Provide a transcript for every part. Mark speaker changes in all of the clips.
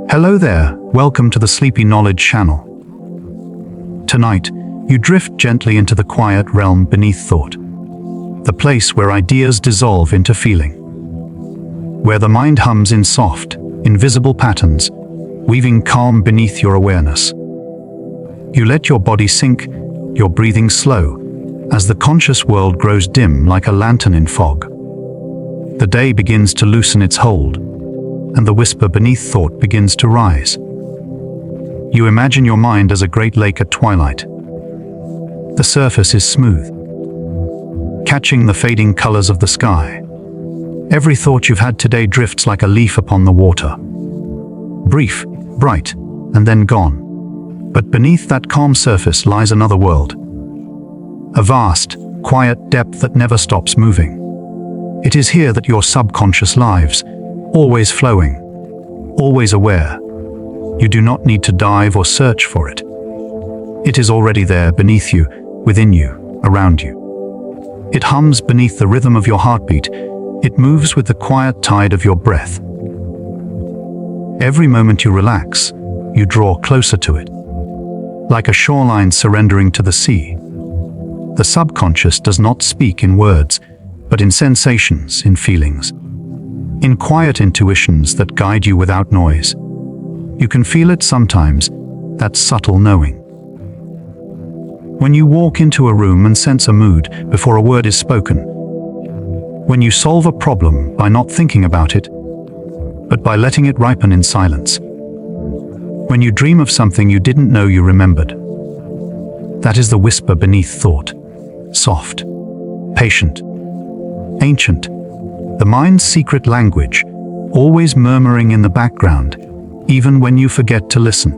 Speaker 1: Hello there, welcome to the Sleepy Knowledge channel. Tonight, you drift gently into the quiet realm beneath thought, the place where ideas dissolve into feeling, where the mind hums in soft, invisible patterns, weaving calm beneath your awareness. You let your body sink, your breathing slow, as the conscious world grows dim like a lantern in fog. The day begins to loosen its hold, and the whisper beneath thought begins to rise. You imagine your mind as a great lake at twilight. The surface is smooth, catching the fading colors of the sky. Every thought you've had today drifts like a leaf upon the water. Brief, bright, and then gone. But beneath that calm surface lies another world. A vast, quiet depth that never stops moving. It is here that your subconscious lives, always flowing, always aware. You do not need to dive or search for it. It is already there, beneath you, within you, around you. It hums beneath the rhythm of your heartbeat. It moves with the quiet tide of your breath. Every moment you relax, you draw closer to it. Like a shoreline surrendering to the sea. The subconscious does not speak in words, but in sensations, in feelings. In quiet intuitions that guide you without noise. You can feel it sometimes, that subtle knowing. When you walk into a room and sense a mood before a word is spoken. When you solve a problem by not thinking about it, but by letting it ripen in silence. When you dream of something you didn't know you remembered. That is the whisper beneath thought. Soft, patient, ancient. The mind's secret language, always murmuring in the background, even when you forget to listen.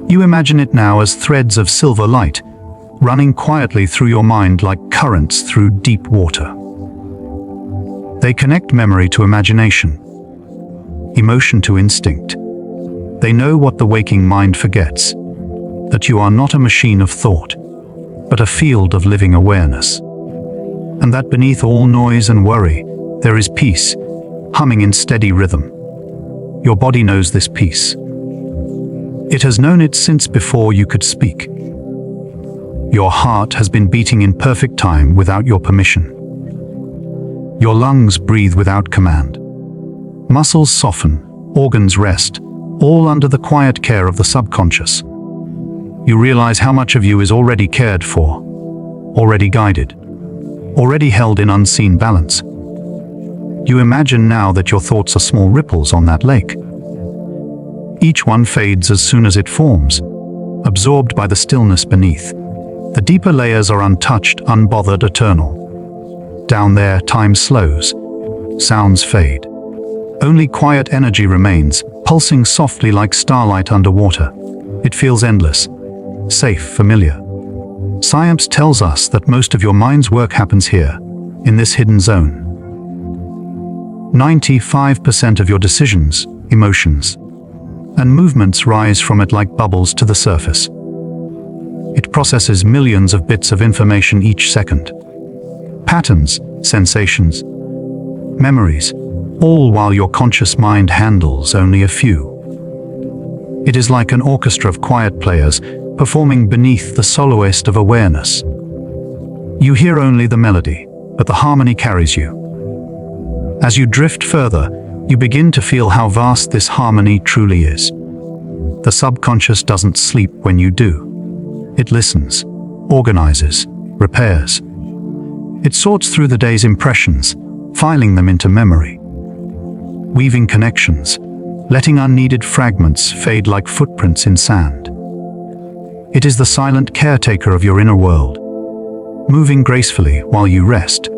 Speaker 1: You imagine it now as threads of silver light, running quietly through your mind like currents through deep water. They connect memory to imagination, emotion to instinct. They know what the waking mind forgets, that you are not a machine of thought, but a field of living awareness. And that beneath all noise and worry, there is peace, humming in steady rhythm. Your body knows this peace. It has known it since before you could speak. Your heart has been beating in perfect time without your permission. Your lungs breathe without command. Muscles soften, organs rest, all under the quiet care of the subconscious. You realize how much of you is already cared for, already guided, already held in unseen balance. You imagine now that your thoughts are small ripples on that lake. Each one fades as soon as it forms, absorbed by the stillness beneath. The deeper layers are untouched, unbothered, eternal. Down there, time slows, sounds fade. Only quiet energy remains, pulsing softly like starlight underwater. It feels endless, safe, familiar. Science tells us that most of your mind's work happens here, in this hidden zone. 95% of your decisions, emotions, and movements rise from it like bubbles to the surface. It processes millions of bits of information each second. Patterns, sensations, memories, all while your conscious mind handles only a few. It is like an orchestra of quiet players performing beneath the soloist of awareness. You hear only the melody, but the harmony carries you. As you drift further, you begin to feel how vast this harmony truly is. The subconscious doesn't sleep when you do. It listens, organizes, repairs. It sorts through the day's impressions, filing them into memory. Weaving connections, letting unneeded fragments fade like footprints in sand. It is the silent caretaker of your inner world, moving gracefully while you rest.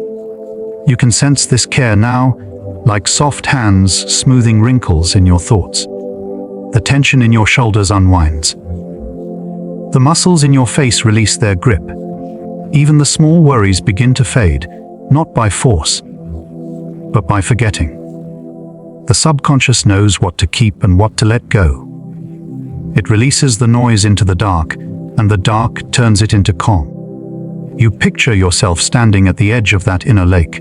Speaker 1: You can sense this care now, like soft hands smoothing wrinkles in your thoughts. The tension in your shoulders unwinds. The muscles in your face release their grip. Even the small worries begin to fade, not by force, but by forgetting. The subconscious knows what to keep and what to let go. It releases the noise into the dark, and the dark turns it into calm. You picture yourself standing at the edge of that inner lake.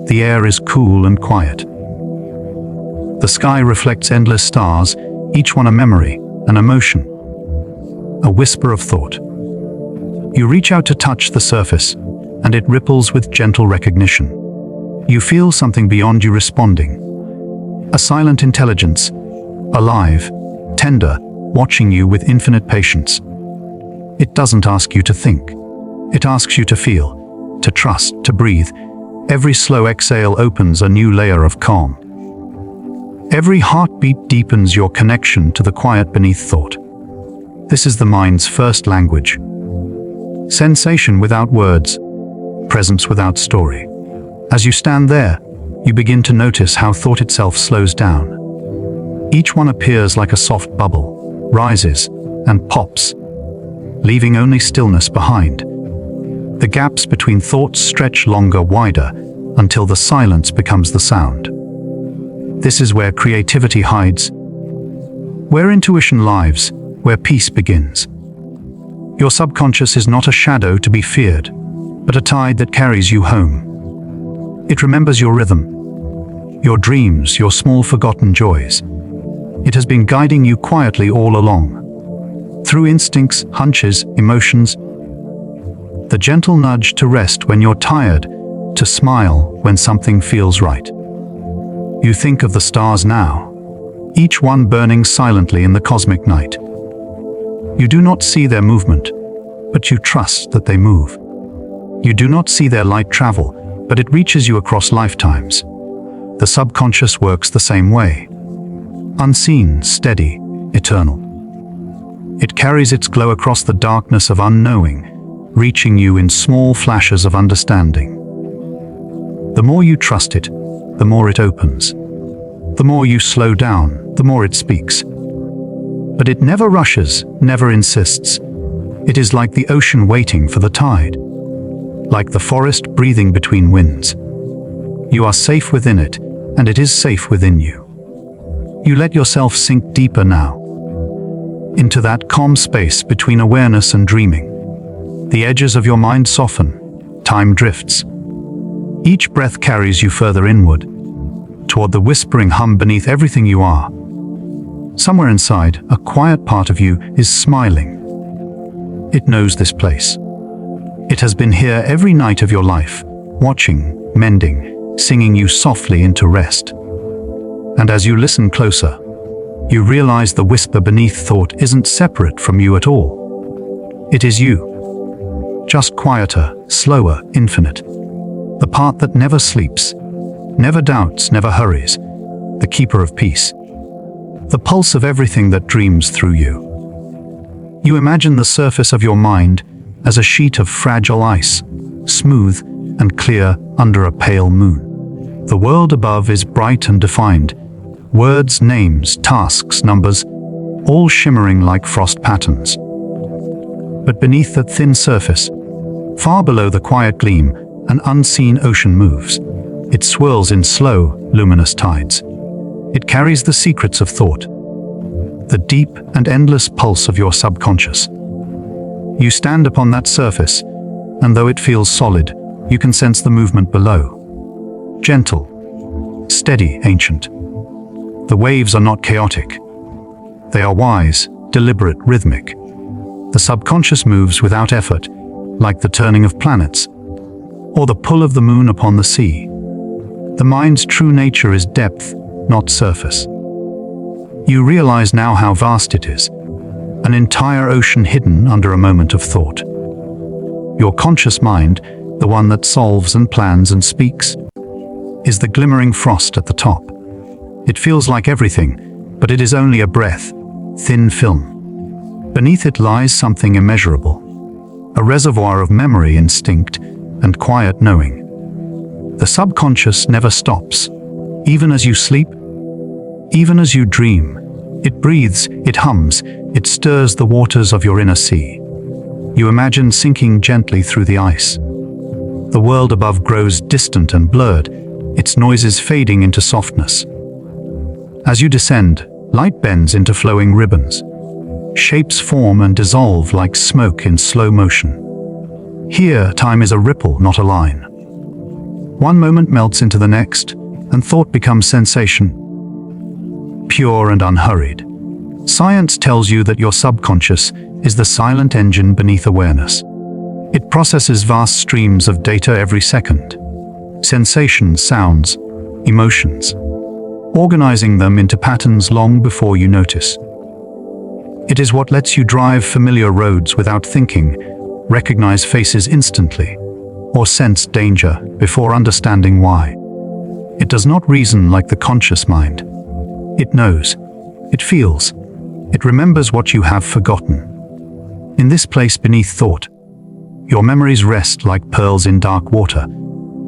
Speaker 1: The air is cool and quiet. The sky reflects endless stars, each one a memory, an emotion, a whisper of thought. You reach out to touch the surface, and it ripples with gentle recognition. You feel something beyond you responding. A silent intelligence, alive, tender, watching you with infinite patience. It doesn't ask you to think. It asks you to feel, to trust, to breathe. Every slow exhale opens a new layer of calm. Every heartbeat deepens your connection to the quiet beneath thought. This is the mind's first language. Sensation without words, presence without story. As you stand there, you begin to notice how thought itself slows down. Each one appears like a soft bubble, rises and pops, leaving only stillness behind. The gaps between thoughts stretch longer, wider, until the silence becomes the sound. This is where creativity hides, where intuition lives, where peace begins. Your subconscious is not a shadow to be feared, but a tide that carries you home. It remembers your rhythm, your dreams, your small forgotten joys. It has been guiding you quietly all along. Through instincts, hunches, emotions, the gentle nudge to rest when you're tired, to smile when something feels right. You think of the stars now, each one burning silently in the cosmic night. You do not see their movement, but you trust that they move. You do not see their light travel, but it reaches you across lifetimes. The subconscious works the same way. Unseen, steady, eternal. It carries its glow across the darkness of unknowing, reaching you in small flashes of understanding. The more you trust it, the more it opens. The more you slow down, the more it speaks. But it never rushes, never insists. It is like the ocean waiting for the tide, like the forest breathing between winds. You are safe within it, and it is safe within you. You let yourself sink deeper now, into that calm space between awareness and dreaming. The edges of your mind soften, time drifts. Each breath carries you further inward, toward the whispering hum beneath everything you are. Somewhere inside, a quiet part of you is smiling. It knows this place. It has been here every night of your life, watching, mending, singing you softly into rest. And as you listen closer, you realize the whisper beneath thought isn't separate from you at all. It is you, just quieter, slower, infinite. The part that never sleeps, never doubts, never hurries, the keeper of peace. The pulse of everything that dreams through you. You imagine the surface of your mind as a sheet of fragile ice, smooth and clear under a pale moon. The world above is bright and defined. Words, names, tasks, numbers, all shimmering like frost patterns. But beneath that thin surface, far below the quiet gleam, an unseen ocean moves. It swirls in slow, luminous tides. It carries the secrets of thought, the deep and endless pulse of your subconscious. You stand upon that surface, and though it feels solid, you can sense the movement below. Gentle, steady, ancient. The waves are not chaotic. They are wise, deliberate, rhythmic. The subconscious moves without effort, like the turning of planets, or the pull of the moon upon the sea. The mind's true nature is depth, not surface. You realize now how vast it is, an entire ocean hidden under a moment of thought. Your conscious mind, the one that solves and plans and speaks, is the glimmering frost at the top. It feels like everything, but it is only a breath, thin film. Beneath it lies something immeasurable, a reservoir of memory, instinct, and quiet knowing. The subconscious never stops. Even as you sleep, even as you dream, it breathes, it hums, it stirs the waters of your inner sea. You imagine sinking gently through the ice. The world above grows distant and blurred, its noises fading into softness. As you descend, light bends into flowing ribbons. Shapes form and dissolve like smoke in slow motion. Here, time is a ripple, not a line. One moment melts into the next, and thought becomes sensation. pure and unhurried. Science tells you that your subconscious is the silent engine beneath awareness. It processes vast streams of data every second. Sensations, sounds, emotions, organizing them into patterns long before you notice. It is what lets you drive familiar roads without thinking, recognize faces instantly, or sense danger before understanding why. It does not reason like the conscious mind. It knows. It feels. It remembers what you have forgotten. In this place beneath thought, your memories rest like pearls in dark water.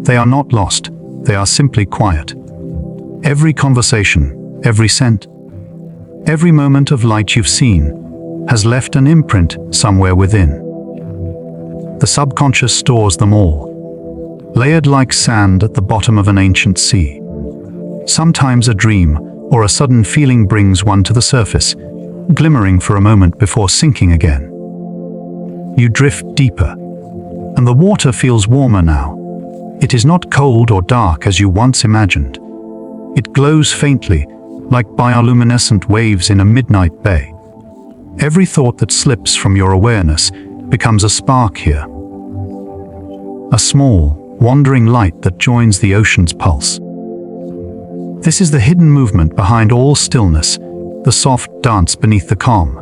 Speaker 1: They are not lost. They are simply quiet. Every conversation, every scent, every moment of light you've seen has left an imprint somewhere within. The subconscious stores them all, layered like sand at the bottom of an ancient sea. Sometimes a dream or a sudden feeling brings one to the surface, glimmering for a moment before sinking again. You drift deeper, and the water feels warmer now. It is not cold or dark as you once imagined. It glows faintly, like bioluminescent waves in a midnight bay. Every thought that slips from your awareness becomes a spark here. A small, wandering light that joins the ocean's pulse. This is the hidden movement behind all stillness, the soft dance beneath the calm.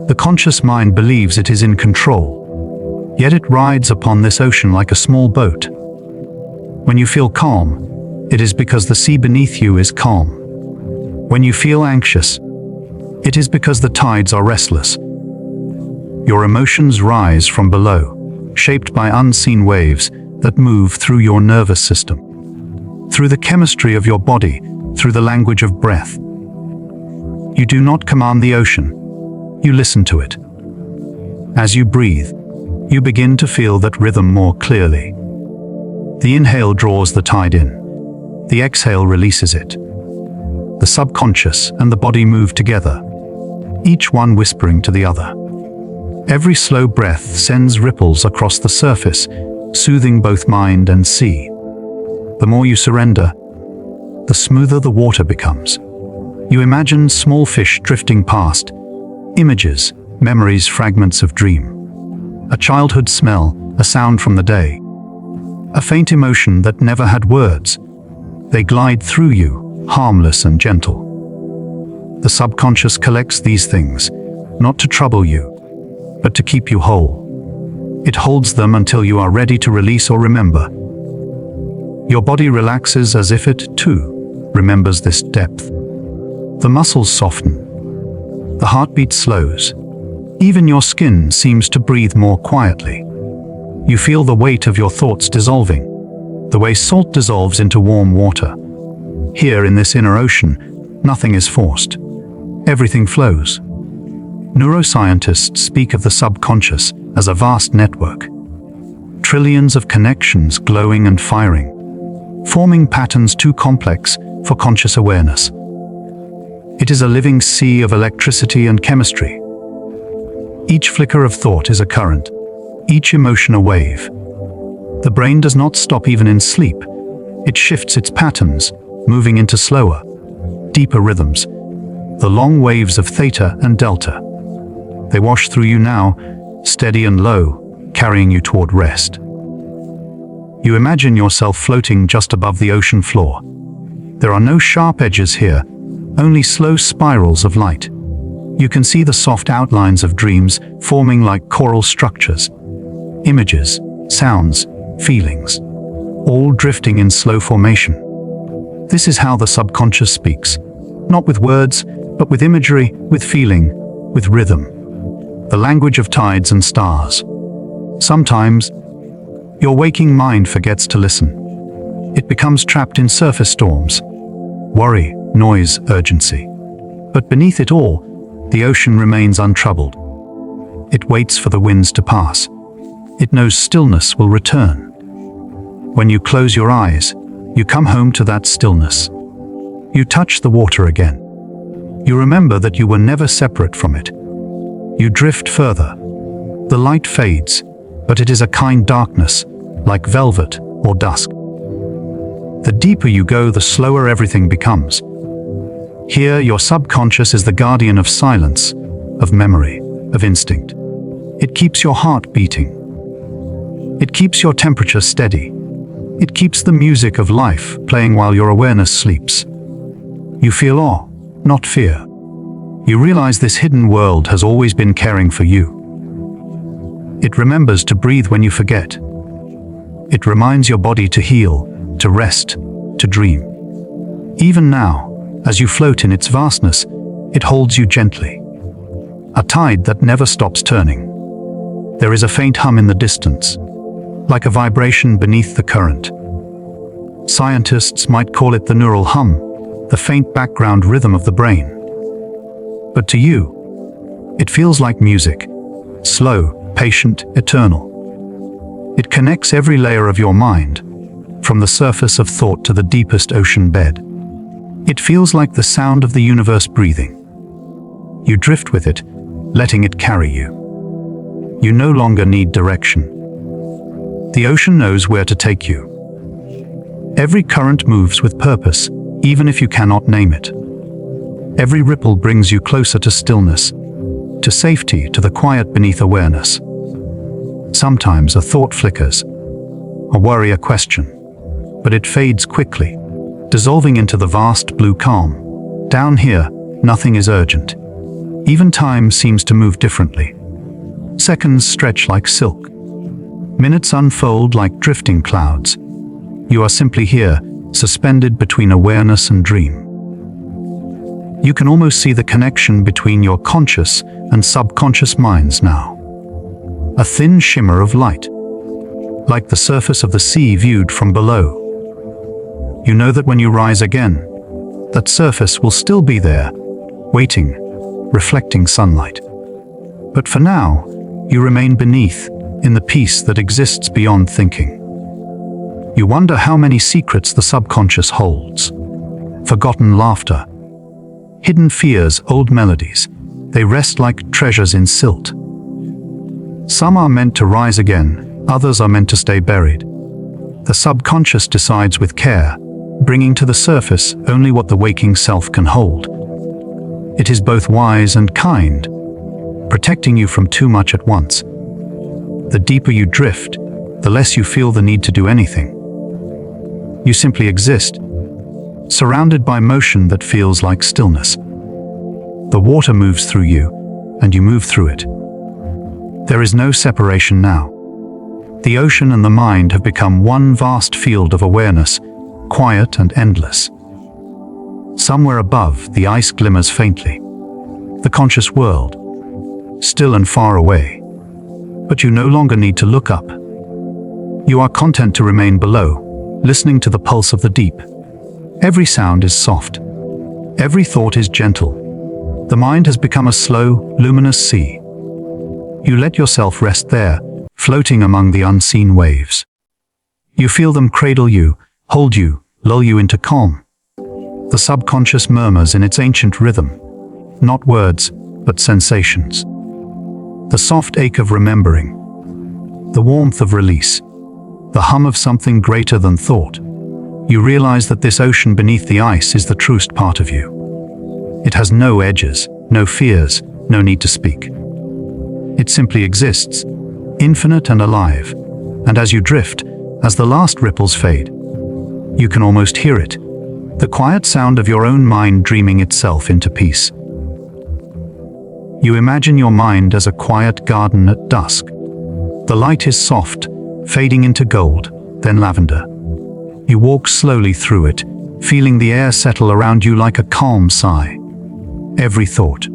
Speaker 1: The conscious mind believes it is in control, yet it rides upon this ocean like a small boat. When you feel calm, it is because the sea beneath you is calm. When you feel anxious, it is because the tides are restless. Your emotions rise from below, shaped by unseen waves that move through your nervous system, through the chemistry of your body, through the language of breath. You do not command the ocean, you listen to it. As you breathe, you begin to feel that rhythm more clearly. The inhale draws the tide in, the exhale releases it. The subconscious and the body move together, each one whispering to the other. Every slow breath sends ripples across the surface, soothing both mind and sea. The more you surrender, the smoother the water becomes. You imagine small fish drifting past, images, memories, fragments of dream. A childhood smell, a sound from the day. A faint emotion that never had words. They glide through you, harmless and gentle. The subconscious collects these things, not to trouble you, but to keep you whole. It holds them until you are ready to release or remember. Your body relaxes as if it, too, remembers this depth. The muscles soften. The heartbeat slows. Even your skin seems to breathe more quietly. You feel the weight of your thoughts dissolving, the way salt dissolves into warm water. Here in this inner ocean, nothing is forced. Everything flows. Neuroscientists speak of the subconscious as a vast network. Trillions of connections glowing and firing, forming patterns too complex for conscious awareness. It is a living sea of electricity and chemistry. Each flicker of thought is a current, each emotion a wave. The brain does not stop even in sleep. It shifts its patterns, moving into slower, deeper rhythms, the long waves of theta and delta. They wash through you now, steady and low, carrying you toward rest. You imagine yourself floating just above the ocean floor. There are no sharp edges here, only slow spirals of light. You can see the soft outlines of dreams forming like choral structures. Images, sounds, feelings, all drifting in slow formation. This is how the subconscious speaks, not with words, but with imagery, with feeling, with rhythm. The language of tides and stars. Sometimes, your waking mind forgets to listen. It becomes trapped in surface storms. Worry, noise, urgency. But beneath it all, the ocean remains untroubled. It waits for the winds to pass. It knows stillness will return. When you close your eyes, you come home to that stillness. You touch the water again. You remember that you were never separate from it. You drift further. The light fades, but it is a kind darkness, like velvet or dusk. The deeper you go, the slower everything becomes. Here, your subconscious is the guardian of silence, of memory, of instinct. It keeps your heart beating. It keeps your temperature steady. It keeps the music of life playing while your awareness sleeps. You feel awe, not fear. You realize this hidden world has always been caring for you. It remembers to breathe when you forget. It reminds your body to heal, to rest, to dream. Even now, as you float in its vastness, it holds you gently. A tide that never stops turning. There is a faint hum in the distance, like a vibration beneath the current. Scientists might call it the neural hum, the faint background rhythm of the brain. But to you, it feels like music, slow, patient, eternal. It connects every layer of your mind, from the surface of thought to the deepest ocean bed. It feels like the sound of the universe breathing. You drift with it, letting it carry you. You no longer need direction. The ocean knows where to take you. Every current moves with purpose, even if you cannot name it. Every ripple brings you closer to stillness, to safety, to the quiet beneath awareness. Sometimes a thought flickers, a worry, a question, but it fades quickly, dissolving into the vast blue calm. Down here, nothing is urgent. Even time seems to move differently. Seconds stretch like silk. Minutes unfold like drifting clouds. You are simply here, suspended between awareness and dream. You can almost see the connection between your conscious and subconscious minds now. A thin shimmer of light, like the surface of the sea viewed from below. You know that when you rise again, that surface will still be there, waiting, reflecting sunlight. But for now, you remain beneath, in the peace that exists beyond thinking. You wonder how many secrets the subconscious holds. Forgotten laughter, hidden fears, old melodies. They rest like treasures in silt. Some are meant to rise again, others are meant to stay buried. The subconscious decides with care, bringing to the surface only what the waking self can hold. It is both wise and kind, protecting you from too much at once. The deeper you drift, the less you feel the need to do anything. You simply exist, surrounded by motion that feels like stillness. The water moves through you, and you move through it. There is no separation now. The ocean and the mind have become one vast field of awareness, quiet and endless. Somewhere above, the ice glimmers faintly. The conscious world, still and far away. But you no longer need to look up. You are content to remain below, listening to the pulse of the deep. Every sound is soft. Every thought is gentle. The mind has become a slow, luminous sea. You let yourself rest there, floating among the unseen waves. You feel them cradle you, hold you, lull you into calm. The subconscious murmurs in its ancient rhythm, not words, but sensations. The soft ache of remembering, the warmth of release, the hum of something greater than thought. You realize that this ocean beneath the ice is the truest part of you. It has no edges, no fears, no need to speak. It simply exists, infinite and alive. And as you drift, as the last ripples fade, you can almost hear it, the quiet sound of your own mind dreaming itself into peace. You imagine your mind as a quiet garden at dusk. The light is soft, fading into gold, then lavender. You walk slowly through it, feeling the air settle around you like a calm sigh. Every thought,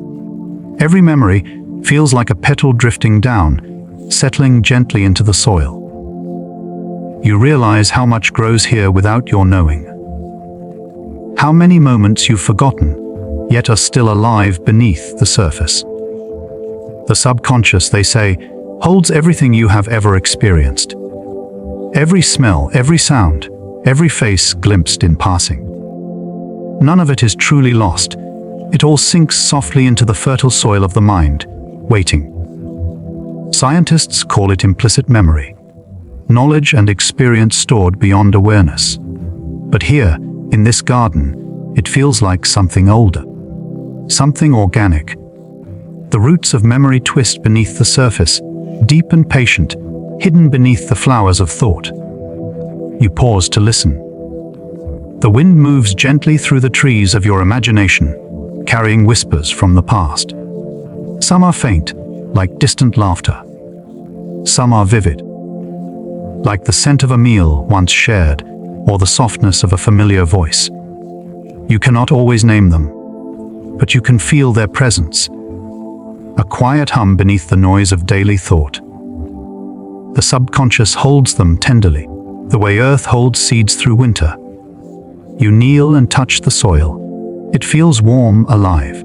Speaker 1: every memory feels like a petal drifting down, settling gently into the soil. You realize how much grows here without your knowing. How many moments you've forgotten, yet are still alive beneath the surface. The subconscious, they say, holds everything you have ever experienced. Every smell, every sound, every face glimpsed in passing. None of it is truly lost. It all sinks softly into the fertile soil of the mind, waiting. Scientists call it implicit memory, knowledge and experience stored beyond awareness. But here, in this garden, it feels like something older. something organic. The roots of memory twist beneath the surface, deep and patient, hidden beneath the flowers of thought. You pause to listen. The wind moves gently through the trees of your imagination, carrying whispers from the past. Some are faint, like distant laughter. Some are vivid, like the scent of a meal once shared, or the softness of a familiar voice. You cannot always name them, but you can feel their presence, a quiet hum beneath the noise of daily thought. The subconscious holds them tenderly, the way earth holds seeds through winter. You kneel and touch the soil. It feels warm, alive.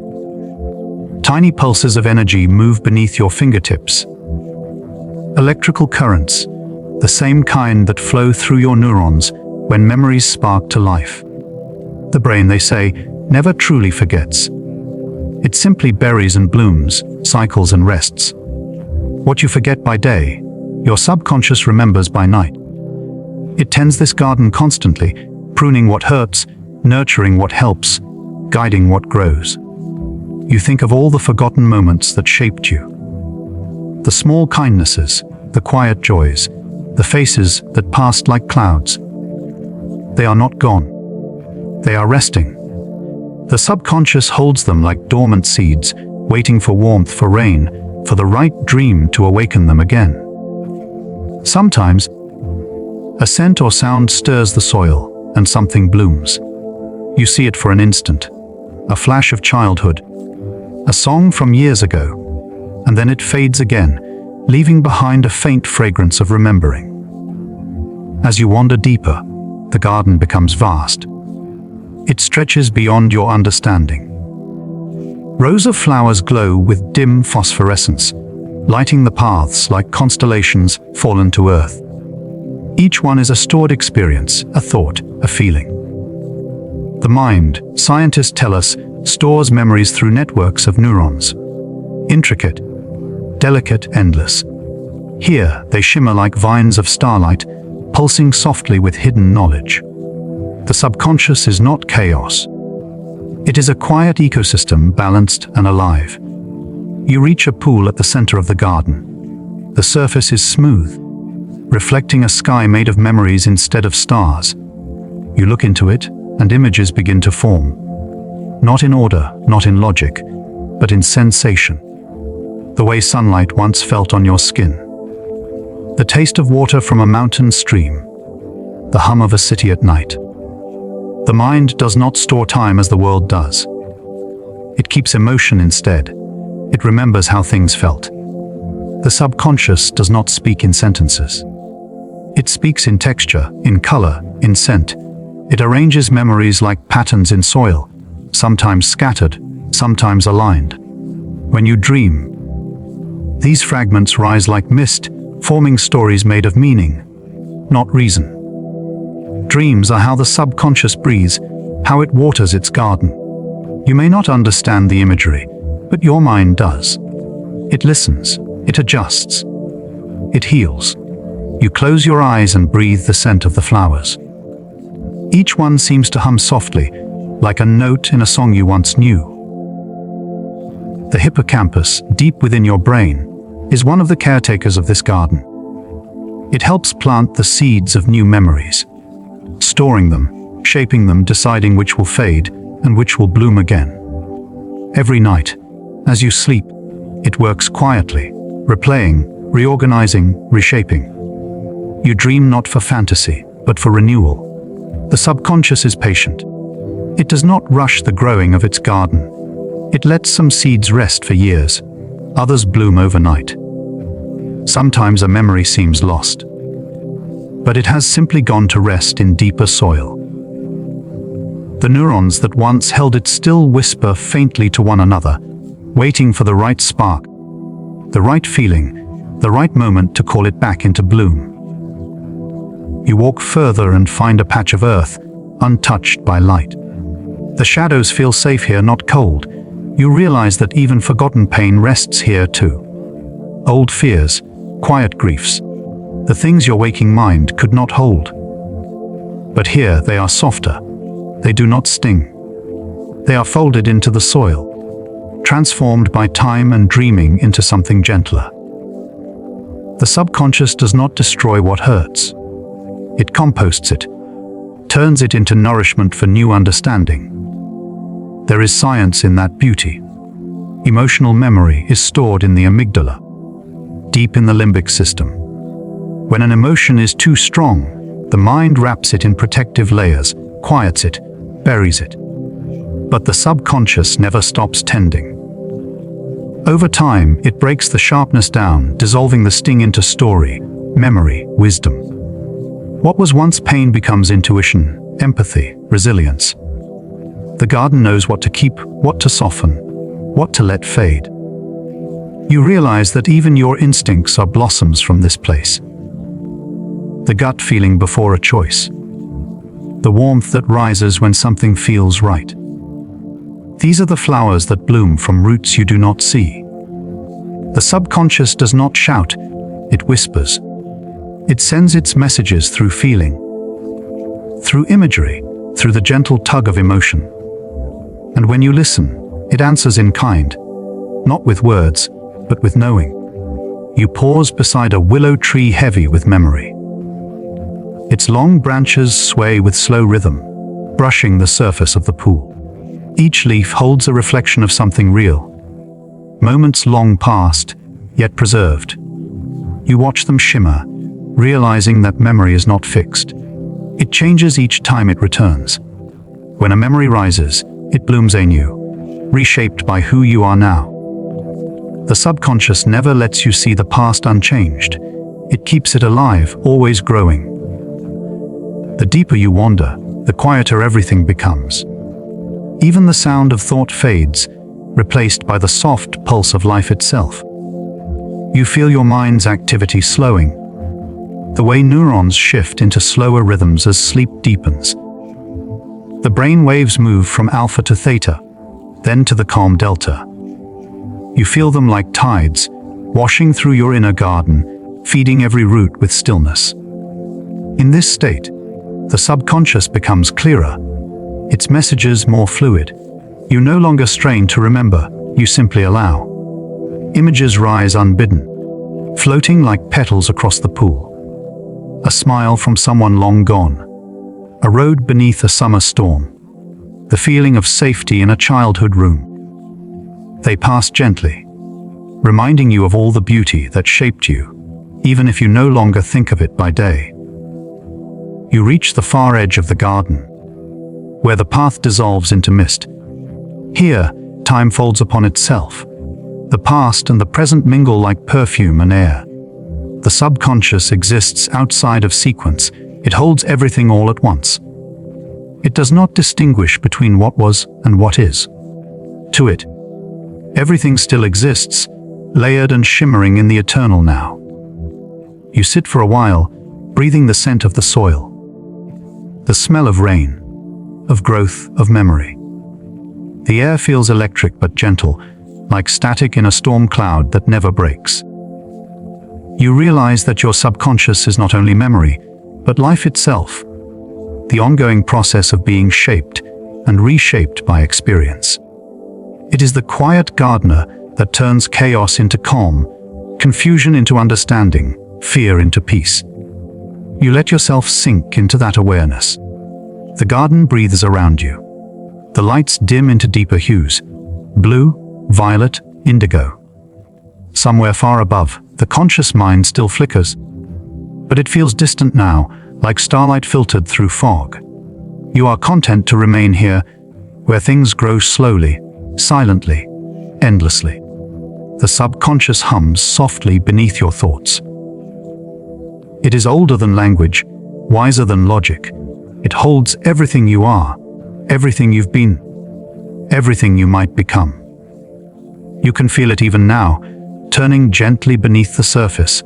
Speaker 1: Tiny pulses of energy move beneath your fingertips. Electrical currents, the same kind that flow through your neurons when memories spark to life. The brain, they say, never truly forgets. It simply buries and blooms, cycles and rests. What you forget by day, your subconscious remembers by night. It tends this garden constantly, pruning what hurts, nurturing what helps, guiding what grows. You think of all the forgotten moments that shaped you. The small kindnesses, the quiet joys, the faces that passed like clouds. They are not gone. They are resting. The subconscious holds them like dormant seeds, waiting for warmth, for rain, for the right dream to awaken them again. Sometimes, a scent or sound stirs the soil, and something blooms. You see it for an instant, a flash of childhood, a song from years ago, and then it fades again, leaving behind a faint fragrance of remembering. As you wander deeper, the garden becomes vast. It stretches beyond your understanding. Rows of flowers glow with dim phosphorescence, lighting the paths like constellations fallen to earth. Each one is a stored experience, a thought, a feeling. The mind, scientists tell us, stores memories through networks of neurons. Intricate, delicate, endless. Here, they shimmer like vines of starlight, pulsing softly with hidden knowledge. The subconscious is not chaos. It is a quiet ecosystem, balanced and alive. You reach a pool at the center of the garden. The surface is smooth, reflecting a sky made of memories instead of stars. You look into it, and images begin to form. Not in order, not in logic, but in sensation. The way sunlight once felt on your skin. The taste of water from a mountain stream. The hum of a city at night. The mind does not store time as the world does. It keeps emotion instead. It remembers how things felt. The subconscious does not speak in sentences. It speaks in texture, in color, in scent. It arranges memories like patterns in soil, sometimes scattered, sometimes aligned. When you dream, these fragments rise like mist, forming stories made of meaning, not reason. Dreams are how the subconscious breathes, how it waters its garden. You may not understand the imagery, but your mind does. It listens, it adjusts, it heals. You close your eyes and breathe the scent of the flowers. Each one seems to hum softly, like a note in a song you once knew. The hippocampus, deep within your brain, is one of the caretakers of this garden. It helps plant the seeds of new memories, storing them, shaping them, deciding which will fade and which will bloom again. Every night, as you sleep, it works quietly, replaying, reorganizing, reshaping. You dream not for fantasy, but for renewal. The subconscious is patient. It does not rush the growing of its garden. It lets some seeds rest for years, others bloom overnight. Sometimes a memory seems lost, but it has simply gone to rest in deeper soil. The neurons that once held it still whisper faintly to one another, waiting for the right spark, the right feeling, the right moment to call it back into bloom. You walk further and find a patch of earth, untouched by light. The shadows feel safe here, not cold. You realize that even forgotten pain rests here too. Old fears, quiet griefs, the things your waking mind could not hold. But here they are softer. They do not sting. They are folded into the soil, transformed by time and dreaming into something gentler. The subconscious does not destroy what hurts. It composts it, turns it into nourishment for new understanding. There is science in that beauty. Emotional memory is stored in the amygdala, deep in the limbic system. When an emotion is too strong, the mind wraps it in protective layers, quiets it, buries it. But the subconscious never stops tending. Over time, it breaks the sharpness down, dissolving the sting into story, memory, wisdom. What was once pain becomes intuition, empathy, resilience. The garden knows what to keep, what to soften, what to let fade. You realize that even your instincts are blossoms from this place. The gut feeling before a choice. The warmth that rises when something feels right. These are the flowers that bloom from roots you do not see. The subconscious does not shout, it whispers. It sends its messages through feeling, through imagery, through the gentle tug of emotion. And when you listen, it answers in kind, not with words, but with knowing. You pause beside a willow tree heavy with memory. Its long branches sway with slow rhythm, brushing the surface of the pool. Each leaf holds a reflection of something real, moments long past, yet preserved. You watch them shimmer, realizing that memory is not fixed. It changes each time it returns. When a memory rises, it blooms anew, reshaped by who you are now. The subconscious never lets you see the past unchanged. It keeps it alive, always growing. The deeper you wander, the quieter everything becomes. Even the sound of thought fades, replaced by the soft pulse of life itself. You feel your mind's activity slowing, the way neurons shift into slower rhythms as sleep deepens. The brain waves move from alpha to theta, then to the calm delta. You feel them like tides, washing through your inner garden, feeding every root with stillness. In this state, the subconscious becomes clearer, its messages more fluid. You no longer strain to remember, you simply allow. Images rise unbidden, floating like petals across the pool. A smile from someone long gone. A road beneath a summer storm. The feeling of safety in a childhood room. They pass gently, reminding you of all the beauty that shaped you, even if you no longer think of it by day. You reach the far edge of the garden, where the path dissolves into mist. Here, time folds upon itself. The past and the present mingle like perfume and air. The subconscious exists outside of sequence. It holds everything all at once. It does not distinguish between what was and what is. To it, everything still exists, layered and shimmering in the eternal now. You sit for a while, breathing the scent of the soil, the smell of rain, of growth, of memory. The air feels electric but gentle, like static in a storm cloud that never breaks. You realize that your subconscious is not only memory, but life itself, the ongoing process of being shaped and reshaped by experience. It is the quiet gardener that turns chaos into calm, confusion into understanding, fear into peace. You let yourself sink into that awareness. The garden breathes around you. The lights dim into deeper hues, blue, violet, indigo. Somewhere far above, the conscious mind still flickers, but it feels distant now, like starlight filtered through fog. You are content to remain here, where things grow slowly, silently, endlessly. The subconscious hums softly beneath your thoughts. It is older than language, wiser than logic. It holds everything you are, everything you've been, everything you might become. You can feel it even now, turning gently beneath the surface,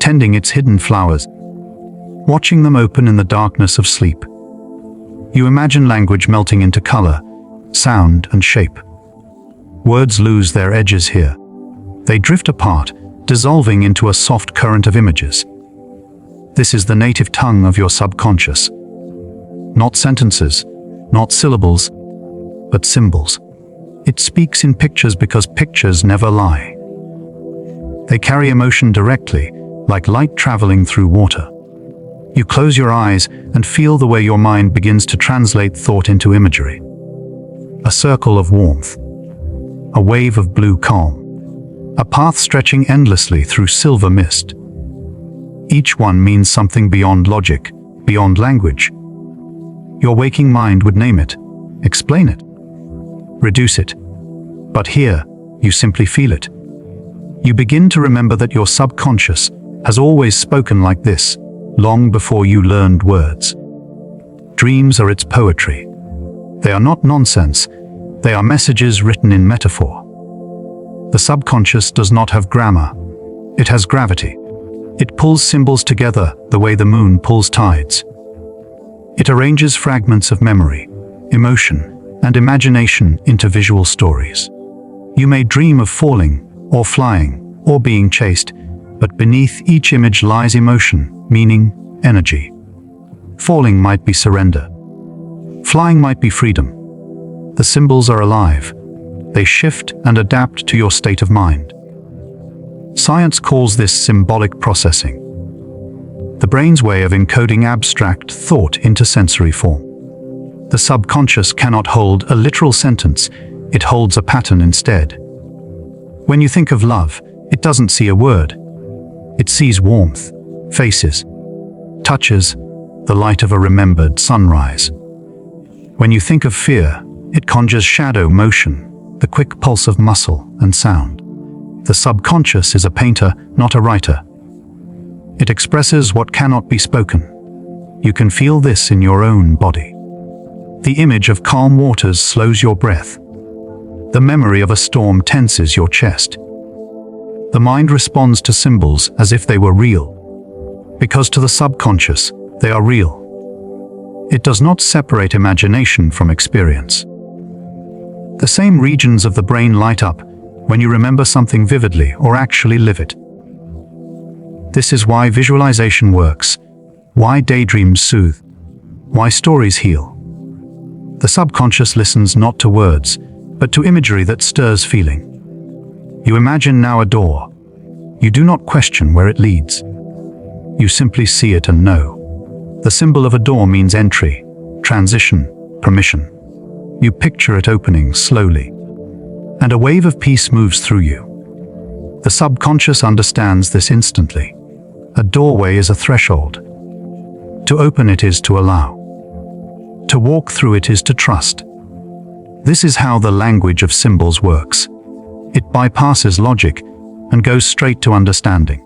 Speaker 1: tending its hidden flowers, watching them open in the darkness of sleep. You imagine language melting into color, sound, and shape. Words lose their edges here. They drift apart, dissolving into a soft current of images. This is the native tongue of your subconscious. Not sentences, not syllables, but symbols. It speaks in pictures because pictures never lie. They carry emotion directly, like light traveling through water. You close your eyes and feel the way your mind begins to translate thought into imagery. A circle of warmth, a wave of blue calm, a path stretching endlessly through silver mist. Each one means something beyond logic, beyond language. Your waking mind would name it, explain it, reduce it. But here, you simply feel it. You begin to remember that your subconscious has always spoken like this, long before you learned words. Dreams are its poetry. They are not nonsense. They are messages written in metaphor. The subconscious does not have grammar. It has gravity. It pulls symbols together the way the moon pulls tides. It arranges fragments of memory, emotion, and imagination into visual stories. You may dream of falling, or flying, or being chased, but beneath each image lies emotion, meaning, energy. Falling might be surrender. Flying might be freedom. The symbols are alive. They shift and adapt to your state of mind. Science calls this symbolic processing, the brain's way of encoding abstract thought into sensory form. The subconscious cannot hold a literal sentence, it holds a pattern instead. When you think of love, it doesn't see a word. It sees warmth, faces, touches, the light of a remembered sunrise. When you think of fear, it conjures shadow, motion, the quick pulse of muscle and sound. The subconscious is a painter, not a writer. It expresses what cannot be spoken. You can feel this in your own body. The image of calm waters slows your breath. The memory of a storm tenses your chest. The mind responds to symbols as if they were real, because to the subconscious, they are real. It does not separate imagination from experience. The same regions of the brain light up when you remember something vividly or actually live it. This is why visualization works, why daydreams soothe, why stories heal. The subconscious listens not to words, but to imagery that stirs feeling. You imagine now a door. You do not question where it leads. You simply see it and know. The symbol of a door means entry, transition, permission. You picture it opening slowly, and a wave of peace moves through you. The subconscious understands this instantly. A doorway is a threshold. To open it is to allow. To walk through it is to trust. This is how the language of symbols works. It bypasses logic and goes straight to understanding.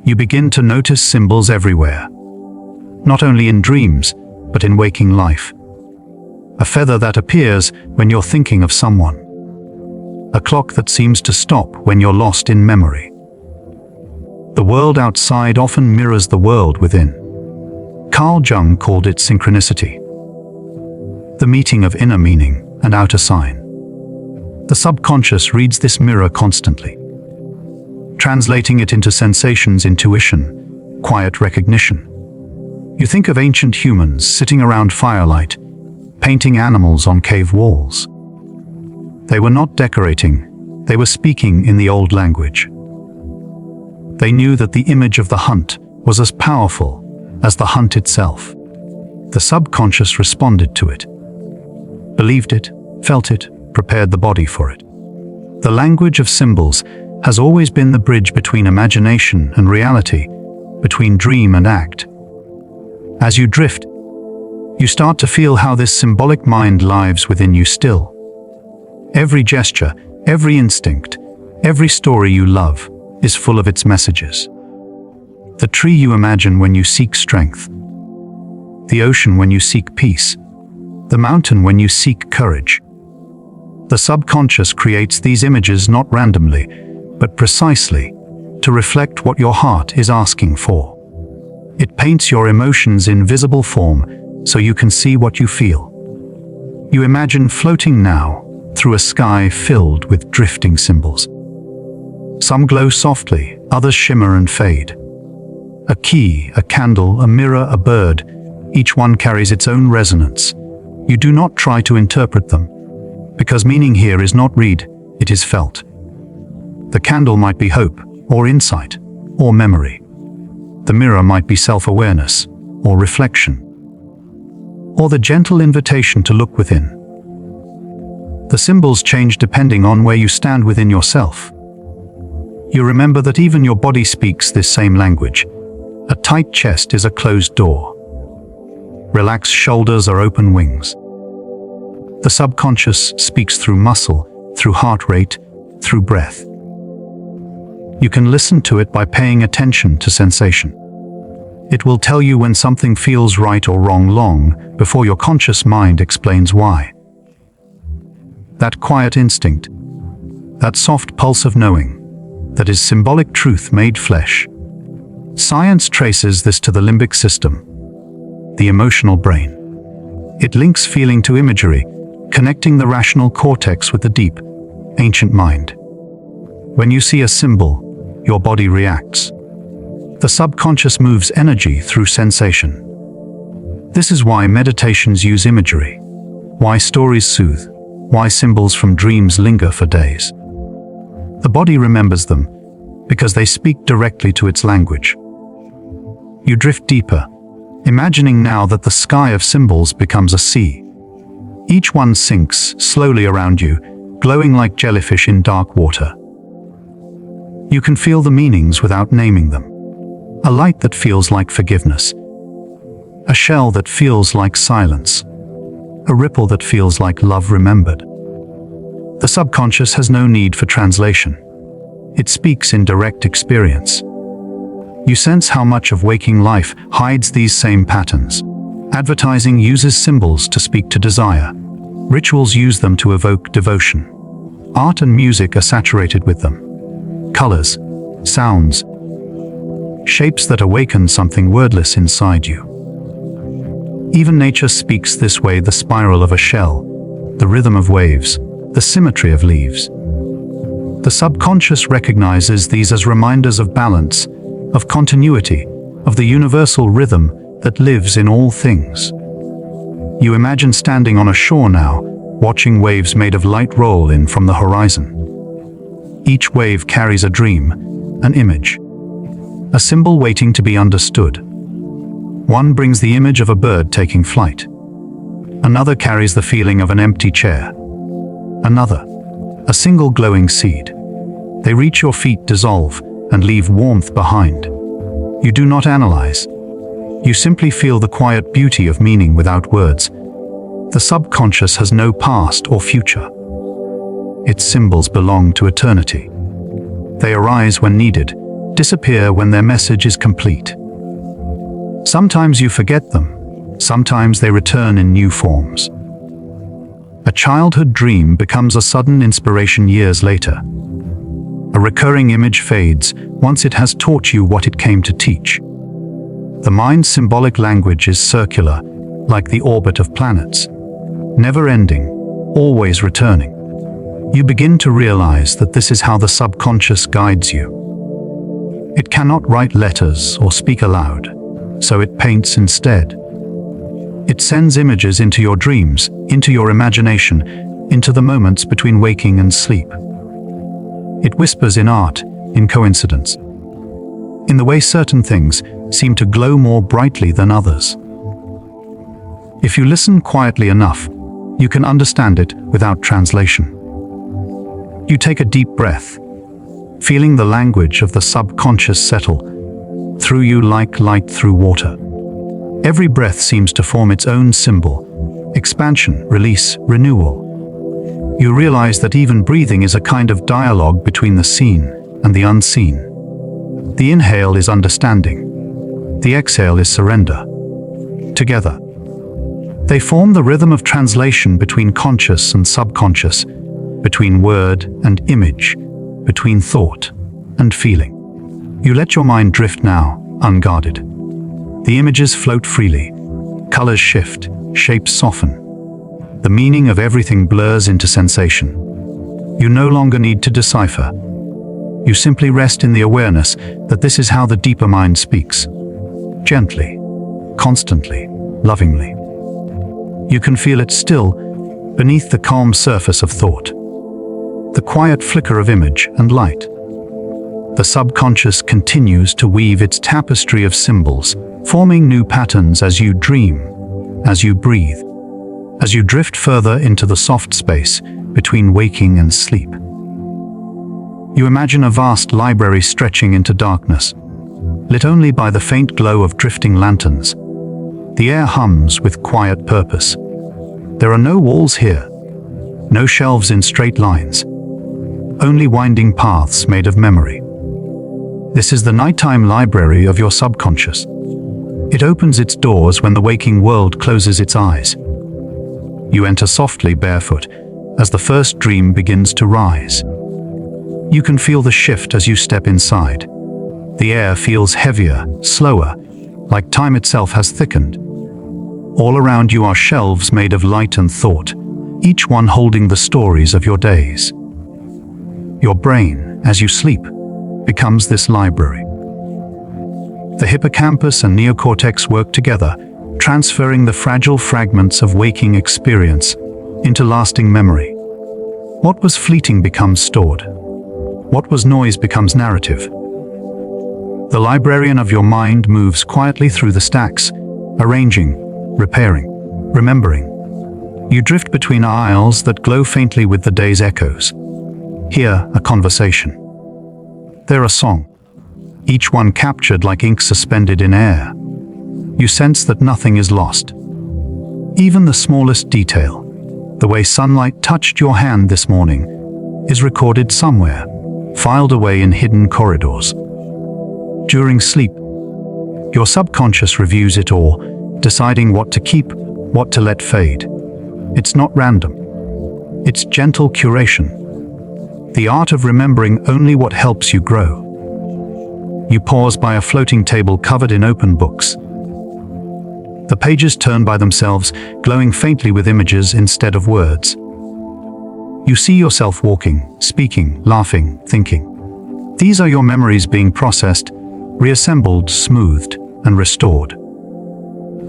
Speaker 1: You begin to notice symbols everywhere, not only in dreams, but in waking life. A feather that appears when you're thinking of someone. A clock that seems to stop when you're lost in memory. The world outside often mirrors the world within. Carl Jung called it synchronicity, the meeting of inner meaning and outer sign. The subconscious reads this mirror constantly, translating it into sensations, intuition, quiet recognition. You think of ancient humans sitting around firelight, painting animals on cave walls. They were not decorating, they were speaking in the old language. They knew that the image of the hunt was as powerful as the hunt itself. The subconscious responded to it, believed it, felt it, prepared the body for it. The language of symbols has always been the bridge between imagination and reality, between dream and act. As you drift, you start to feel how this symbolic mind lives within you still. Every gesture, every instinct, every story you love is full of its messages. The tree you imagine when you seek strength, the ocean when you seek peace, the mountain when you seek courage. The subconscious creates these images not randomly, but precisely to reflect what your heart is asking for. It paints your emotions in visible form so you can see what you feel. You imagine floating now through a sky filled with drifting symbols. Some glow softly, others shimmer and fade. A key, a candle, a mirror, a bird, each one carries its own resonance. You do not try to interpret them, because meaning here is not read, it is felt. The candle might be hope, or insight, or memory. The mirror might be self-awareness, or reflection, or the gentle invitation to look within. The symbols change depending on where you stand within yourself. You remember that even your body speaks this same language. A tight chest is a closed door. Relaxed shoulders are open wings. The subconscious speaks through muscle, through heart rate, through breath. You can listen to it by paying attention to sensation. It will tell you when something feels right or wrong long before your conscious mind explains why. That quiet instinct, that soft pulse of knowing, that is symbolic truth made flesh. Science traces this to the limbic system, the emotional brain. It links feeling to imagery, connecting the rational cortex with the deep, ancient mind. When you see a symbol, your body reacts. The subconscious moves energy through sensation. This is why meditations use imagery, why stories soothe, why symbols from dreams linger for days. The body remembers them because they speak directly to its language. You drift deeper, imagining now that the sky of symbols becomes a sea. Each one sinks slowly around you, glowing like jellyfish in dark water. You can feel the meanings without naming them. A light that feels like forgiveness. A shell that feels like silence. A ripple that feels like love remembered. The subconscious has no need for translation. It speaks in direct experience. You sense how much of waking life hides these same patterns. Advertising uses symbols to speak to desire. Rituals use them to evoke devotion. Art and music are saturated with them. Colors, sounds, shapes that awaken something wordless inside you. Even nature speaks this way: the spiral of a shell, the rhythm of waves, the symmetry of leaves. The subconscious recognizes these as reminders of balance, of continuity, of the universal rhythm that lives in all things. You imagine standing on a shore now, watching waves made of light roll in from the horizon. Each wave carries a dream, an image, a symbol waiting to be understood. One brings the image of a bird taking flight. Another carries the feeling of an empty chair. Another, a single glowing seed. They reach your feet, dissolve, and leave warmth behind. You do not analyze. You simply feel the quiet beauty of meaning without words. The subconscious has no past or future. Its symbols belong to eternity. They arise when needed, disappear when their message is complete. Sometimes you forget them, sometimes they return in new forms. A childhood dream becomes a sudden inspiration years later. A recurring image fades once it has taught you what it came to teach. The mind's symbolic language is circular, like the orbit of planets, never ending, always returning. You begin to realize that this is how the subconscious guides you. It cannot write letters or speak aloud, so it paints instead. It sends images into your dreams, into your imagination, into the moments between waking and sleep. It whispers in art, in coincidence, in the way certain things seem to glow more brightly than others. If you listen quietly enough, you can understand it without translation. You take a deep breath, feeling the language of the subconscious settle through you like light through water. Every breath seems to form its own symbol: expansion, release, renewal. You realize that even breathing is a kind of dialogue between the seen and the unseen. The inhale is understanding. The exhale is surrender. Together, they form the rhythm of translation between conscious and subconscious, between word and image, between thought and feeling. You let your mind drift now, unguarded. The images float freely, colors shift, shapes soften. The meaning of everything blurs into sensation. You no longer need to decipher. You simply rest in the awareness that this is how the deeper mind speaks. Gently, constantly, lovingly. You can feel it still, beneath the calm surface of thought, the quiet flicker of image and light. The subconscious continues to weave its tapestry of symbols, forming new patterns as you dream, as you breathe, as you drift further into the soft space between waking and sleep. You imagine a vast library stretching into darkness, lit only by the faint glow of drifting lanterns. The air hums with quiet purpose. There are no walls here, no shelves in straight lines, only winding paths made of memory. This is the nighttime library of your subconscious. It opens its doors when the waking world closes its eyes. You enter softly barefoot as the first dream begins to rise. You can feel the shift as you step inside. The air feels heavier, slower, like time itself has thickened. All around you are shelves made of light and thought, each one holding the stories of your days. Your brain, as you sleep, becomes this library. The hippocampus and neocortex work together, transferring the fragile fragments of waking experience into lasting memory. What was fleeting becomes stored. What was noise becomes narrative. The librarian of your mind moves quietly through the stacks, arranging, repairing, remembering. You drift between aisles that glow faintly with the day's echoes. Here, a conversation. There, a song, each one captured like ink suspended in air. You sense that nothing is lost. Even the smallest detail, the way sunlight touched your hand this morning, is recorded somewhere, filed away in hidden corridors. During sleep, your subconscious reviews it all, deciding what to keep, what to let fade. It's not random. It's gentle curation. The art of remembering only what helps you grow. You pause by a floating table covered in open books. The pages turn by themselves, glowing faintly with images instead of words. You see yourself walking, speaking, laughing, thinking. These are your memories being processed, reassembled, smoothed, and restored.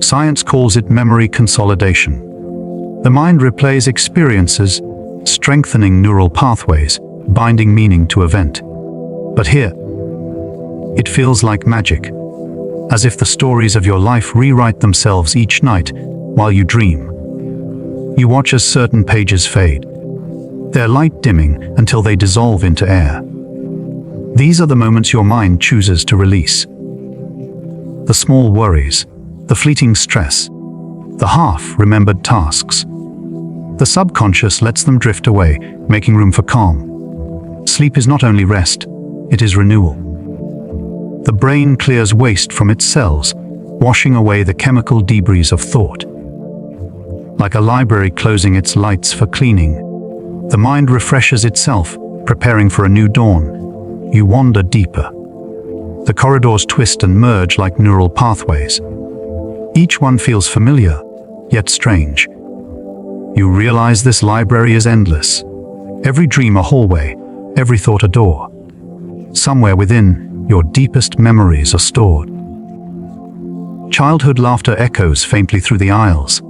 Speaker 1: Science calls it memory consolidation. The mind replays experiences, strengthening neural pathways, binding meaning to event. But here, it feels like magic, as if the stories of your life rewrite themselves each night while you dream. You watch as certain pages fade, their light dimming until they dissolve into air. These are the moments your mind chooses to release. The small worries, the fleeting stress, the half-remembered tasks. The subconscious lets them drift away, making room for calm. Sleep is not only rest, it is renewal. The brain clears waste from its cells, washing away the chemical debris of thought. Like a library closing its lights for cleaning, the mind refreshes itself, preparing for a new dawn. You wander deeper. The corridors twist and merge like neural pathways. Each one feels familiar, yet strange. You realize this library is endless. Every dream a hallway, every thought a door. Somewhere within, your deepest memories are stored. Childhood laughter echoes faintly through the aisles.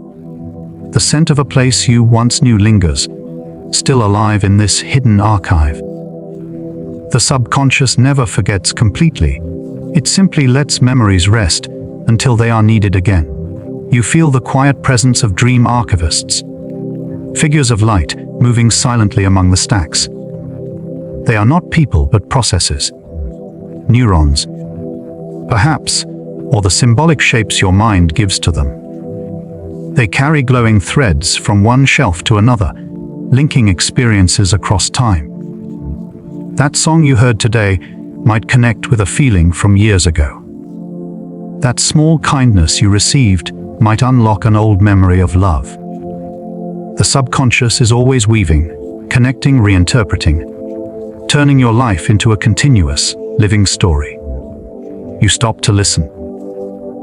Speaker 1: The scent of a place you once knew lingers, still alive in this hidden archive. The subconscious never forgets completely. It simply lets memories rest until they are needed again. You feel the quiet presence of dream archivists, figures of light moving silently among the stacks. They are not people but processes, neurons, perhaps, or the symbolic shapes your mind gives to them. They carry glowing threads from one shelf to another, linking experiences across time. That song you heard today might connect with a feeling from years ago. That small kindness you received might unlock an old memory of love. The subconscious is always weaving, connecting, reinterpreting, turning your life into a continuous, living story. You stop to listen.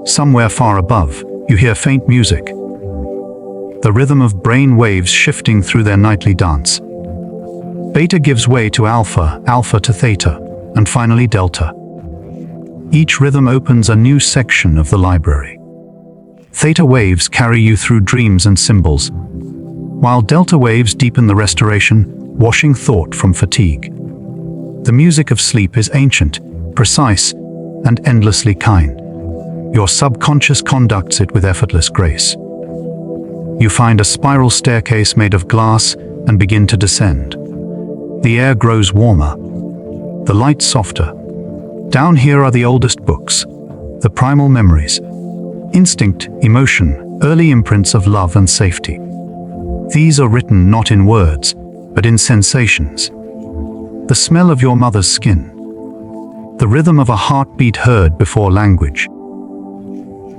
Speaker 1: Somewhere far above, you hear faint music, the rhythm of brain waves shifting through their nightly dance. Beta gives way to alpha, alpha to theta, and finally delta. Each rhythm opens a new section of the library. Theta waves carry you through dreams and symbols, while delta waves deepen the restoration, washing thought from fatigue. The music of sleep is ancient, precise, and endlessly kind. Your subconscious conducts it with effortless grace. You find a spiral staircase made of glass and begin to descend. The air grows warmer, the light softer. Down here are the oldest books, the primal memories, instinct, emotion, early imprints of love and safety. These are written not in words, but in sensations. The smell of your mother's skin, the rhythm of a heartbeat heard before language.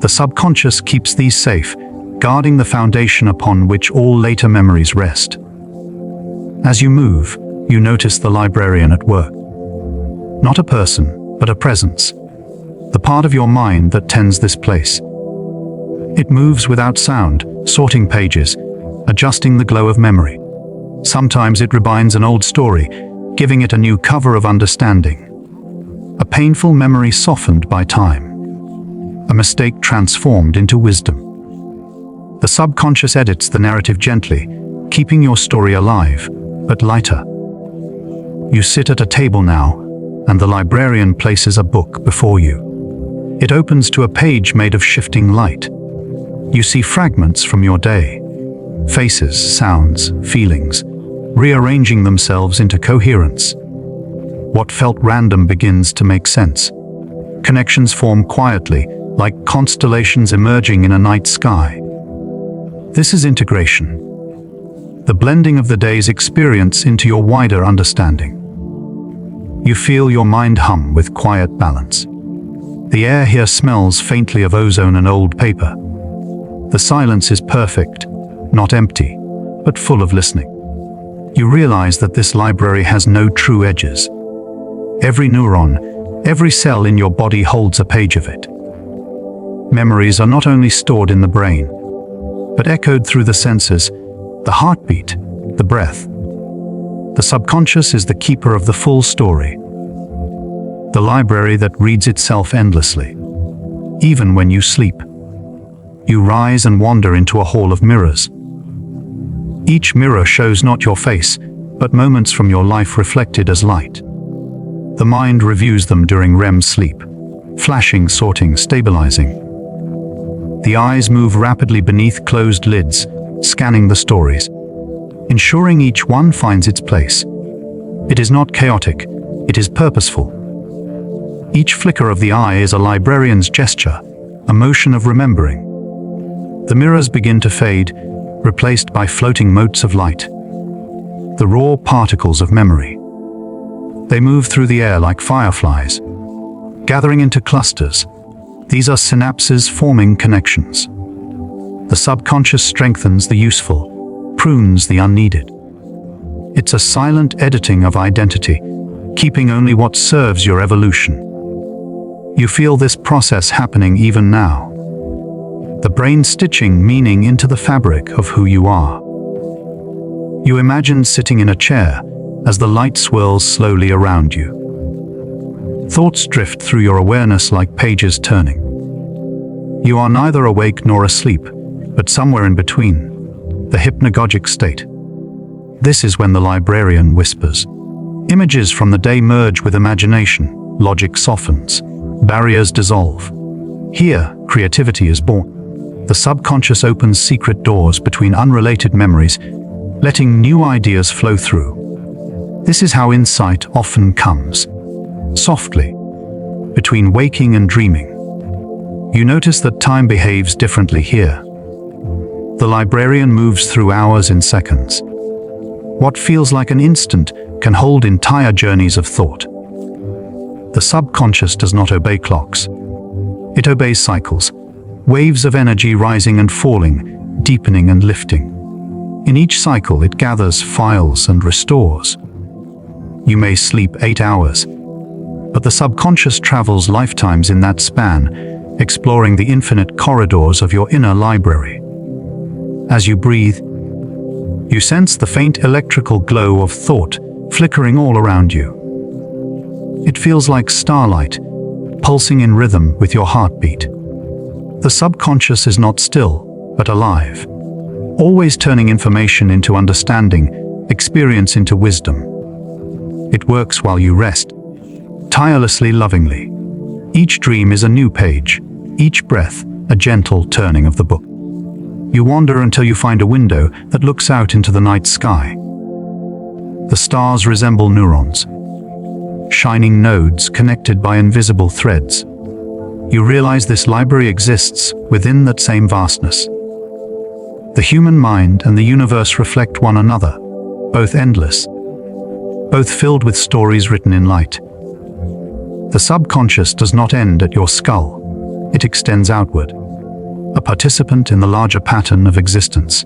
Speaker 1: The subconscious keeps these safe, guarding the foundation upon which all later memories rest. As you move, you notice the librarian at work. Not a person, but a presence. The part of your mind that tends this place. It moves without sound, sorting pages, adjusting the glow of memory. Sometimes it rebinds an old story, giving it a new cover of understanding. A painful memory softened by time. A mistake transformed into wisdom. The subconscious edits the narrative gently, keeping your story alive, but lighter. You sit at a table now, and the librarian places a book before you. It opens to a page made of shifting light. You see fragments from your day. Faces, sounds, feelings, rearranging themselves into coherence. What felt random begins to make sense. Connections form quietly, like constellations emerging in a night sky. This is integration. The blending of the day's experience into your wider understanding. You feel your mind hum with quiet balance. The air here smells faintly of ozone and old paper. The silence is perfect, not empty, but full of listening. You realize that this library has no true edges. Every neuron, every cell in your body holds a page of it. Memories are not only stored in the brain, but echoed through the senses, the heartbeat, the breath. The subconscious is the keeper of the full story. The library that reads itself endlessly. Even when you sleep, you rise and wander into a hall of mirrors. Each mirror shows not your face, but moments from your life reflected as light. The mind reviews them during REM sleep, flashing, sorting, stabilizing. The eyes move rapidly beneath closed lids, scanning the stories, ensuring each one finds its place. It is not chaotic, it is purposeful. Each flicker of the eye is a librarian's gesture, a motion of remembering. The mirrors begin to fade, replaced by floating motes of light, the raw particles of memory. They move through the air like fireflies, gathering into clusters. These are synapses forming connections. The subconscious strengthens the useful, prunes the unneeded. It's a silent editing of identity, keeping only what serves your evolution. You feel this process happening even now. The brain stitching meaning into the fabric of who you are. You imagine sitting in a chair as the light swirls slowly around you. Thoughts drift through your awareness like pages turning. You are neither awake nor asleep, but somewhere in between, the hypnagogic state. This is when the librarian whispers. Images from the day merge with imagination, logic softens, barriers dissolve. Here, creativity is born. The subconscious opens secret doors between unrelated memories, letting new ideas flow through. This is how insight often comes. Softly, between waking and dreaming. You notice that time behaves differently here. The librarian moves through hours in seconds. What feels like an instant can hold entire journeys of thought. The subconscious does not obey clocks. It obeys cycles, waves of energy rising and falling, deepening and lifting. In each cycle, it gathers, files, and restores. You may sleep 8 hours, but the subconscious travels lifetimes in that span, exploring the infinite corridors of your inner library. As you breathe, you sense the faint electrical glow of thought flickering all around you. It feels like starlight, pulsing in rhythm with your heartbeat. The subconscious is not still, but alive. always turning information into understanding, experience into wisdom. It works while you rest, tirelessly, lovingly. Each dream is a new page, each breath a gentle turning of the book. You wander until you find a window that looks out into the night sky. The stars resemble neurons, shining nodes connected by invisible threads. You realize this library exists within that same vastness. The human mind and the universe reflect one another, both endless, both filled with stories written in light. The subconscious does not end at your skull. It extends outward, a participant in the larger pattern of existence.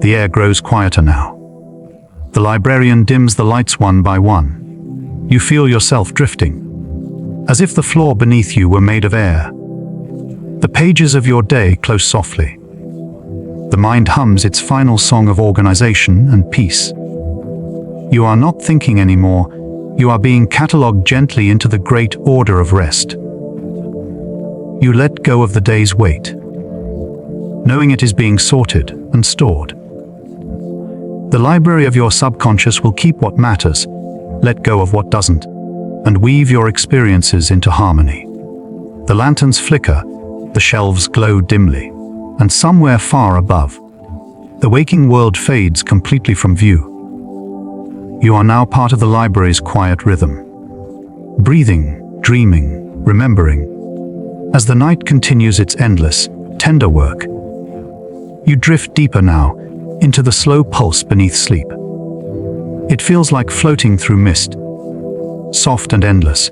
Speaker 1: The air grows quieter now. The librarian dims the lights one by one. You feel yourself drifting, as if the floor beneath you were made of air. The pages of your day close softly. The mind hums its final song of organization and peace. You are not thinking anymore. You are being catalogued gently into the great order of rest. You let go of the day's weight, knowing it is being sorted and stored. The library of your subconscious will keep what matters, let go of what doesn't, and weave your experiences into harmony. The lanterns flicker, the shelves glow dimly, and somewhere far above, the waking world fades completely from view. You are now part of the library's quiet rhythm, breathing, dreaming, remembering. As the night continues its endless, tender work, you drift deeper now into the slow pulse beneath sleep. It feels like floating through mist, soft and endless,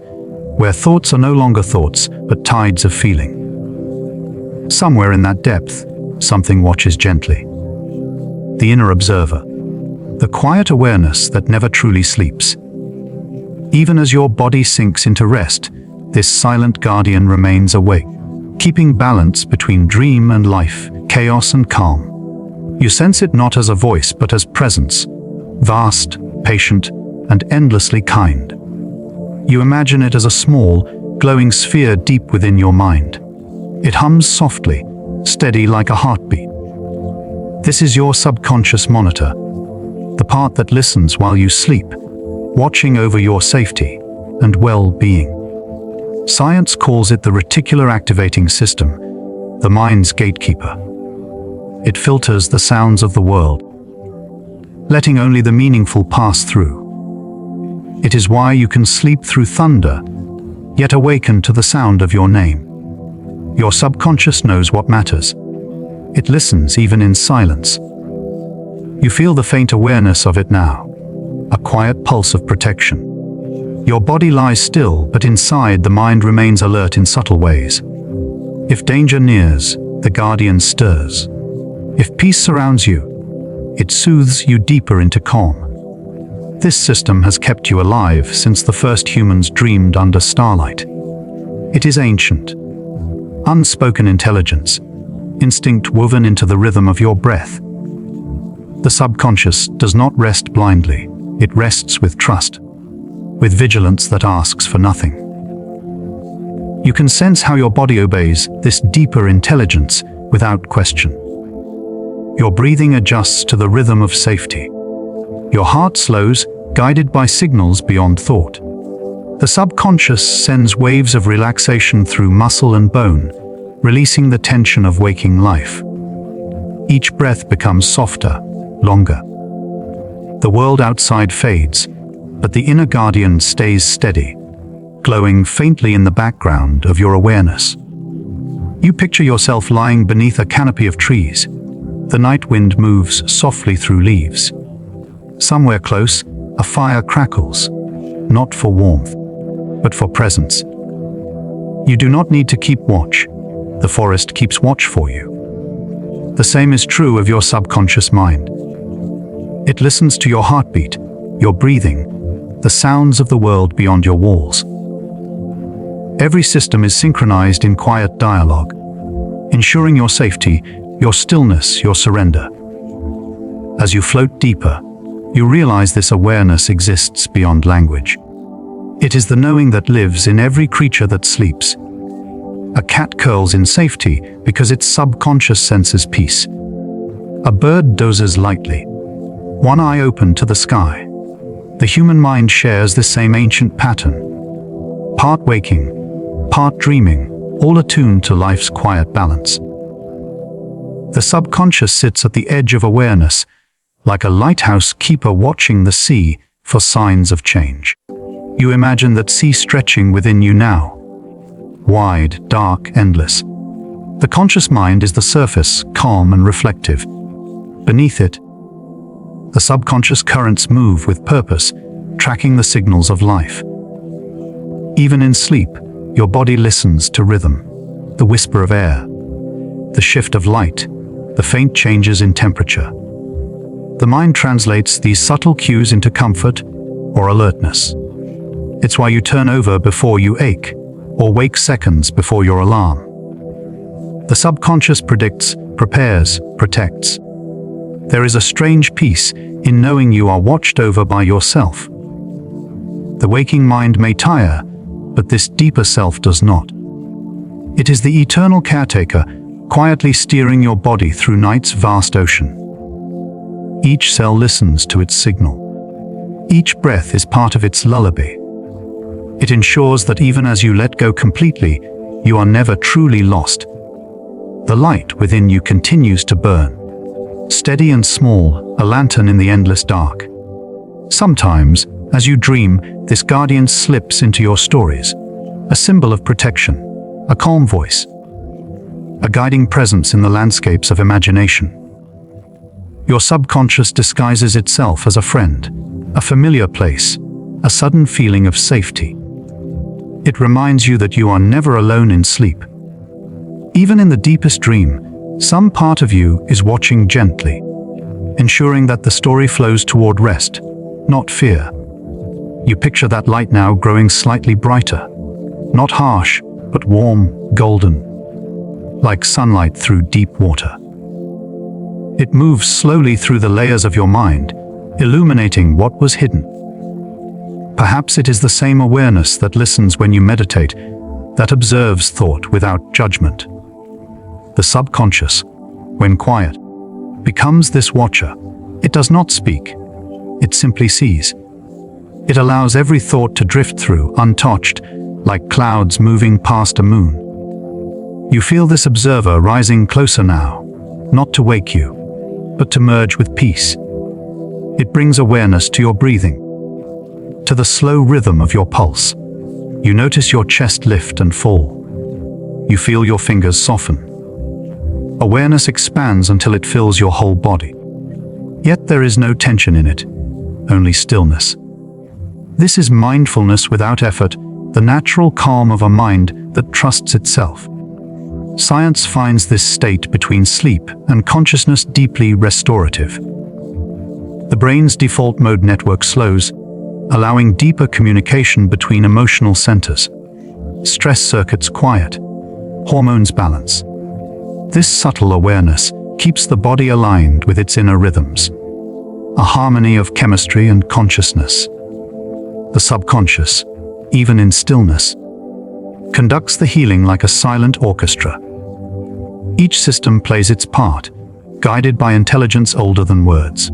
Speaker 1: where thoughts are no longer thoughts, but tides of feeling. Somewhere in that depth, something watches gently. The inner observer, the quiet awareness that never truly sleeps. Even as your body sinks into rest, this silent guardian remains awake, keeping balance between dream and life, chaos and calm. You sense it not as a voice, but as presence, vast, patient, and endlessly kind. You imagine it as a small, glowing sphere deep within your mind. It hums softly, steady like a heartbeat. This is your subconscious monitor, the part that listens while you sleep, watching over your safety and well-being. Science calls it the reticular activating system, the mind's gatekeeper. It filters the sounds of the world, letting only the meaningful pass through. It is why you can sleep through thunder, yet awaken to the sound of your name. Your subconscious knows what matters. It listens even in silence. You feel the faint awareness of it now, a quiet pulse of protection. Your body lies still, but inside the mind remains alert in subtle ways. If danger nears, the guardian stirs. If peace surrounds you, it soothes you deeper into calm. This system has kept you alive since the first humans dreamed under starlight. It is ancient, unspoken intelligence, instinct woven into the rhythm of your breath. The subconscious does not rest blindly. It rests with trust, with vigilance that asks for nothing. You can sense how your body obeys this deeper intelligence without question. Your breathing adjusts to the rhythm of safety. Your heart slows, guided by signals beyond thought. The subconscious sends waves of relaxation through muscle and bone, releasing the tension of waking life. Each breath becomes softer, longer. The world outside fades, but the inner guardian stays steady, glowing faintly in the background of your awareness. You picture yourself lying beneath a canopy of trees. The night wind moves softly through leaves. Somewhere close, a fire crackles, not for warmth, but for presence. You do not need to keep watch. The forest keeps watch for you. The same is true of your subconscious mind. It listens to your heartbeat, your breathing, the sounds of the world beyond your walls. Every system is synchronized in quiet dialogue, ensuring your safety, your stillness, your surrender. As you float deeper, you realize this awareness exists beyond language. It is the knowing that lives in every creature that sleeps. A cat curls in safety because its subconscious senses peace. A bird dozes lightly, one eye open to the sky. The human mind shares this same ancient pattern. Part waking, part dreaming, all attuned to life's quiet balance. The subconscious sits at the edge of awareness, like a lighthouse keeper watching the sea for signs of change. You imagine that sea stretching within you now. Wide, dark, endless. The conscious mind is the surface, calm and reflective. Beneath it, the subconscious currents move with purpose, tracking the signals of life. Even in sleep, your body listens to rhythm, the whisper of air, the shift of light, the faint changes in temperature. The mind translates these subtle cues into comfort or alertness. It's why you turn over before you ache, or wake seconds before your alarm. The subconscious predicts, prepares, protects. There is a strange peace in knowing you are watched over by yourself. The waking mind may tire, but this deeper self does not. It is the eternal caretaker, quietly steering your body through night's vast ocean. Each cell listens to its signal. Each breath is part of its lullaby. It ensures that even as you let go completely, you are never truly lost. The light within you continues to burn. Steady and small, a lantern in the endless dark. Sometimes, as you dream, this guardian slips into your stories, a symbol of protection, a calm voice, a guiding presence in the landscapes of imagination. Your subconscious disguises itself as a friend, a familiar place, a sudden feeling of safety. It reminds you that you are never alone in sleep. Even in the deepest dream, some part of you is watching gently, ensuring that the story flows toward rest, not fear. You picture that light now growing slightly brighter, not harsh, but warm, golden, like sunlight through deep water. It moves slowly through the layers of your mind, illuminating what was hidden. Perhaps it is the same awareness that listens when you meditate, that observes thought without judgment. The subconscious, when quiet, becomes this watcher. It does not speak. It simply sees. It allows every thought to drift through, untouched, like clouds moving past a moon. You feel this observer rising closer now, not to wake you, but to merge with peace. It brings awareness to your breathing, to the slow rhythm of your pulse. You notice your chest lift and fall. You feel your fingers soften. Awareness expands until it fills your whole body. Yet there is no tension in it, only stillness. This is mindfulness without effort, the natural calm of a mind that trusts itself. Science finds this state between sleep and consciousness deeply restorative. The brain's default mode network slows, allowing deeper communication between emotional centers. Stress circuits quiet, hormones balance. This subtle awareness keeps the body aligned with its inner rhythms, a harmony of chemistry and consciousness. The subconscious, even in stillness, conducts the healing like a silent orchestra. Each system plays its part, guided by intelligence older than words.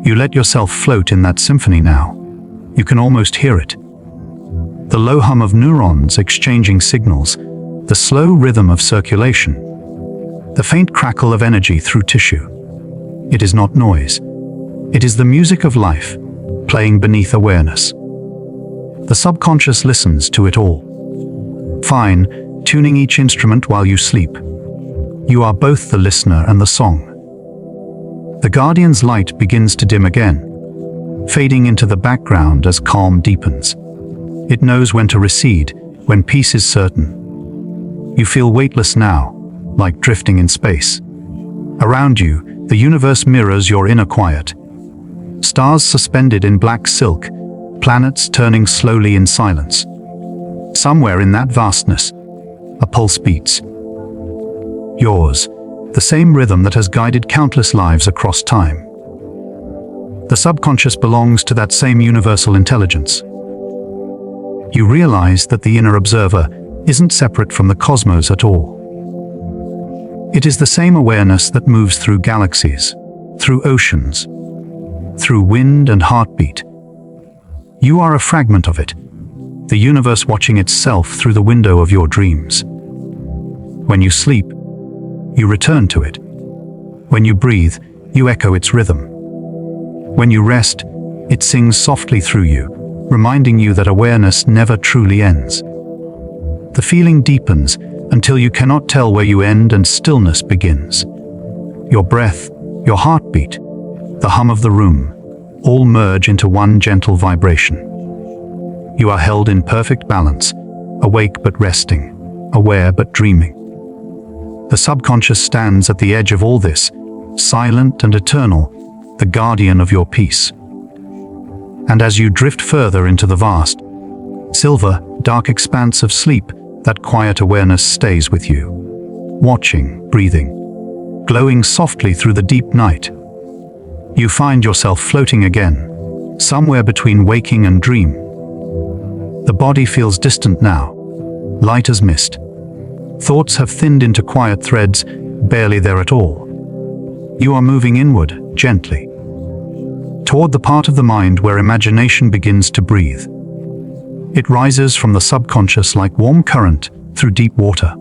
Speaker 1: You let yourself float in that symphony now. You can almost hear it. The low hum of neurons exchanging signals, the slow rhythm of circulation, the faint crackle of energy through tissue. It is not noise. It is the music of life, playing beneath awareness. The subconscious listens to it all. Fine, tuning each instrument while you sleep. You are both the listener and the song. The guardian's light begins to dim again, fading into the background as calm deepens. It knows when to recede, when peace is certain. You feel weightless now, like drifting in space. Around you, the universe mirrors your inner quiet. Stars suspended in black silk, planets turning slowly in silence. Somewhere in that vastness, a pulse beats. Yours, the same rhythm that has guided countless lives across time. The subconscious belongs to that same universal intelligence. You realize that the inner observer isn't separate from the cosmos at all. It is the same awareness that moves through galaxies, through oceans, through wind and heartbeat. You are a fragment of it, the universe watching itself through the window of your dreams. When you sleep, you return to it. When you breathe, you echo its rhythm. When you rest, it sings softly through you, reminding you that awareness never truly ends. The feeling deepens until you cannot tell where you end and stillness begins. Your breath, your heartbeat, the hum of the room, all merge into one gentle vibration. You are held in perfect balance, awake but resting, aware but dreaming. The subconscious stands at the edge of all this, silent and eternal, the guardian of your peace. And as you drift further into the vast, silver, dark expanse of sleep, that quiet awareness stays with you, watching, breathing, glowing softly through the deep night. You find yourself floating again, somewhere between waking and dream. The body feels distant now, light as mist. Thoughts have thinned into quiet threads, barely there at all. You are moving inward, gently, toward the part of the mind where imagination begins to breathe. It rises from the subconscious like warm current through deep water.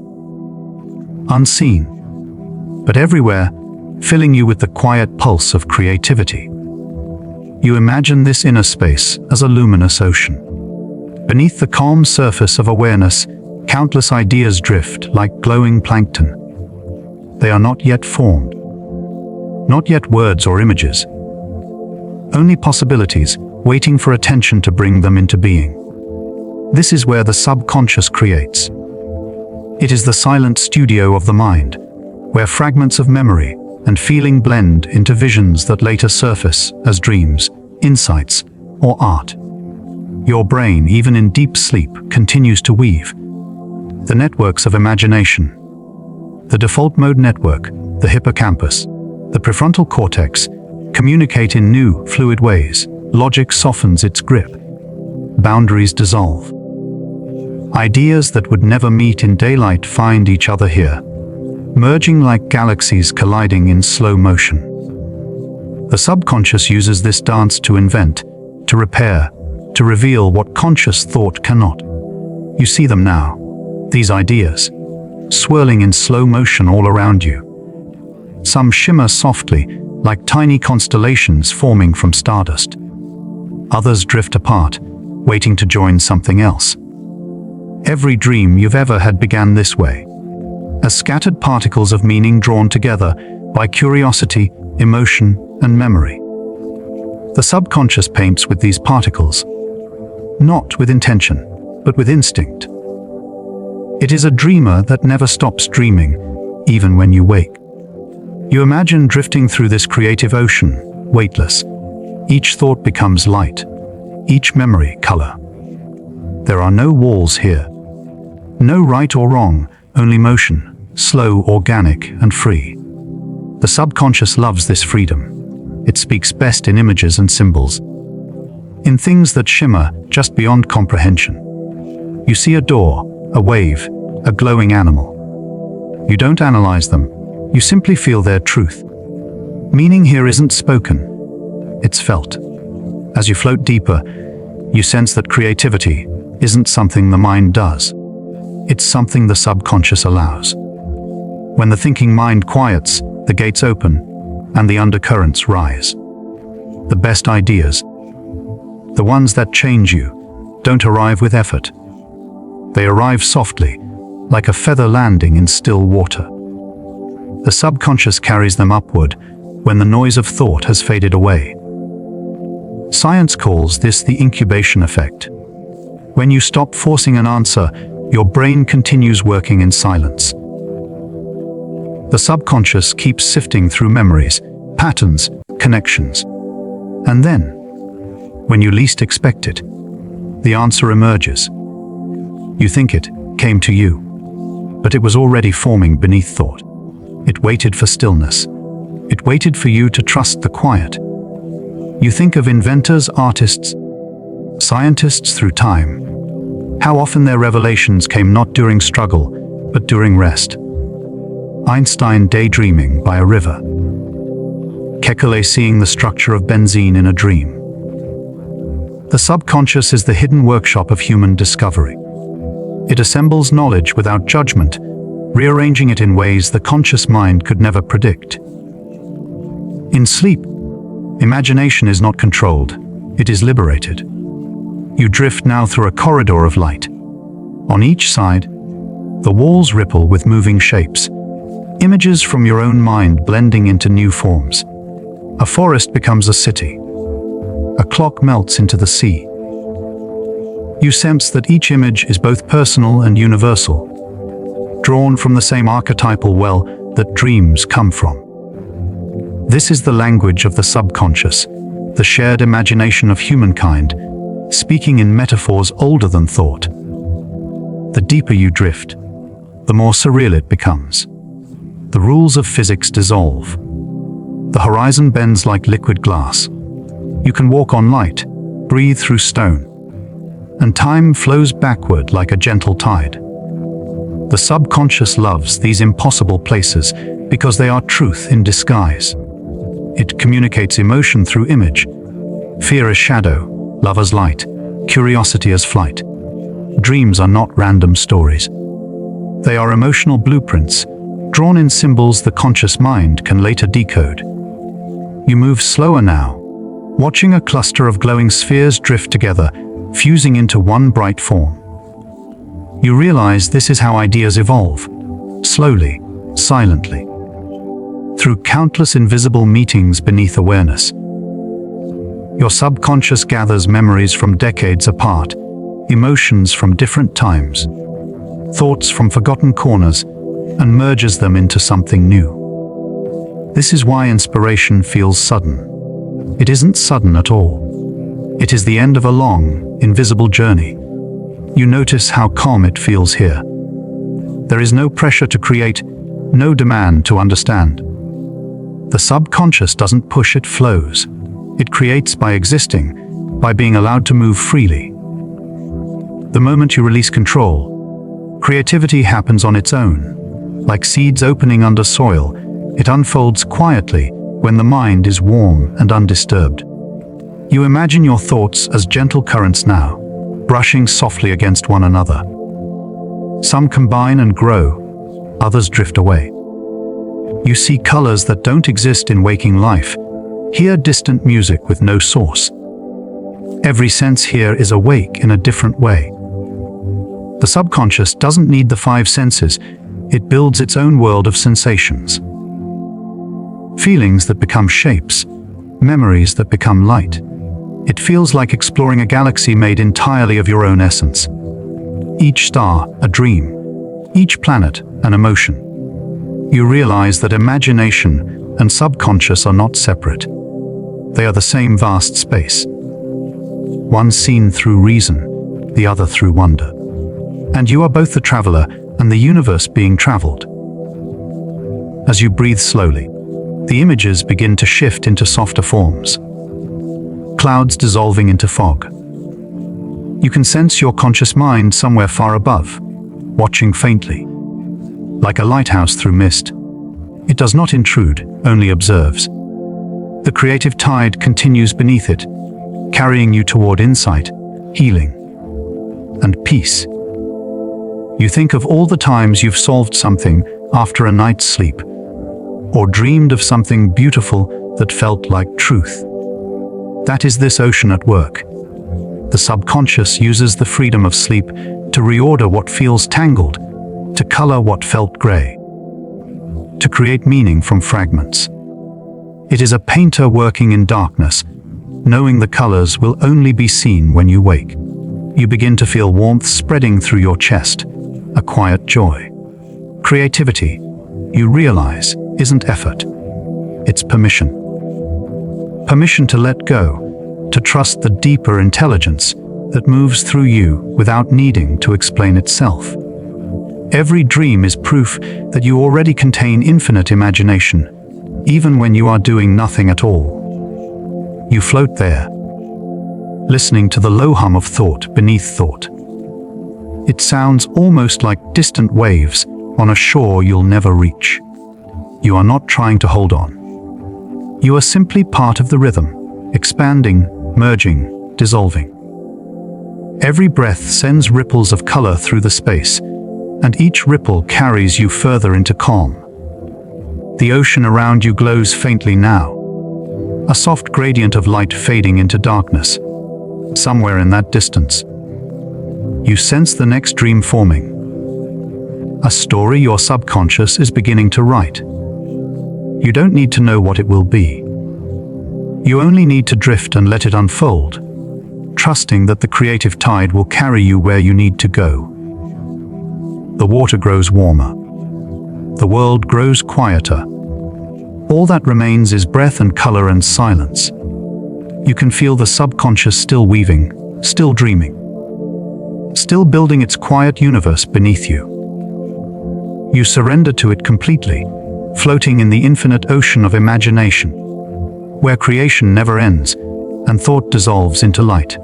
Speaker 1: Unseen, but everywhere, filling you with the quiet pulse of creativity. You imagine this inner space as a luminous ocean. Beneath the calm surface of awareness, countless ideas drift like glowing plankton. They are not yet formed, not yet words or images, only possibilities waiting for attention to bring them into being. This is where the subconscious creates. It is the silent studio of the mind, where fragments of memory and feeling blend into visions that later surface as dreams, insights, or art. Your brain, even in deep sleep, continues to weave the networks of imagination. The default mode network, the hippocampus, the prefrontal cortex, communicate in new, fluid ways. Logic softens its grip. Boundaries dissolve. Ideas that would never meet in daylight find each other here, merging like galaxies colliding in slow motion. The subconscious uses this dance to invent, to repair, to reveal what conscious thought cannot. You see them now, these ideas, swirling in slow motion all around you. Some shimmer softly, like tiny constellations forming from stardust. Others drift apart, waiting to join something else. Every dream you've ever had began this way, as scattered particles of meaning drawn together by curiosity, emotion, and memory. The subconscious paints with these particles, not with intention, but with instinct. It is a dreamer that never stops dreaming, even when you wake. You imagine drifting through this creative ocean, weightless. Each thought becomes light, each memory color. There are no walls here. No right or wrong, only motion, slow, organic, and free. The subconscious loves this freedom. It speaks best in images and symbols, in things that shimmer just beyond comprehension. You see a door, a wave, a glowing animal. You don't analyze them. You simply feel their truth. Meaning here isn't spoken. It's felt. As you float deeper, you sense that creativity isn't something the mind does. It's something the subconscious allows. When the thinking mind quiets, the gates open, and the undercurrents rise. The best ideas, the ones that change you, don't arrive with effort. They arrive softly, like a feather landing in still water. The subconscious carries them upward when the noise of thought has faded away. Science calls this the incubation effect. When you stop forcing an answer, your brain continues working in silence. The subconscious keeps sifting through memories, patterns, connections. And then, when you least expect it, the answer emerges. You think it came to you, but it was already forming beneath thought. It waited for stillness. It waited for you to trust the quiet. You think of inventors, artists, scientists through time. How often their revelations came not during struggle, but during rest. Einstein daydreaming by a river, Kekulé seeing the structure of benzene in a dream. The subconscious is the hidden workshop of human discovery. It assembles knowledge without judgment, rearranging it in ways the conscious mind could never predict. In sleep, imagination is not controlled, it is liberated. You drift now through a corridor of light. On each side, the walls ripple with moving shapes, images from your own mind blending into new forms. A forest becomes a city. A clock melts into the sea. You sense that each image is both personal and universal, drawn from the same archetypal well that dreams come from. This is the language of the subconscious, the shared imagination of humankind, speaking in metaphors older than thought. The deeper you drift, the more surreal it becomes. The rules of physics dissolve. The horizon bends like liquid glass. You can walk on light, breathe through stone, and time flows backward like a gentle tide. The subconscious loves these impossible places because they are truth in disguise. It communicates emotion through image, fear as shadow, love as light, curiosity as flight. Dreams are not random stories. They are emotional blueprints, drawn in symbols the conscious mind can later decode. You move slower now, watching a cluster of glowing spheres drift together, fusing into one bright form. You realize this is how ideas evolve, slowly, silently, through countless invisible meetings beneath awareness. Your subconscious gathers memories from decades apart, emotions from different times, thoughts from forgotten corners, and merges them into something new. This is why inspiration feels sudden. It isn't sudden at all. It is the end of a long, invisible journey. You notice how calm it feels here. There is no pressure to create, no demand to understand. The subconscious doesn't push, it flows. It creates by existing, by being allowed to move freely. The moment you release control, creativity happens on its own. Like seeds opening under soil, it unfolds quietly when the mind is warm and undisturbed. You imagine your thoughts as gentle currents now, brushing softly against one another. Some combine and grow, others drift away. You see colors that don't exist in waking life, hear distant music with no source. Every sense here is awake in a different way. The subconscious doesn't need the five senses, it builds its own world of sensations. Feelings that become shapes, memories that become light. It feels like exploring a galaxy made entirely of your own essence. Each star, a dream. Each planet, an emotion. You realize that imagination and subconscious are not separate. They are the same vast space. One seen through reason, the other through wonder. And you are both the traveler and the universe being traveled. As you breathe slowly, the images begin to shift into softer forms. Clouds dissolving into fog. You can sense your conscious mind somewhere far above, watching faintly. Like a lighthouse through mist, it does not intrude, only observes. The creative tide continues beneath it, carrying you toward insight, healing, and peace. You think of all the times you've solved something after a night's sleep, or dreamed of something beautiful that felt like truth. That is this ocean at work. The subconscious uses the freedom of sleep to reorder what feels tangled, to color what felt gray, to create meaning from fragments. It is a painter working in darkness, knowing the colors will only be seen when you wake. You begin to feel warmth spreading through your chest, a quiet joy. Creativity, you realize, isn't effort. It's permission. Permission to let go, to trust the deeper intelligence that moves through you without needing to explain itself. Every dream is proof that you already contain infinite imagination, even when you are doing nothing at all. You float there, listening to the low hum of thought beneath thought. It sounds almost like distant waves on a shore you'll never reach. You are not trying to hold on. You are simply part of the rhythm, expanding, merging, dissolving. Every breath sends ripples of color through the space, and each ripple carries you further into calm. The ocean around you glows faintly now, a soft gradient of light fading into darkness. Somewhere in that distance, you sense the next dream forming. A story your subconscious is beginning to write. You don't need to know what it will be. You only need to drift and let it unfold, trusting that the creative tide will carry you where you need to go. The water grows warmer. The world grows quieter. All that remains is breath and color and silence. You can feel the subconscious still weaving, still dreaming, still building its quiet universe beneath you. You surrender to it completely, floating in the infinite ocean of imagination, where creation never ends and thought dissolves into light.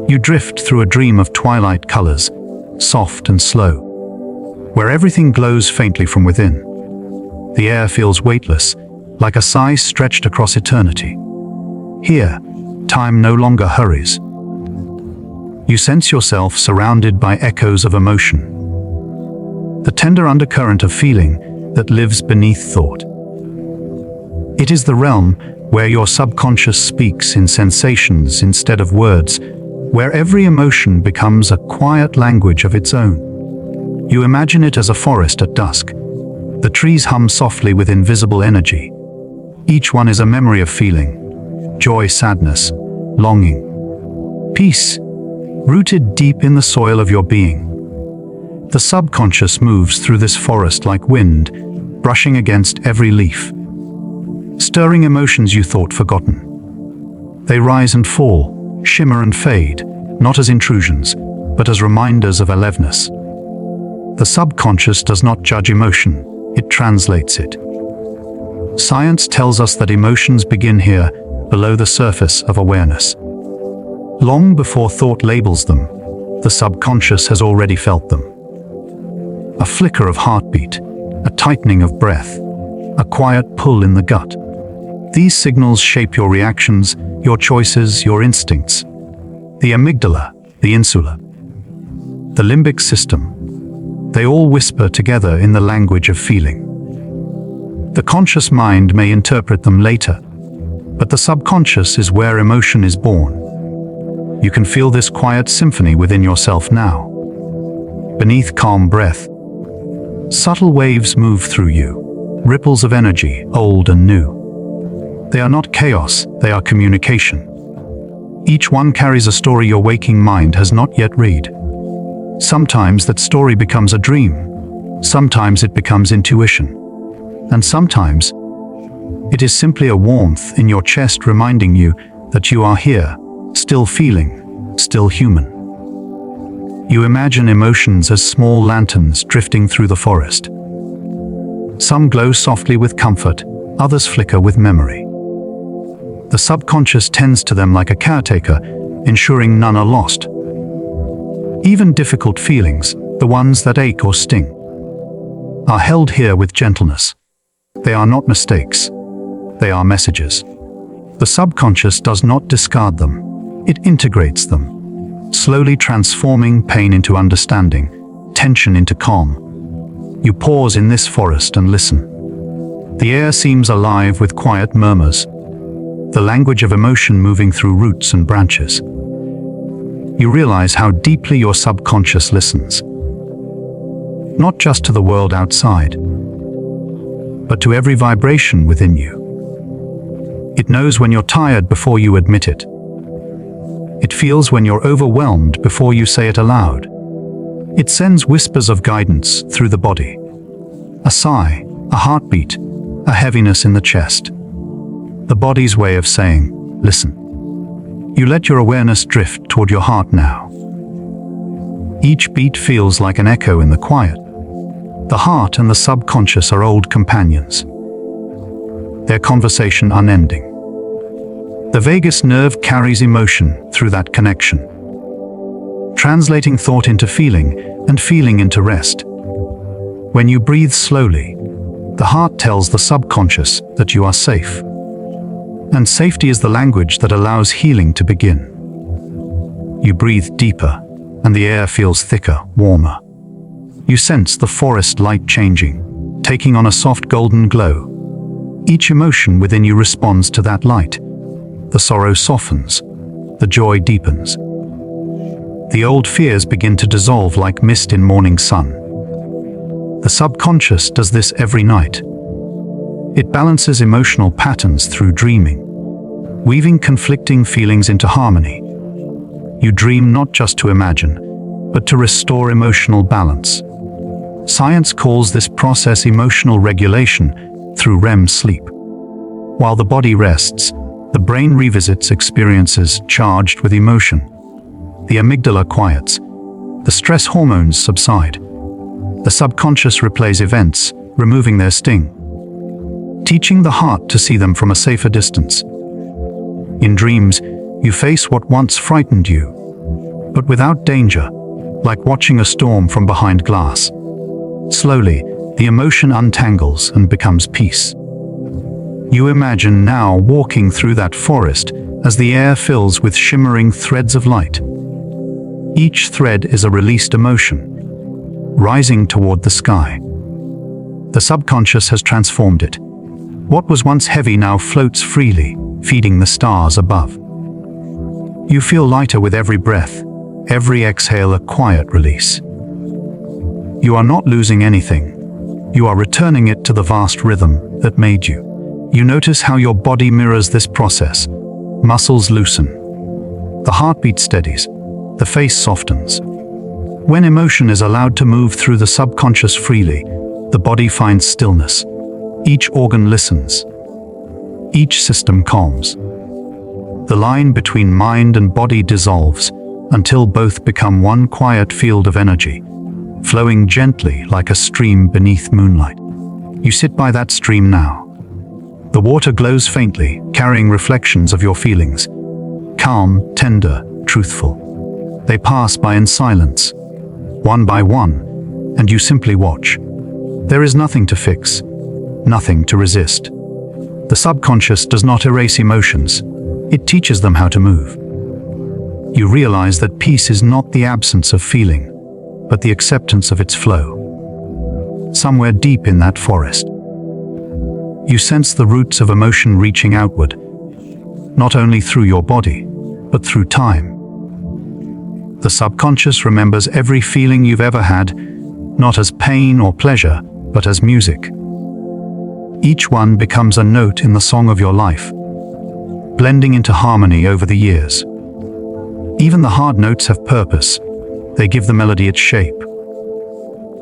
Speaker 1: You drift through a dream of twilight colors, soft and slow, where everything glows faintly from within. The air feels weightless, like a sigh stretched across eternity. Here, time no longer hurries. You sense yourself surrounded by echoes of emotion, the tender undercurrent of feeling that lives beneath thought. It is the realm where your subconscious speaks in sensations instead of words, where every emotion becomes a quiet language of its own. You imagine it as a forest at dusk. The trees hum softly with invisible energy. Each one is a memory of feeling: joy, sadness, longing, peace, rooted deep in the soil of your being. The subconscious moves through this forest like wind, brushing against every leaf, stirring emotions you thought forgotten. They rise and fall, shimmer and fade, not as intrusions, but as reminders of aliveness. The subconscious does not judge emotion, it translates it. Science tells us that emotions begin here, below the surface of awareness. Long before thought labels them, the subconscious has already felt them. A flicker of heartbeat, a tightening of breath, a quiet pull in the gut. These signals shape your reactions, your choices, your instincts. The amygdala, the insula, the limbic system, they all whisper together in the language of feeling. The conscious mind may interpret them later, but the subconscious is where emotion is born. You can feel this quiet symphony within yourself now. Beneath calm breath, subtle waves move through you, ripples of energy, old and new. They are not chaos, they are communication. Each one carries a story your waking mind has not yet read. Sometimes that story becomes a dream, sometimes it becomes intuition, and sometimes it is simply a warmth in your chest reminding you that you are here, still feeling, still human. You imagine emotions as small lanterns drifting through the forest. Some glow softly with comfort, others flicker with memory. The subconscious tends to them like a caretaker, ensuring none are lost. Even difficult feelings, the ones that ache or sting, are held here with gentleness. They are not mistakes. They are messages. The subconscious does not discard them. It integrates them, slowly transforming pain into understanding, tension into calm. You pause in this forest and listen. The air seems alive with quiet murmurs, the language of emotion moving through roots and branches. You realize how deeply your subconscious listens, not just to the world outside, but to every vibration within you. It knows when you're tired before you admit it. It feels when you're overwhelmed before you say it aloud. It sends whispers of guidance through the body. A sigh, a heartbeat, a heaviness in the chest. The body's way of saying, listen. You let your awareness drift toward your heart now. Each beat feels like an echo in the quiet. The heart and the subconscious are old companions, their conversation unending. The vagus nerve carries emotion through that connection, translating thought into feeling and feeling into rest. When you breathe slowly, The heart tells the subconscious that you are safe. And safety is the language that allows healing to begin. You breathe deeper, and the air feels thicker, warmer. You sense the forest light changing, taking on a soft golden glow. Each emotion within you responds to that light. The sorrow softens, the joy deepens. The old fears begin to dissolve like mist in morning sun. The subconscious does this every night. It balances emotional patterns through dreaming, weaving conflicting feelings into harmony. You dream not just to imagine, but to restore emotional balance. Science calls this process emotional regulation through REM sleep. While the body rests, the brain revisits experiences charged with emotion. The amygdala quiets. The stress hormones subside. The subconscious replays events, removing their sting, teaching the heart to see them from a safer distance. In dreams, you face what once frightened you, but without danger, like watching a storm from behind glass. Slowly, the emotion untangles and becomes peace. You imagine now walking through that forest as the air fills with shimmering threads of light. Each thread is a released emotion, rising toward the sky. The subconscious has transformed it. What was once heavy now floats freely, feeding the stars above. You feel lighter with every breath, every exhale a quiet release. You are not losing anything. You are returning it to the vast rhythm that made you. You notice how your body mirrors this process. Muscles loosen. The heartbeat steadies. The face softens. When emotion is allowed to move through the subconscious freely, the body finds stillness. Each organ listens. Each system calms. The line between mind and body dissolves until both become one quiet field of energy, flowing gently like a stream beneath moonlight. You sit by that stream now. The water glows faintly, carrying reflections of your feelings. Calm, tender, truthful. They pass by in silence, one by one, and you simply watch. There is nothing to fix, nothing to resist. The subconscious does not erase emotions. It teaches them how to move. You realize that peace is not the absence of feeling, but the acceptance of its flow. Somewhere deep in that forest, you sense the roots of emotion reaching outward, not only through your body, but through time. The subconscious remembers every feeling you've ever had, not as pain or pleasure, but as music. Each one becomes a note in the song of your life, blending into harmony over the years. Even the hard notes have purpose. They give the melody its shape.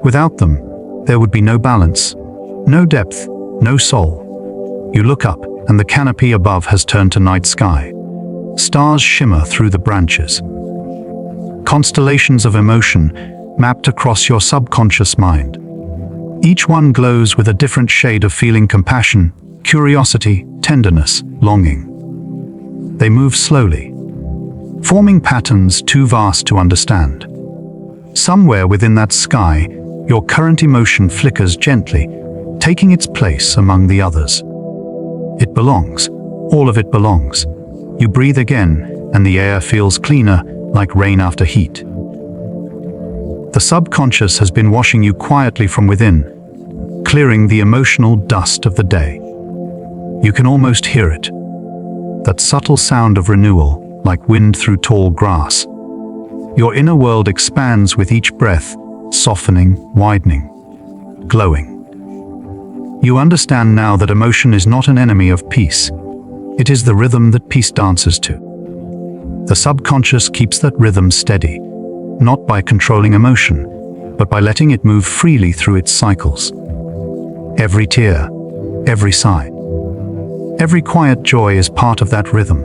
Speaker 1: Without them, there would be no balance, no depth, no soul. You look up, and the canopy above has turned to night sky. Stars shimmer through the branches. Constellations of emotion mapped across your subconscious mind. Each one glows with a different shade of feeling: compassion, curiosity, tenderness, longing. They move slowly, forming patterns too vast to understand. Somewhere within that sky, your current emotion flickers gently, taking its place among the others. It belongs. All of it belongs. You breathe again, and the air feels cleaner, like rain after heat. The subconscious has been washing you quietly from within, clearing the emotional dust of the day. You can almost hear it. That subtle sound of renewal, like wind through tall grass. Your inner world expands with each breath, softening, widening, glowing. You understand now that emotion is not an enemy of peace. It is the rhythm that peace dances to. The subconscious keeps that rhythm steady, not by controlling emotion, but by letting it move freely through its cycles. Every tear, every sigh, every quiet joy is part of that rhythm.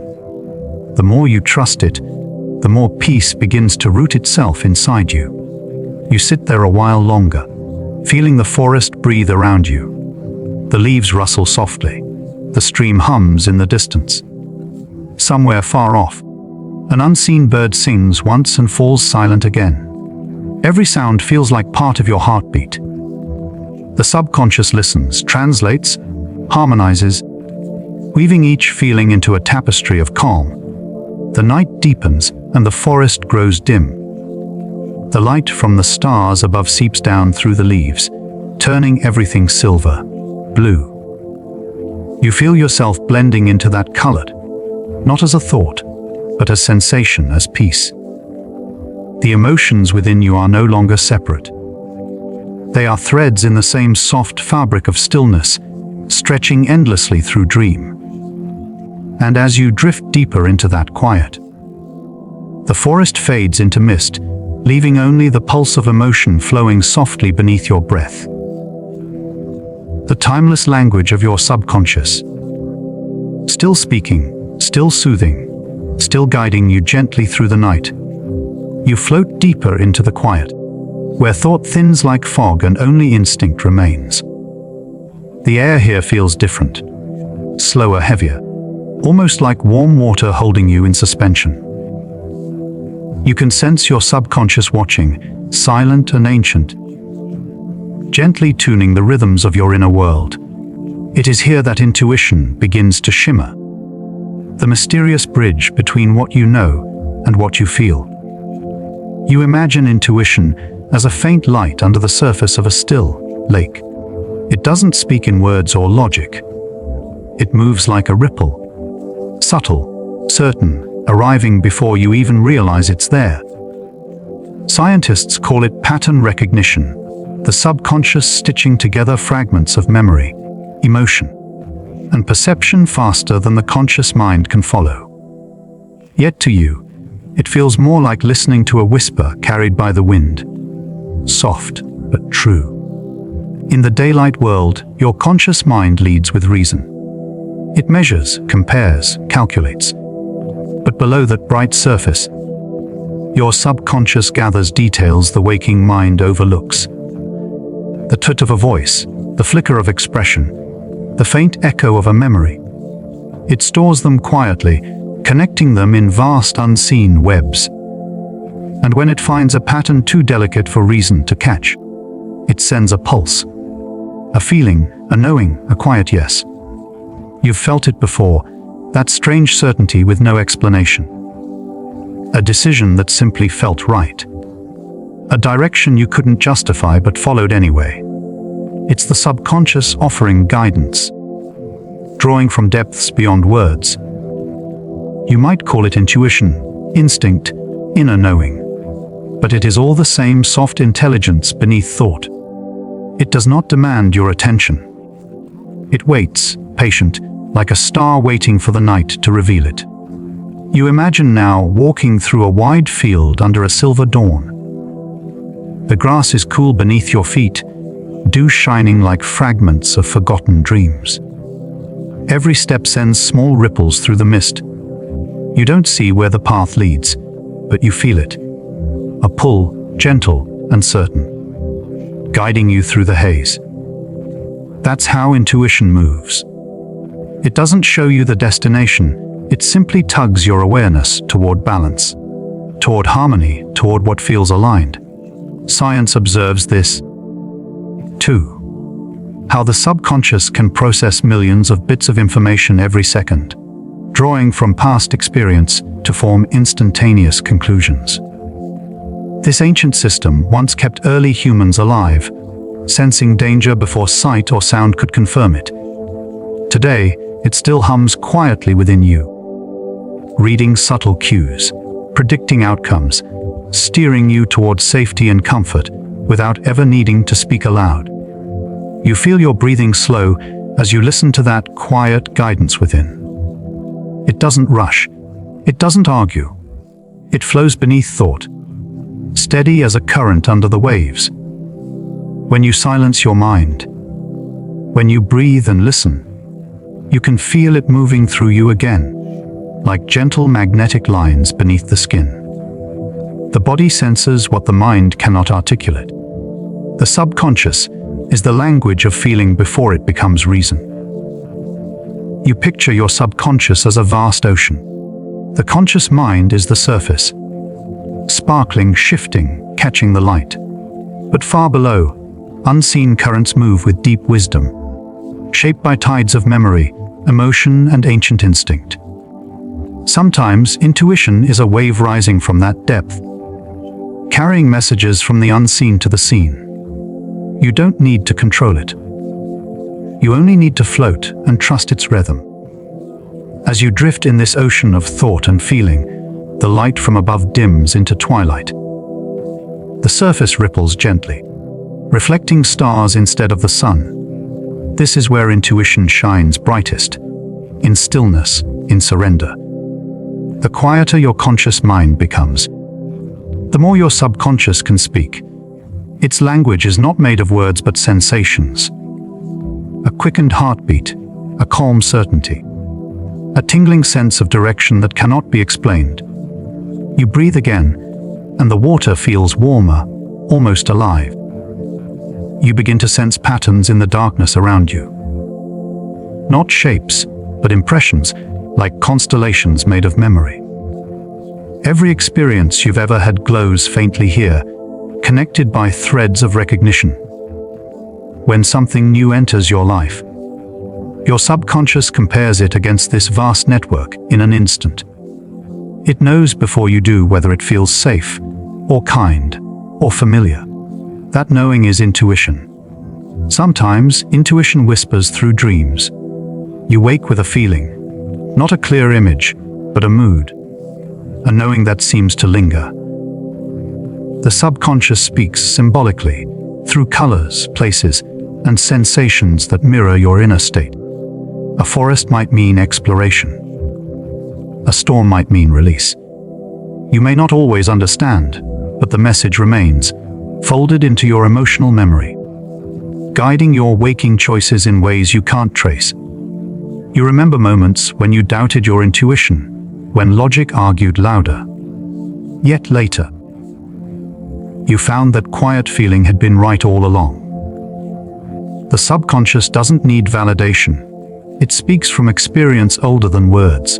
Speaker 1: The more you trust it, the more peace begins to root itself inside you. You sit there a while longer, feeling the forest breathe around you. The leaves rustle softly. The stream hums in the distance. Somewhere far off, an unseen bird sings once and falls silent again. Every sound feels like part of your heartbeat. The subconscious listens, translates, harmonizes, weaving each feeling into a tapestry of calm. The night deepens and the forest grows dim. The light from the stars above seeps down through the leaves, turning everything silver, blue. You feel yourself blending into that colored, not as a thought, but as sensation, as peace. The emotions within you are no longer separate. They are threads in the same soft fabric of stillness, stretching endlessly through dream. And as you drift deeper into that quiet, the forest fades into mist, leaving only the pulse of emotion flowing softly beneath your breath. The timeless language of your subconscious, still speaking, still soothing, still guiding you gently through the night. You float deeper into the quiet, where thought thins like fog and only instinct remains. The air here feels different, slower, heavier, almost like warm water holding you in suspension. You can sense your subconscious watching, silent and ancient, gently tuning the rhythms of your inner world. It is here that intuition begins to shimmer, the mysterious bridge between what you know and what you feel. You imagine intuition as a faint light under the surface of a still lake. It doesn't speak in words or logic. It moves like a ripple, subtle, certain, arriving before you even realize it's there. Scientists call it pattern recognition, the subconscious stitching together fragments of memory, emotion, and perception faster than the conscious mind can follow. Yet to you, it feels more like listening to a whisper carried by the wind, soft but true. In the daylight world, your conscious mind leads with reason. It measures, compares, calculates. But below that bright surface, your subconscious gathers details the waking mind overlooks. The tut of a voice, the flicker of expression, the faint echo of a memory. It stores them quietly, connecting them in vast unseen webs. And when it finds a pattern too delicate for reason to catch, it sends a pulse, a feeling, a knowing, a quiet yes. You've felt it before, that strange certainty with no explanation. A decision that simply felt right. A direction you couldn't justify but followed anyway. It's the subconscious offering guidance, drawing from depths beyond words. You might call it intuition, instinct, inner knowing. But it is all the same soft intelligence beneath thought. It does not demand your attention. It waits, patient, like a star waiting for the night to reveal it. You imagine now walking through a wide field under a silver dawn. The grass is cool beneath your feet, dew shining like fragments of forgotten dreams. Every step sends small ripples through the mist. You don't see where the path leads, but you feel it. A pull, gentle and certain, guiding you through the haze. That's how intuition moves. It doesn't show you the destination, it simply tugs your awareness toward balance, toward harmony, toward what feels aligned. Science observes this, too. How the subconscious can process millions of bits of information every second, drawing from past experience to form instantaneous conclusions. This ancient system once kept early humans alive, sensing danger before sight or sound could confirm it. Today, it still hums quietly within you, reading subtle cues, predicting outcomes, steering you towards safety and comfort without ever needing to speak aloud. You feel your breathing slow as you listen to that quiet guidance within. It doesn't rush, it doesn't argue. It flows beneath thought, steady as a current under the waves. When you silence your mind, when you breathe and listen, you can feel it moving through you again, like gentle magnetic lines beneath the skin. The body senses what the mind cannot articulate. The subconscious is the language of feeling before it becomes reason. You picture your subconscious as a vast ocean. The conscious mind is the surface, sparkling, shifting, catching the light. But far below, unseen currents move with deep wisdom, shaped by tides of memory, emotion, and ancient instinct. Sometimes, intuition is a wave rising from that depth, carrying messages from the unseen to the seen. You don't need to control it. You only need to float and trust its rhythm. As you drift in this ocean of thought and feeling, the light from above dims into twilight. The surface ripples gently, reflecting stars instead of the sun. This is where intuition shines brightest, in stillness, in surrender. The quieter your conscious mind becomes, the more your subconscious can speak. Its language is not made of words but sensations. A quickened heartbeat, a calm certainty, a tingling sense of direction that cannot be explained. You breathe again, and the water feels warmer, almost alive. You begin to sense patterns in the darkness around you. Not shapes, but impressions, like constellations made of memory. Every experience you've ever had glows faintly here, connected by threads of recognition. When something new enters your life, your subconscious compares it against this vast network in an instant. It knows before you do whether it feels safe, or kind, or familiar. That knowing is intuition. Sometimes, intuition whispers through dreams. You wake with a feeling, not a clear image, but a mood, a knowing that seems to linger. The subconscious speaks symbolically, through colors, places, and sensations that mirror your inner state. A forest might mean exploration. A storm might mean release. You may not always understand, but the message remains, folded into your emotional memory, guiding your waking choices in ways you can't trace. You remember moments when you doubted your intuition, when logic argued louder. Yet later, you found that quiet feeling had been right all along. The subconscious doesn't need validation. It speaks from experience older than words.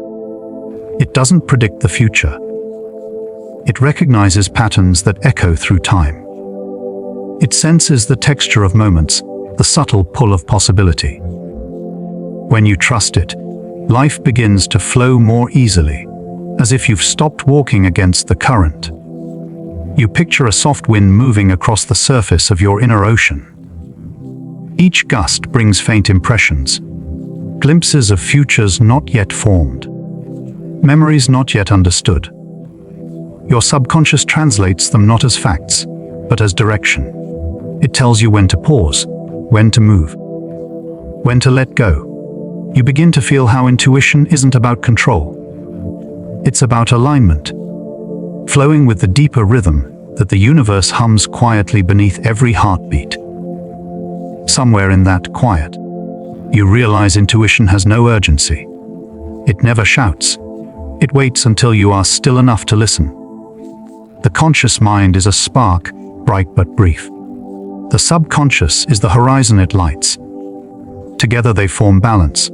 Speaker 1: It doesn't predict the future. It recognizes patterns that echo through time. It senses the texture of moments, the subtle pull of possibility. When you trust it, life begins to flow more easily, as if you've stopped walking against the current. You picture a soft wind moving across the surface of your inner ocean. Each gust brings faint impressions, glimpses of futures not yet formed, memories not yet understood. Your subconscious translates them not as facts, but as direction. It tells you when to pause, when to move, when to let go. You begin to feel how intuition isn't about control. It's about alignment, flowing with the deeper rhythm that the universe hums quietly beneath every heartbeat. Somewhere in that quiet, you realize intuition has no urgency. It never shouts. It waits until you are still enough to listen. The conscious mind is a spark, bright but brief. The subconscious is the horizon it lights. Together they form balance,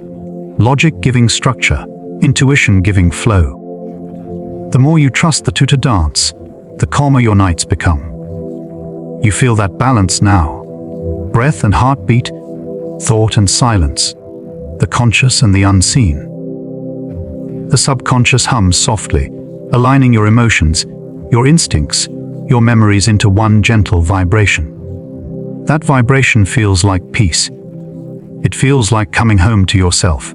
Speaker 1: logic giving structure, intuition giving flow. The more you trust the two to dance, the calmer your nights become. You feel that balance now. Breath and heartbeat, thought and silence, the conscious and the unseen. The subconscious hums softly, aligning your emotions, your instincts, your memories into one gentle vibration. That vibration feels like peace. It feels like coming home to yourself.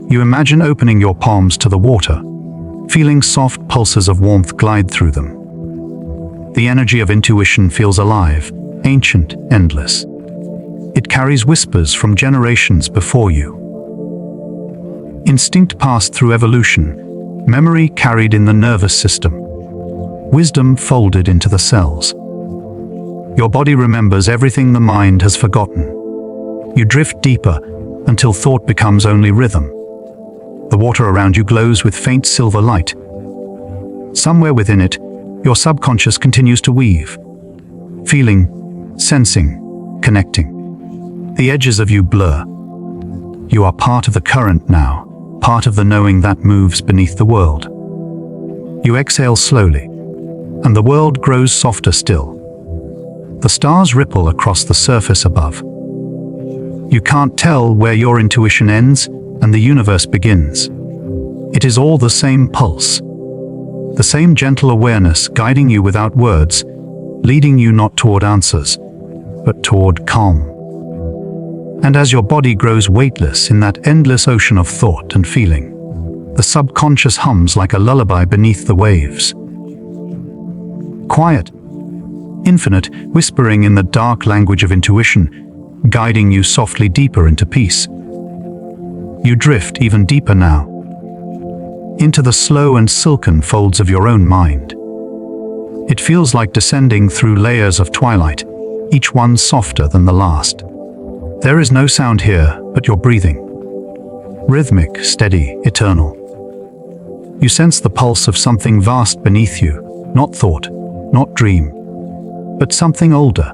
Speaker 1: You imagine opening your palms to the water, feeling soft pulses of warmth glide through them. The energy of intuition feels alive, ancient, endless. It carries whispers from generations before you. Instinct passed through evolution, memory carried in the nervous system, wisdom folded into the cells. Your body remembers everything the mind has forgotten. You drift deeper until thought becomes only rhythm. The water around you glows with faint silver light. Somewhere within it, your subconscious continues to weave, feeling, sensing, connecting. The edges of you blur. You are part of the current now, part of the knowing that moves beneath the world. You exhale slowly, and the world grows softer still. The stars ripple across the surface above. You can't tell where your intuition ends and the universe begins. It is all the same pulse, the same gentle awareness guiding you without words, leading you not toward answers, but toward calm. And as your body grows weightless in that endless ocean of thought and feeling, the subconscious hums like a lullaby beneath the waves. Quiet, infinite, whispering in the dark language of intuition, guiding you softly deeper into peace. You drift even deeper now, into the slow and silken folds of your own mind. It feels like descending through layers of twilight, each one softer than the last. There is no sound here but your breathing. Rhythmic, steady, eternal. You sense the pulse of something vast beneath you, not thought, not dream, but something older.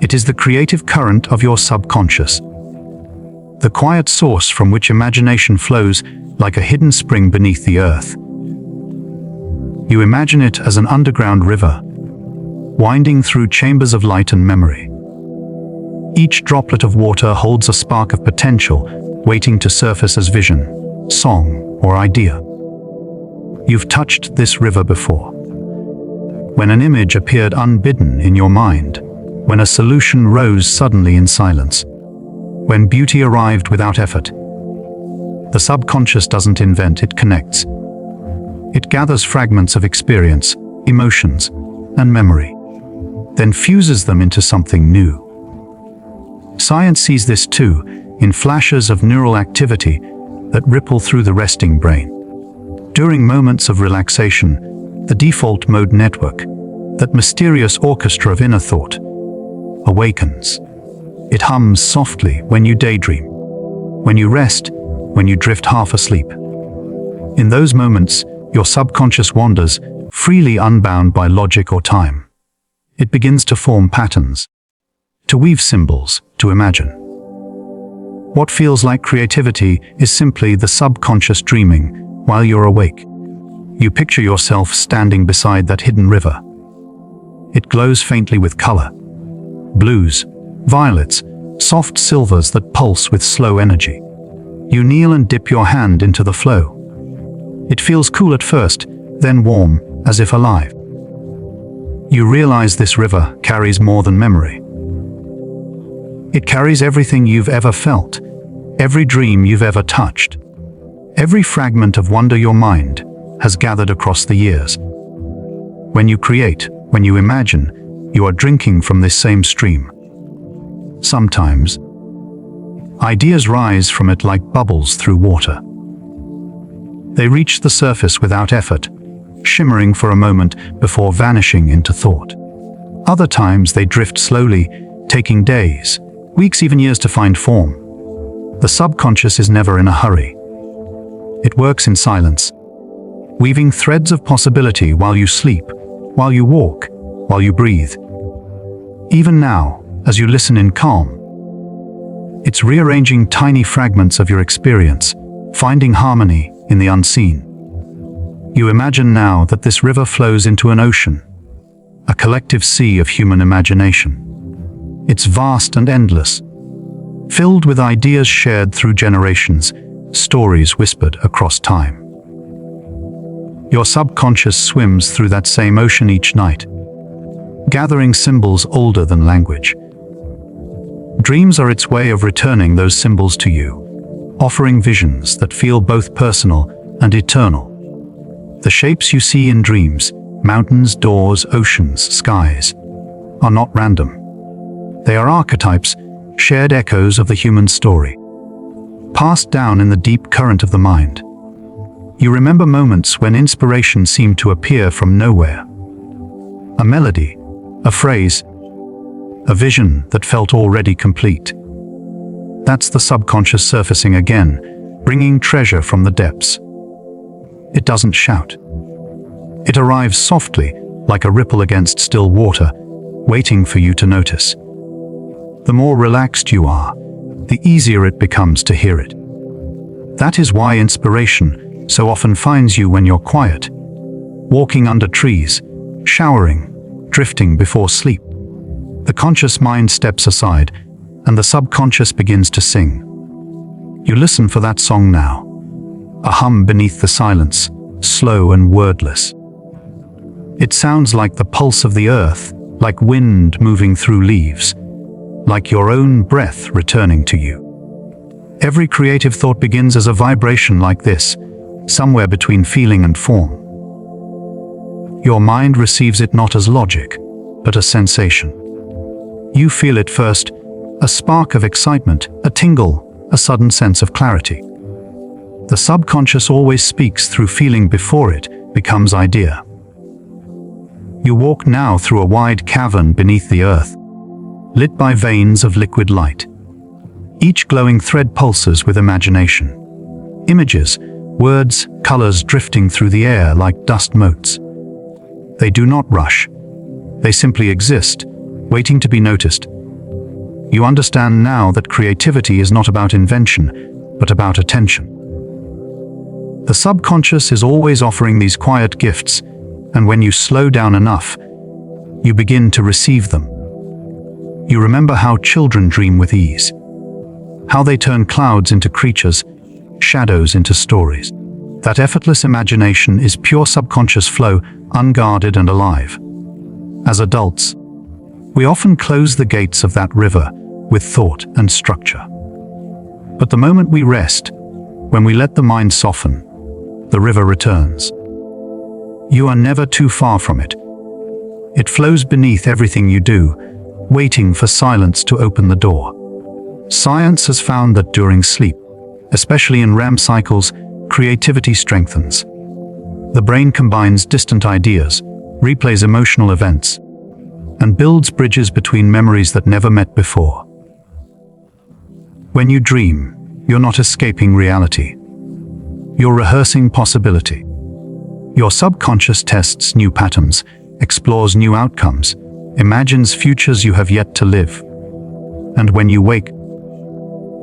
Speaker 1: It is the creative current of your subconscious, the quiet source from which imagination flows like a hidden spring beneath the earth. You imagine it as an underground river, winding through chambers of light and memory. Each droplet of water holds a spark of potential, waiting to surface as vision, song, or idea. You've touched this river before. When an image appeared unbidden in your mind, when a solution rose suddenly in silence, when beauty arrived without effort. The subconscious doesn't invent, it connects. It gathers fragments of experience, emotions, and memory, then fuses them into something new. Science sees this too, in flashes of neural activity that ripple through the resting brain. During moments of relaxation, the default mode network, that mysterious orchestra of inner thought, awakens. It hums softly when you daydream, when you rest, when you drift half asleep. In those moments, your subconscious wanders, freely unbound by logic or time. It begins to form patterns, to weave symbols, to imagine. What feels like creativity is simply the subconscious dreaming while you're awake. You picture yourself standing beside that hidden river. It glows faintly with color. Blues, violets, soft silvers that pulse with slow energy. You kneel and dip your hand into the flow. It feels cool at first, then warm, as if alive. You realize this river carries more than memory. It carries everything you've ever felt, every dream you've ever touched. Every fragment of wonder your mind has gathered across the years. When you create, when you imagine, you are drinking from this same stream. Sometimes, ideas rise from it like bubbles through water. They reach the surface without effort, shimmering for a moment before vanishing into thought. Other times they drift slowly, taking days, weeks, even years to find form. The subconscious is never in a hurry. It works in silence, weaving threads of possibility while you sleep, while you walk, while you breathe. Even now, as you listen in calm, it's rearranging tiny fragments of your experience, finding harmony in the unseen. You imagine now that this river flows into an ocean, a collective sea of human imagination. It's vast and endless, filled with ideas shared through generations, stories whispered across time. Your subconscious swims through that same ocean each night, gathering symbols older than language. Dreams are its way of returning those symbols to you, offering visions that feel both personal and eternal. The shapes you see in dreams, mountains, doors, oceans, skies, are not random. They are archetypes, shared echoes of the human story, passed down in the deep current of the mind. You remember moments when inspiration seemed to appear from nowhere. A melody, a phrase, a vision that felt already complete. That's the subconscious surfacing again, bringing treasure from the depths. It doesn't shout. It arrives softly, like a ripple against still water, waiting for you to notice. The more relaxed you are, the easier it becomes to hear it. That is why inspiration so often finds you when you're quiet, walking under trees, showering, drifting before sleep. The conscious mind steps aside, and the subconscious begins to sing. You listen for that song now, a hum beneath the silence, slow and wordless. It sounds like the pulse of the earth, like wind moving through leaves, like your own breath returning to you. Every creative thought begins as a vibration like this, somewhere between feeling and form. Your mind receives it not as logic, but as sensation. You feel it first, a spark of excitement, a tingle, a sudden sense of clarity. The subconscious always speaks through feeling before it becomes idea. You walk now through a wide cavern beneath the earth, lit by veins of liquid light. Each glowing thread pulses with imagination. Images, words, colors drifting through the air like dust motes. They do not rush. They simply exist, waiting to be noticed. You understand now that creativity is not about invention, but about attention. The subconscious is always offering these quiet gifts, and when you slow down enough, you begin to receive them. You remember how children dream with ease, how they turn clouds into creatures, shadows into stories. That effortless imagination is pure subconscious flow, unguarded and alive. As adults, we often close the gates of that river with thought and structure. But the moment we rest, when we let the mind soften, the river returns. You are never too far from it. It flows beneath everything you do, waiting for silence to open the door. Science has found that during sleep, especially in REM cycles, creativity strengthens. The brain combines distant ideas, replays emotional events, and builds bridges between memories that never met before. When you dream, you're not escaping reality. You're rehearsing possibility. Your subconscious tests new patterns, explores new outcomes, imagines futures you have yet to live. And when you wake,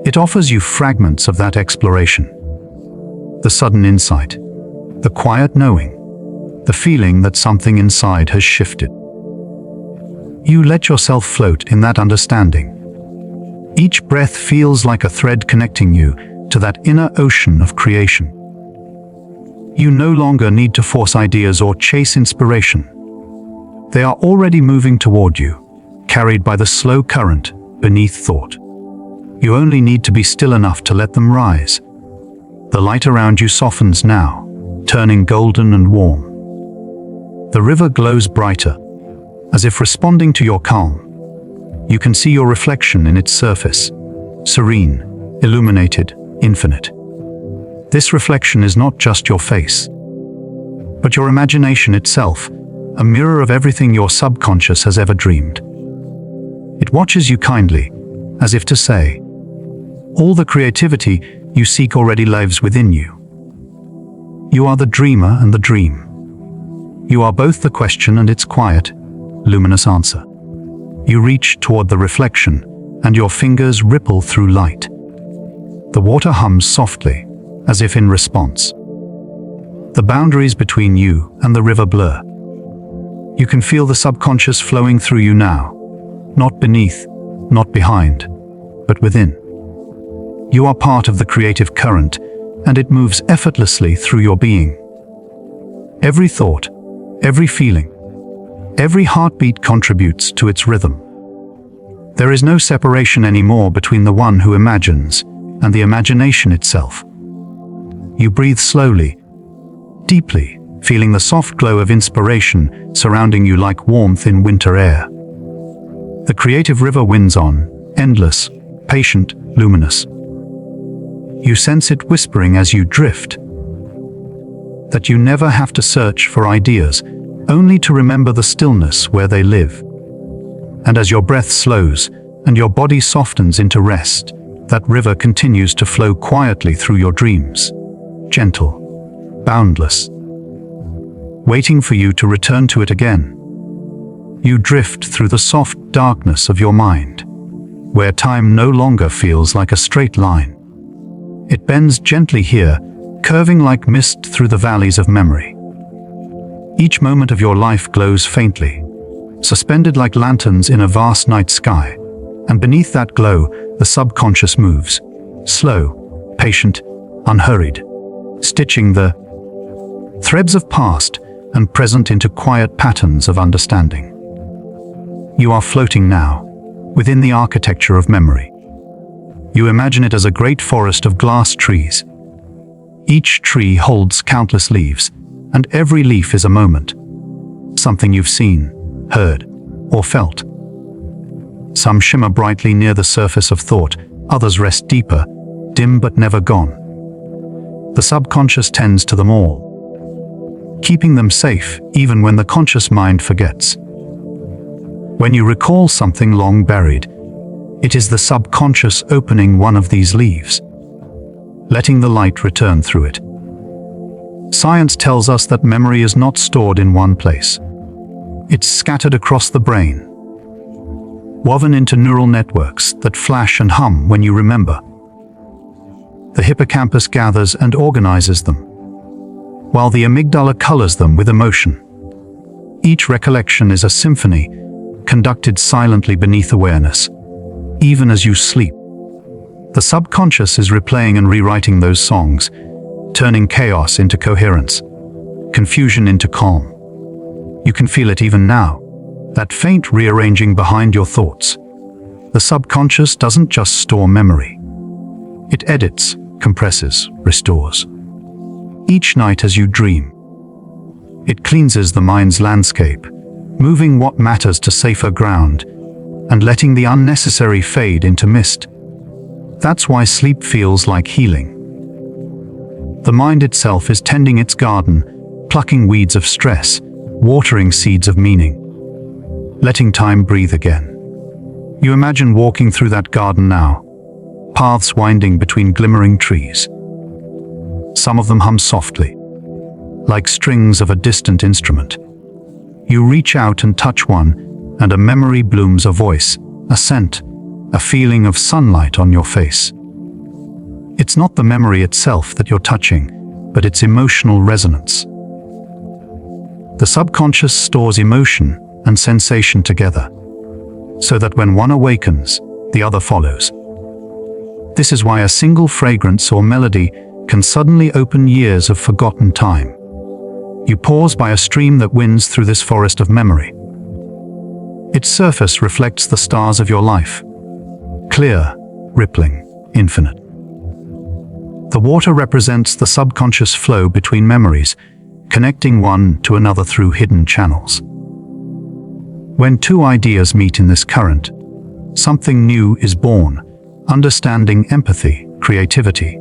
Speaker 1: it offers you fragments of that exploration. The sudden insight, the quiet knowing, the feeling that something inside has shifted. You let yourself float in that understanding. Each breath feels like a thread connecting you to that inner ocean of creation. You no longer need to force ideas or chase inspiration. They are already moving toward you, carried by the slow current beneath thought. You only need to be still enough to let them rise. The light around you softens now, turning golden and warm. The river glows brighter, as if responding to your calm. You can see your reflection in its surface, serene, illuminated, infinite. This reflection is not just your face, but your imagination itself, a mirror of everything your subconscious has ever dreamed. It watches you kindly, as if to say, all the creativity you seek already lives within you. You are the dreamer and the dream. You are both the question and its quiet, luminous answer. You reach toward the reflection, and your fingers ripple through light. The water hums softly, as if in response. The boundaries between you and the river blur. You can feel the subconscious flowing through you now, not beneath, not behind, but within. You are part of the creative current, and it moves effortlessly through your being. Every thought, every feeling, every heartbeat contributes to its rhythm. There is no separation anymore between the one who imagines and the imagination itself. You breathe slowly, deeply, feeling the soft glow of inspiration surrounding you like warmth in winter air. The creative river winds on, endless, patient, luminous. You sense it whispering as you drift, that you never have to search for ideas, only to remember the stillness where they live. And as your breath slows and your body softens into rest, that river continues to flow quietly through your dreams, gentle, boundless, waiting for you to return to it again. You drift through the soft darkness of your mind, where time no longer feels like a straight line. It bends gently here, curving like mist through the valleys of memory. Each moment of your life glows faintly, suspended like lanterns in a vast night sky, and beneath that glow, the subconscious moves, slow, patient, unhurried, stitching the threads of past and present into quiet patterns of understanding. You are floating now, within the architecture of memory. You imagine it as a great forest of glass trees. Each tree holds countless leaves, and every leaf is a moment, something you've seen, heard, or felt. Some shimmer brightly near the surface of thought, others rest deeper, dim but never gone. The subconscious tends to them all, keeping them safe even when the conscious mind forgets. When you recall something long buried, it is the subconscious opening one of these leaves, letting the light return through it. Science tells us that memory is not stored in one place. It's scattered across the brain, woven into neural networks that flash and hum when you remember. The hippocampus gathers and organizes them, while the amygdala colors them with emotion. Each recollection is a symphony, conducted silently beneath awareness, even as you sleep. The subconscious is replaying and rewriting those songs, turning chaos into coherence, confusion into calm. You can feel it even now, that faint rearranging behind your thoughts. The subconscious doesn't just store memory. It edits, compresses, restores. Each night as you dream, it cleanses the mind's landscape, moving what matters to safer ground and letting the unnecessary fade into mist. That's why sleep feels like healing. The mind itself is tending its garden, plucking weeds of stress, watering seeds of meaning, letting time breathe again. You imagine walking through that garden now, paths winding between glimmering trees. Some of them hum softly, like strings of a distant instrument. You reach out and touch one, and a memory blooms, a voice, a scent, a feeling of sunlight on your face. It's not the memory itself that you're touching, but its emotional resonance. The subconscious stores emotion and sensation together, so that when one awakens, the other follows. This is why a single fragrance or melody can suddenly open years of forgotten time. You pause by a stream that winds through this forest of memory. Its surface reflects the stars of your life, clear, rippling, infinite. The water represents the subconscious flow between memories, connecting one to another through hidden channels. When two ideas meet in this current, something new is born, understanding, empathy, creativity.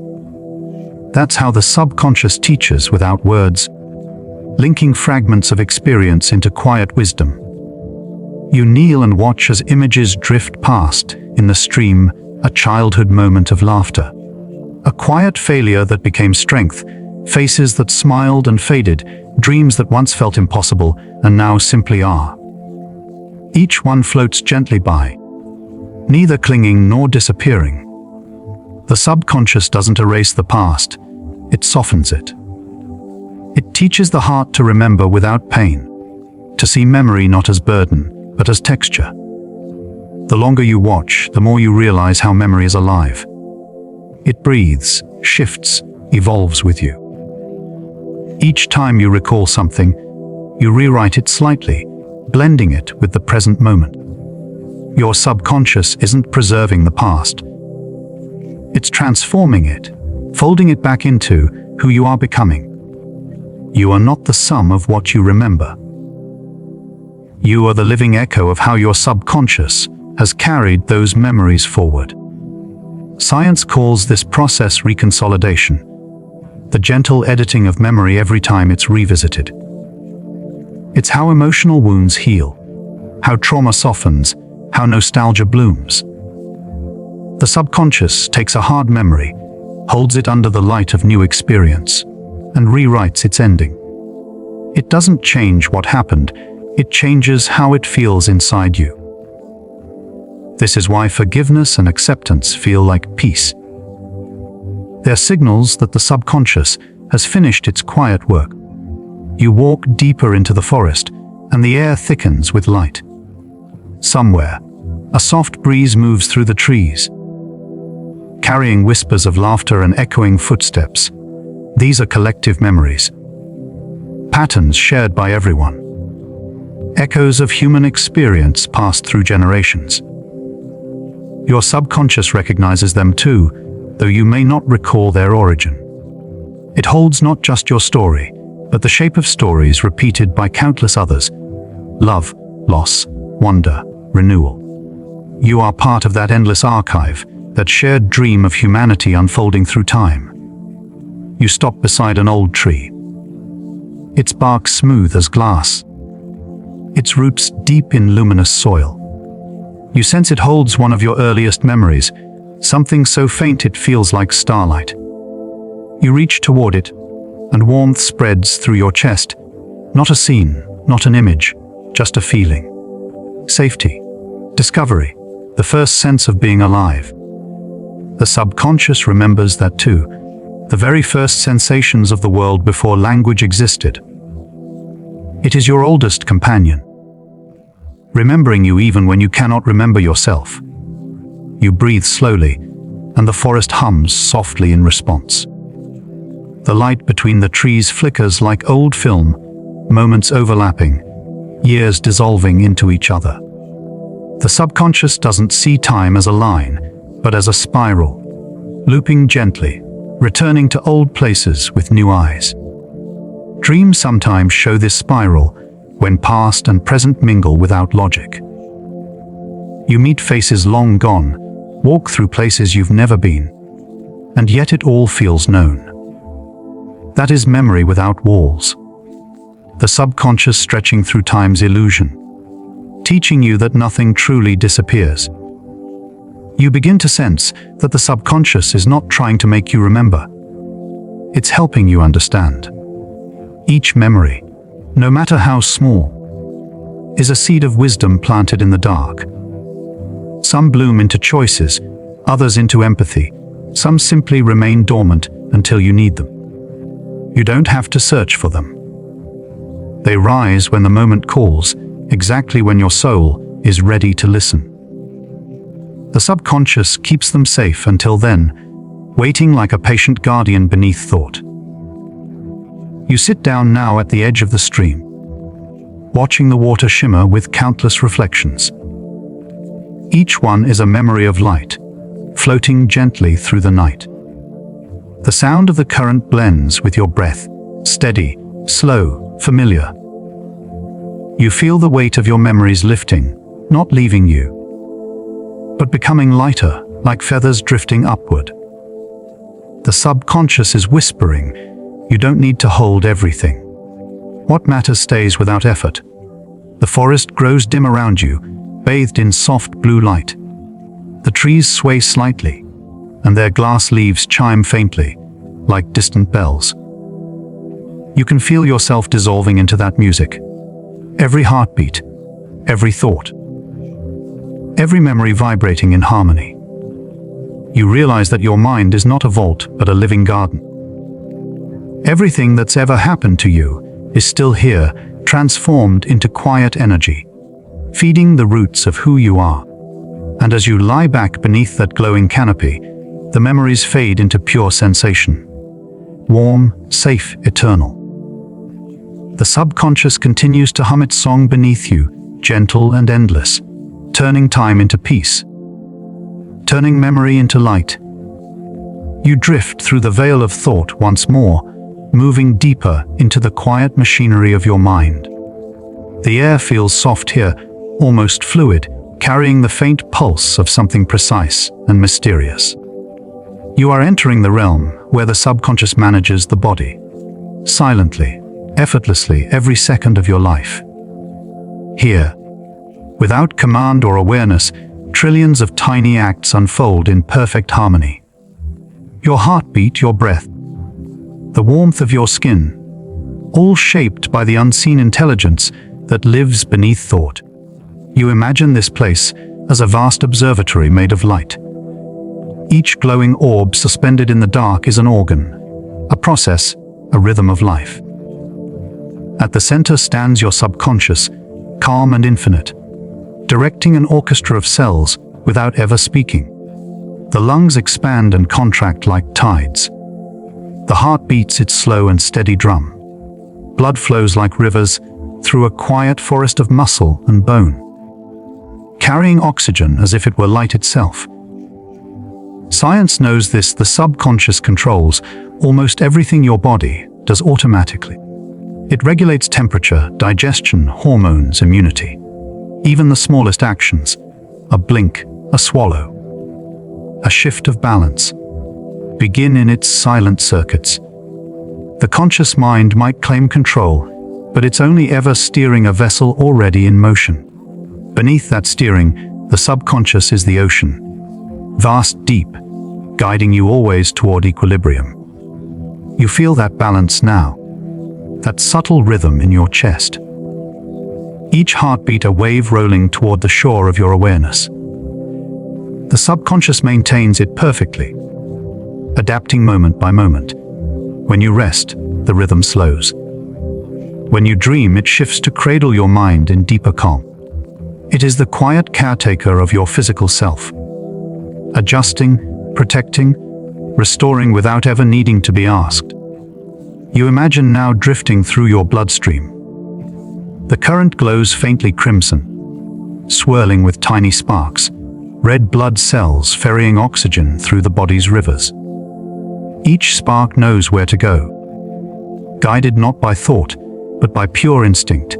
Speaker 1: That's how the subconscious teaches without words, linking fragments of experience into quiet wisdom. You kneel and watch as images drift past, in the stream, a childhood moment of laughter, a quiet failure that became strength, faces that smiled and faded, dreams that once felt impossible and now simply are. Each one floats gently by, neither clinging nor disappearing. The subconscious doesn't erase the past, it softens it. It teaches the heart to remember without pain, to see memory not as burden, but as texture. The longer you watch, the more you realize how memory is alive. It breathes, shifts, evolves with you. Each time you recall something, you rewrite it slightly, blending it with the present moment. Your subconscious isn't preserving the past. It's transforming it, folding it back into who you are becoming. You are not the sum of what you remember. You are the living echo of how your subconscious has carried those memories forward. Science calls this process reconsolidation, the gentle editing of memory every time it's revisited. It's how emotional wounds heal, how trauma softens, how nostalgia blooms. The subconscious takes a hard memory, holds it under the light of new experience, and rewrites its ending. It doesn't change what happened, it changes how it feels inside you. This is why forgiveness and acceptance feel like peace. They're signals that the subconscious has finished its quiet work. You walk deeper into the forest, and the air thickens with light. somewhere, a soft breeze moves through the trees, carrying whispers of laughter and echoing footsteps. These are collective memories, patterns shared by everyone, echoes of human experience passed through generations. Your subconscious recognizes them too, though you may not recall their origin. It holds not just your story, but the shape of stories repeated by countless others: love, loss, wonder, renewal. You are part of that endless archive, that shared dream of humanity unfolding through time. You stop beside an old tree, its bark smooth as glass, its roots deep in luminous soil. You sense it holds one of your earliest memories, something so faint it feels like starlight. You reach toward it, and warmth spreads through your chest. Not a scene, not an image, just a feeling. Safety, discovery, the first sense of being alive. The subconscious remembers that too, the very first sensations of the world before language existed. It is your oldest companion, remembering you even when you cannot remember yourself. You breathe slowly, and the forest hums softly in response. The light between the trees flickers like old film, moments overlapping, years dissolving into each other. The subconscious doesn't see time as a line, but as a spiral, looping gently, returning to old places with new eyes. Dreams sometimes show this spiral, when past and present mingle without logic. You meet faces long gone, walk through places you've never been, and yet it all feels known. That is memory without walls, the subconscious stretching through time's illusion, teaching you that nothing truly disappears. You begin to sense that the subconscious is not trying to make you remember. It's helping you understand. Each memory, no matter how small, is a seed of wisdom planted in the dark. Some bloom into choices, others into empathy. Some simply remain dormant until you need them. You don't have to search for them. They rise when the moment calls, exactly when your soul is ready to listen. The subconscious keeps them safe until then, waiting like a patient guardian beneath thought. You sit down now at the edge of the stream, watching the water shimmer with countless reflections. Each one is a memory of light, floating gently through the night. The sound of the current blends with your breath, steady, slow, familiar. You feel the weight of your memories lifting, not leaving you, but becoming lighter, like feathers drifting upward. The subconscious is whispering, you don't need to hold everything. What matters stays without effort. The forest grows dim around you, bathed in soft blue light. The trees sway slightly, and their glass leaves chime faintly, like distant bells. You can feel yourself dissolving into that music. Every heartbeat, every thought, every memory vibrating in harmony. You realize that your mind is not a vault, but a living garden. Everything that's ever happened to you is still here, transformed into quiet energy, feeding the roots of who you are. And as you lie back beneath that glowing canopy, the memories fade into pure sensation. Warm, safe, eternal. The subconscious continues to hum its song beneath you, gentle and endless, turning time into peace, turning memory into light. You drift through the veil of thought once more, moving deeper into the quiet machinery of your mind. The air feels soft here, almost fluid, carrying the faint pulse of something precise and mysterious. You are entering the realm where the subconscious manages the body, silently, effortlessly, every second of your life. Here, without command or awareness, trillions of tiny acts unfold in perfect harmony. Your heartbeat, your breath, the warmth of your skin, all shaped by the unseen intelligence that lives beneath thought. You imagine this place as a vast observatory made of light. Each glowing orb suspended in the dark is an organ, a process, a rhythm of life. At the center stands your subconscious, calm and infinite, directing an orchestra of cells without ever speaking. The lungs expand and contract like tides. The heart beats its slow and steady drum. Blood flows like rivers through a quiet forest of muscle and bone, carrying oxygen as if it were light itself. Science knows this. The subconscious controls almost everything your body does automatically. It regulates temperature, digestion, hormones, immunity. Even the smallest actions, a blink, a swallow, a shift of balance, begin in its silent circuits. The conscious mind might claim control, but it's only ever steering a vessel already in motion. Beneath that steering, the subconscious is the ocean, vast, deep, guiding you always toward equilibrium. You feel that balance now, that subtle rhythm in your chest. Each heartbeat a wave rolling toward the shore of your awareness. The subconscious maintains it perfectly, adapting moment by moment. When you rest, the rhythm slows. When you dream, it shifts to cradle your mind in deeper calm. It is the quiet caretaker of your physical self, adjusting, protecting, restoring without ever needing to be asked. You imagine now drifting through your bloodstream. The current glows faintly crimson, swirling with tiny sparks, red blood cells ferrying oxygen through the body's rivers. Each spark knows where to go, guided not by thought, but by pure instinct.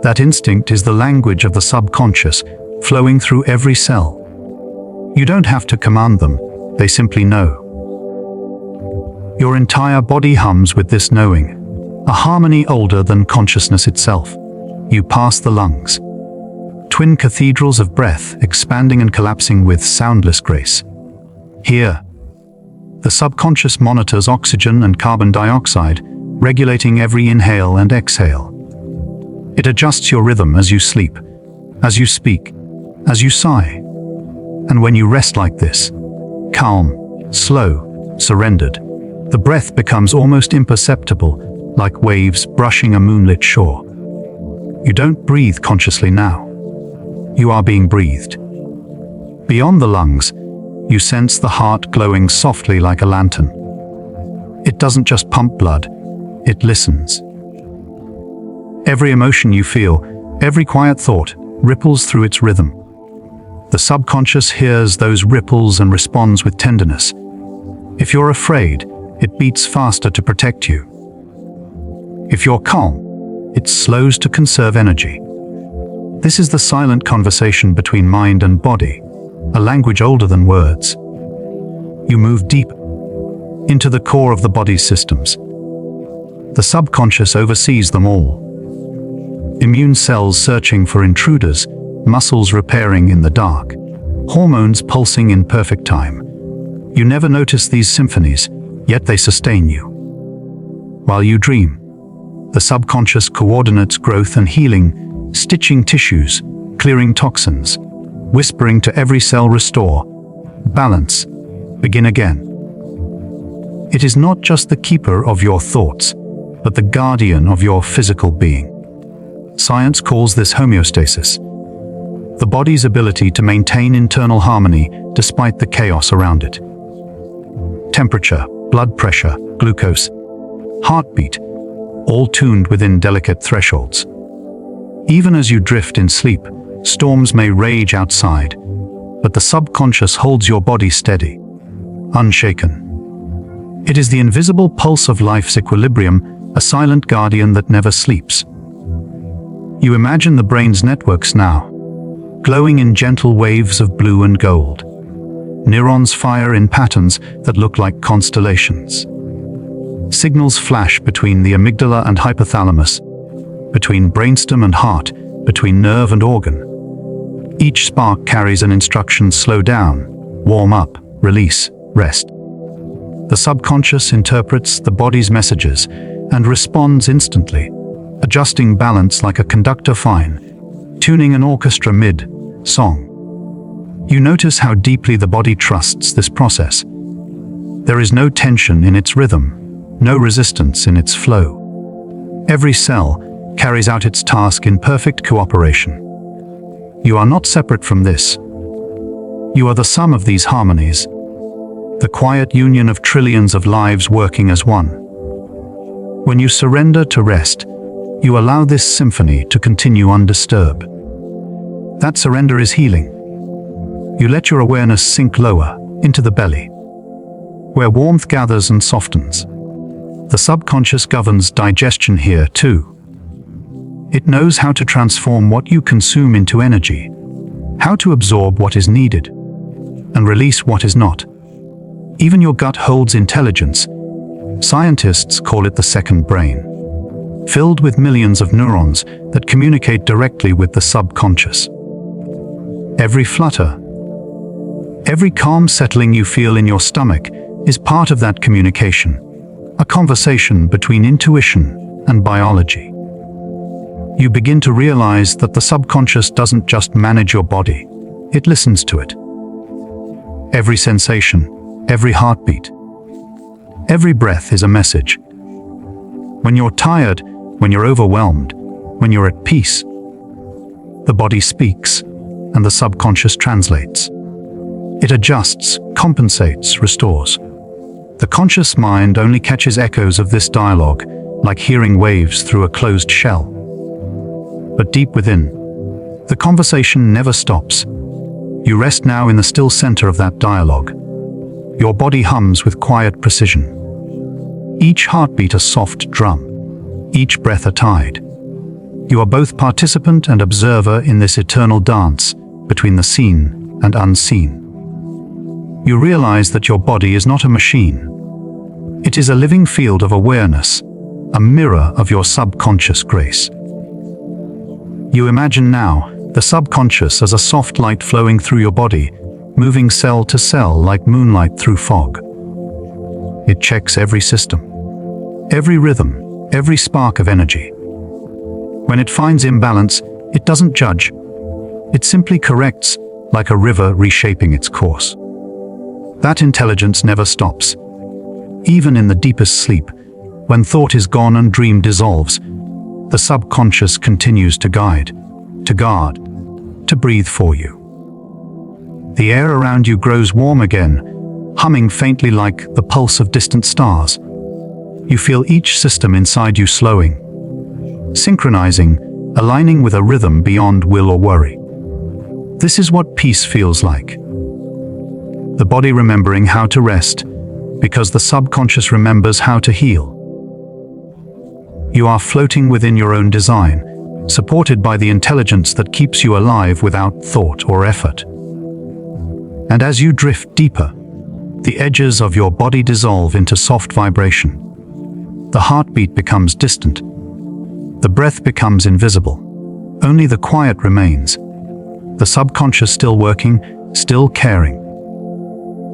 Speaker 1: That instinct is the language of the subconscious, flowing through every cell. You don't have to command them, they simply know. Your entire body hums with this knowing, a harmony older than consciousness itself. You pass the lungs, twin cathedrals of breath expanding and collapsing with soundless grace. Here, the subconscious monitors oxygen and carbon dioxide, regulating every inhale and exhale. It adjusts your rhythm as you sleep, as you speak, as you sigh. And when you rest like this, calm, slow, surrendered, the breath becomes almost imperceptible, like waves brushing a moonlit shore. You don't breathe consciously now. You are being breathed. Beyond the lungs, you sense the heart glowing softly like a lantern. It doesn't just pump blood, it listens. Every emotion you feel, every quiet thought, ripples through its rhythm. The subconscious hears those ripples and responds with tenderness. If you're afraid, it beats faster to protect you. If you're calm, it slows to conserve energy. This is the silent conversation between mind and body, a language older than words. You move deep into the core of the body's systems. The subconscious oversees them all. Immune cells searching for intruders, muscles repairing in the dark, hormones pulsing in perfect time. You never notice these symphonies, yet they sustain you. While you dream, the subconscious coordinates growth and healing, stitching tissues, clearing toxins, whispering to every cell, restore, balance, begin again. It is not just the keeper of your thoughts, but the guardian of your physical being. Science calls this homeostasis, the body's ability to maintain internal harmony despite the chaos around it. Temperature, blood pressure, glucose, heartbeat, all tuned within delicate thresholds. Even as you drift in sleep, storms may rage outside, but the subconscious holds your body steady, unshaken. It is the invisible pulse of life's equilibrium, a silent guardian that never sleeps. You imagine the brain's networks now, glowing in gentle waves of blue and gold. Neurons fire in patterns that look like constellations. Signals flash between the amygdala and hypothalamus, between brainstem and heart, between nerve and organ. Each spark carries an instruction: slow down, warm up, release, rest. The subconscious interprets the body's messages and responds instantly, adjusting balance like a conductor fine, tuning an orchestra mid-song. You notice how deeply the body trusts this process. There is no tension in its rhythm, no resistance in its flow. Every cell carries out its task in perfect cooperation. You are not separate from this. You are the sum of these harmonies, the quiet union of trillions of lives working as one. When you surrender to rest, you allow this symphony to continue undisturbed. That surrender is healing. You let your awareness sink lower, into the belly, where warmth gathers and softens. The subconscious governs digestion here too. It knows how to transform what you consume into energy, how to absorb what is needed, and release what is not. Even your gut holds intelligence. Scientists call it the second brain, filled with millions of neurons that communicate directly with the subconscious. Every flutter, every calm settling you feel in your stomach is part of that communication, a conversation between intuition and biology. You begin to realize that the subconscious doesn't just manage your body, it listens to it. Every sensation, every heartbeat, every breath is a message. When you're tired, when you're overwhelmed, when you're at peace, the body speaks and the subconscious translates. It adjusts, compensates, restores. The conscious mind only catches echoes of this dialogue, like hearing waves through a closed shell. But deep within, the conversation never stops. You rest now in the still center of that dialogue. Your body hums with quiet precision. Each heartbeat a soft drum, each breath a tide. You are both participant and observer in this eternal dance between the seen and unseen. You realize that your body is not a machine. It is a living field of awareness, a mirror of your subconscious grace. You imagine now the subconscious as a soft light flowing through your body, moving cell to cell like moonlight through fog. It checks every system, every rhythm, every spark of energy. When it finds imbalance, it doesn't judge. It simply corrects, like a river reshaping its course. That intelligence never stops. Even in the deepest sleep, when thought is gone and dream dissolves, the subconscious continues to guide, to guard, to breathe for you. The air around you grows warm again, humming faintly like the pulse of distant stars. You feel each system inside you slowing, synchronizing, aligning with a rhythm beyond will or worry. This is what peace feels like. The body remembering how to rest, because the subconscious remembers how to heal. You are floating within your own design, supported by the intelligence that keeps you alive without thought or effort. And as you drift deeper, the edges of your body dissolve into soft vibration. The heartbeat becomes distant. The breath becomes invisible. Only the quiet remains. The subconscious still working, still caring,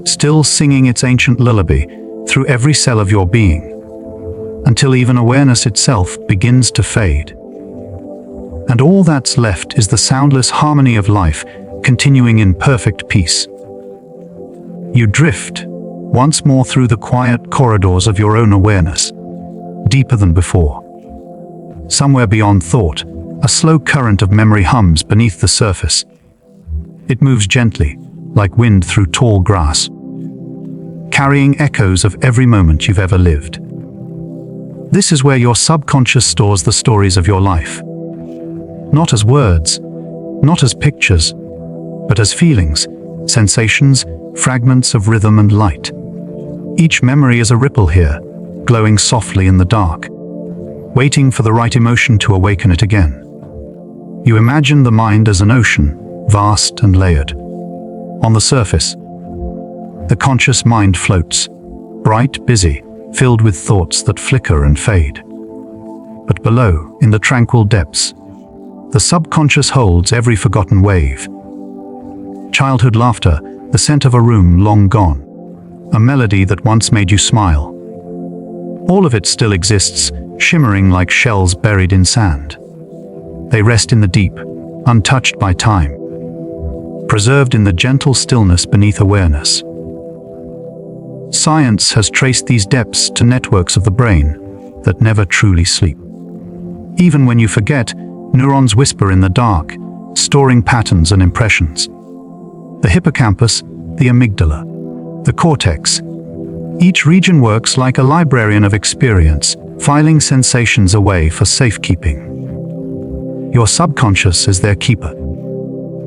Speaker 1: still singing its ancient lullaby through every cell of your being, until even awareness itself begins to fade. And all that's left is the soundless harmony of life, continuing in perfect peace. You drift once more through the quiet corridors of your own awareness, deeper than before. Somewhere beyond thought, a slow current of memory hums beneath the surface. It moves gently, like wind through tall grass, carrying echoes of every moment you've ever lived. This is where your subconscious stores the stories of your life. Not as words, not as pictures, but as feelings, sensations, fragments of rhythm and light. Each memory is a ripple here, glowing softly in the dark, waiting for the right emotion to awaken it again. You imagine the mind as an ocean, vast and layered. On the surface, the conscious mind floats, bright, busy, filled with thoughts that flicker and fade. But below, in the tranquil depths, the subconscious holds every forgotten wave. Childhood laughter, the scent of a room long gone, a melody that once made you smile. All of it still exists, shimmering like shells buried in sand. They rest in the deep, untouched by time, preserved in the gentle stillness beneath awareness. Science has traced these depths to networks of the brain that never truly sleep. Even when you forget, neurons whisper in the dark, storing patterns and impressions. The hippocampus, the amygdala, the cortex. Each region works like a librarian of experience, filing sensations away for safekeeping. Your subconscious is their keeper,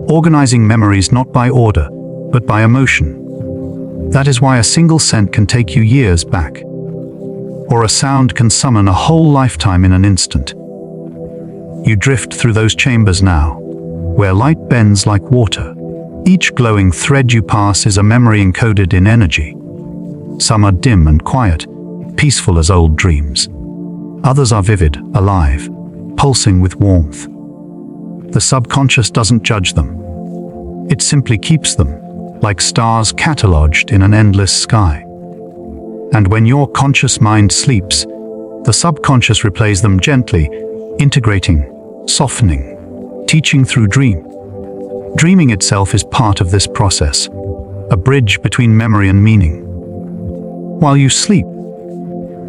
Speaker 1: organizing memories not by order, but by emotion. That is why a single scent can take you years back, or a sound can summon a whole lifetime in an instant. You drift through those chambers now, where light bends like water. Each glowing thread you pass is a memory encoded in energy. Some are dim and quiet, peaceful as old dreams. Others are vivid, alive, pulsing with warmth. The subconscious doesn't judge them. It simply keeps them, like stars catalogued in an endless sky. And when your conscious mind sleeps, the subconscious replays them gently, integrating, softening, teaching through dream. Dreaming itself is part of this process, a bridge between memory and meaning. While you sleep,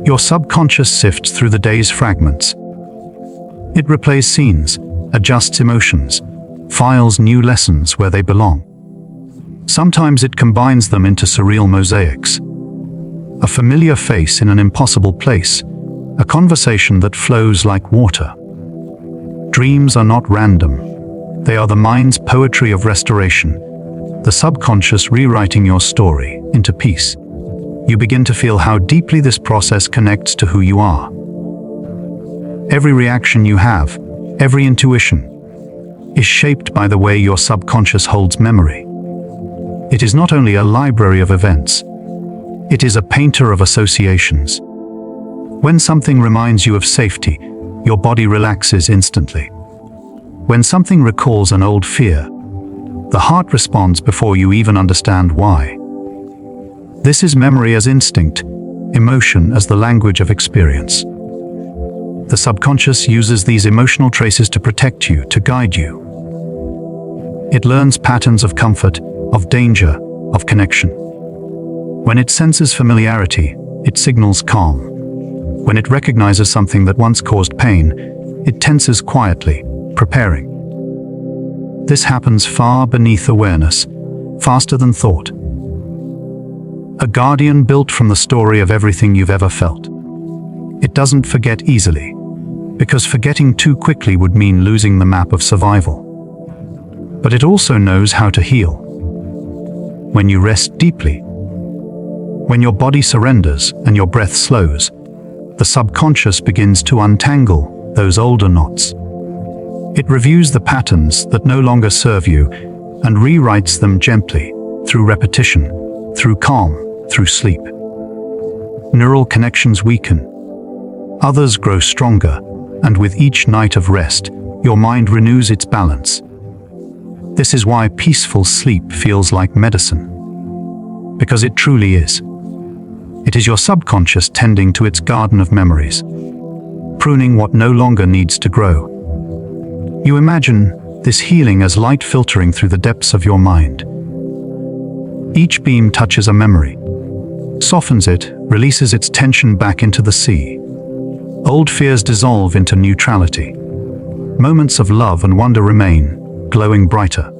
Speaker 1: your subconscious sifts through the day's fragments. It replays scenes, adjusts emotions, files new lessons where they belong. Sometimes it combines them into surreal mosaics. A familiar face in an impossible place, a conversation that flows like water. Dreams are not random. They are the mind's poetry of restoration, the subconscious rewriting your story into peace. You begin to feel how deeply this process connects to who you are. Every reaction you have, every intuition, is shaped by the way your subconscious holds memory. It is not only a library of events, it is a painter of associations. When something reminds you of safety, your body relaxes instantly. When something recalls an old fear, the heart responds before you even understand why. This is memory as instinct, emotion as the language of experience. The subconscious uses these emotional traces to protect you, to guide you. It learns patterns of comfort, of danger, of connection. When it senses familiarity, it signals calm. When it recognizes something that once caused pain, it tenses quietly, preparing. This happens far beneath awareness, faster than thought. A guardian built from the story of everything you've ever felt. It doesn't forget easily, because forgetting too quickly would mean losing the map of survival. But it also knows how to heal. When you rest deeply, when your body surrenders and your breath slows, the subconscious begins to untangle those older knots. It reviews the patterns that no longer serve you and rewrites them gently, through repetition, through calm, through sleep. Neural connections weaken. Others grow stronger, and with each night of rest, your mind renews its balance. This is why peaceful sleep feels like medicine. Because it truly is. It is your subconscious tending to its garden of memories, pruning what no longer needs to grow. You imagine this healing as light filtering through the depths of your mind. Each beam touches a memory, softens it, releases its tension back into the sea. Old fears dissolve into neutrality. Moments of love and wonder remain, glowing brighter.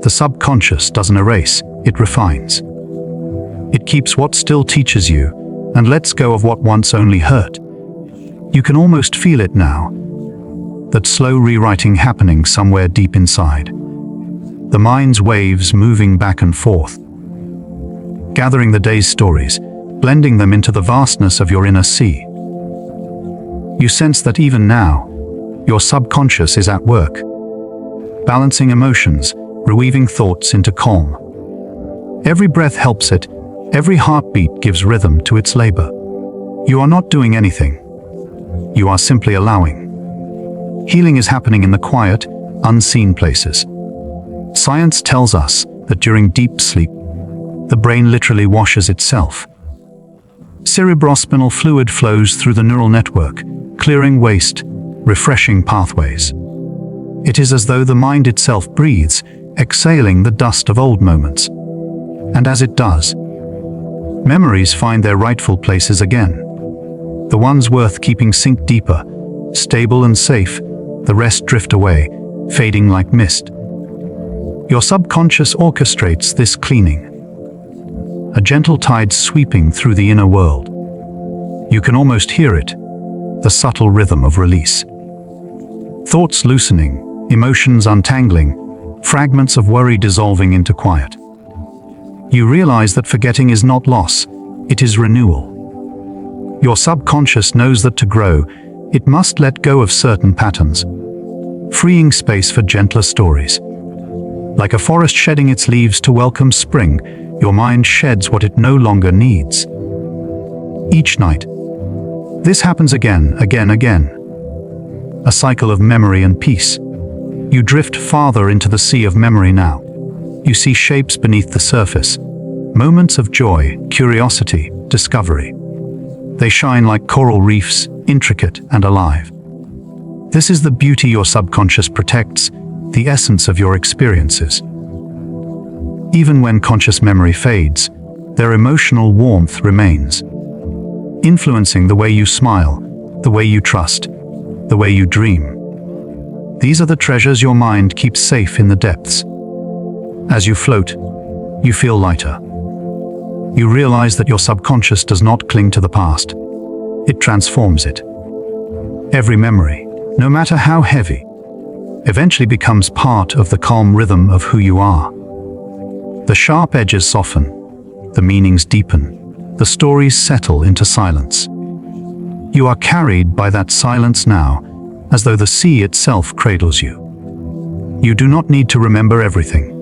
Speaker 1: The subconscious doesn't erase, it refines. It keeps what still teaches you and lets go of what once only hurt. You can almost feel it now, that slow rewriting happening somewhere deep inside. The mind's waves moving back and forth, gathering the day's stories, blending them into the vastness of your inner sea. You sense that even now, your subconscious is at work, balancing emotions, reweaving thoughts into calm. Every breath helps it, every heartbeat gives rhythm to its labor. You are not doing anything. You are simply allowing. Healing is happening in the quiet, unseen places. Science tells us that during deep sleep, the brain literally washes itself. Cerebrospinal fluid flows through the neural network, clearing waste, refreshing pathways. It is as though the mind itself breathes, exhaling the dust of old moments. And as it does, memories find their rightful places again. The ones worth keeping sink deeper, stable and safe, the rest drift away, fading like mist. Your subconscious orchestrates this cleaning, a gentle tide sweeping through the inner world. You can almost hear it, the subtle rhythm of release. Thoughts loosening, emotions untangling, fragments of worry dissolving into quiet. You realize that forgetting is not loss, it is renewal. Your subconscious knows that to grow, it must let go of certain patterns, freeing space for gentler stories. Like a forest shedding its leaves to welcome spring, your mind sheds what it no longer needs. Each night, this happens again. A cycle of memory and peace. You drift farther into the sea of memory now. You see shapes beneath the surface, moments of joy, curiosity, discovery. They shine like coral reefs, intricate and alive. This is the beauty your subconscious protects, the essence of your experiences. Even when conscious memory fades, their emotional warmth remains, influencing the way you smile, the way you trust, the way you dream. These are the treasures your mind keeps safe in the depths. As you float, you feel lighter. You realize that your subconscious does not cling to the past. It transforms it. Every memory, no matter how heavy, eventually becomes part of the calm rhythm of who you are. The sharp edges soften, the meanings deepen, the stories settle into silence. You are carried by that silence now, as though the sea itself cradles you. You do not need to remember everything.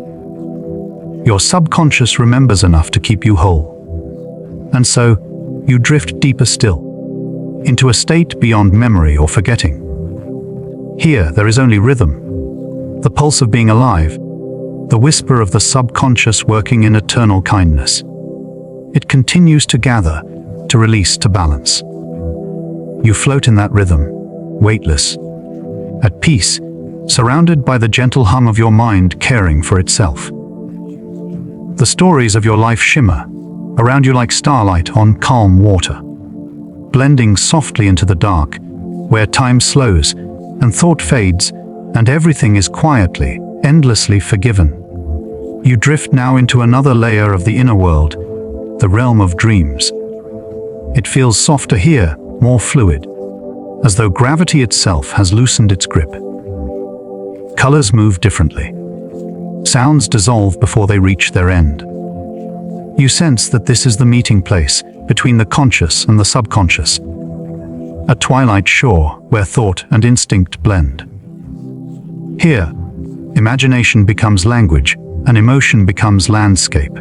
Speaker 1: Your subconscious remembers enough to keep you whole. And so, you drift deeper still, into a state beyond memory or forgetting. Here, there is only rhythm, the pulse of being alive, the whisper of the subconscious working in eternal kindness. It continues to gather, to release, to balance. You float in that rhythm, weightless, at peace, surrounded by the gentle hum of your mind caring for itself. The stories of your life shimmer around you like starlight on calm water, blending softly into the dark, where time slows and thought fades and everything is quietly, endlessly forgiven. You drift now into another layer of the inner world, the realm of dreams. It feels softer here, more fluid, as though gravity itself has loosened its grip. Colors move differently. Sounds dissolve before they reach their end. You sense that this is the meeting place between the conscious and the subconscious, a twilight shore where thought and instinct blend. Here, imagination becomes language and emotion becomes landscape.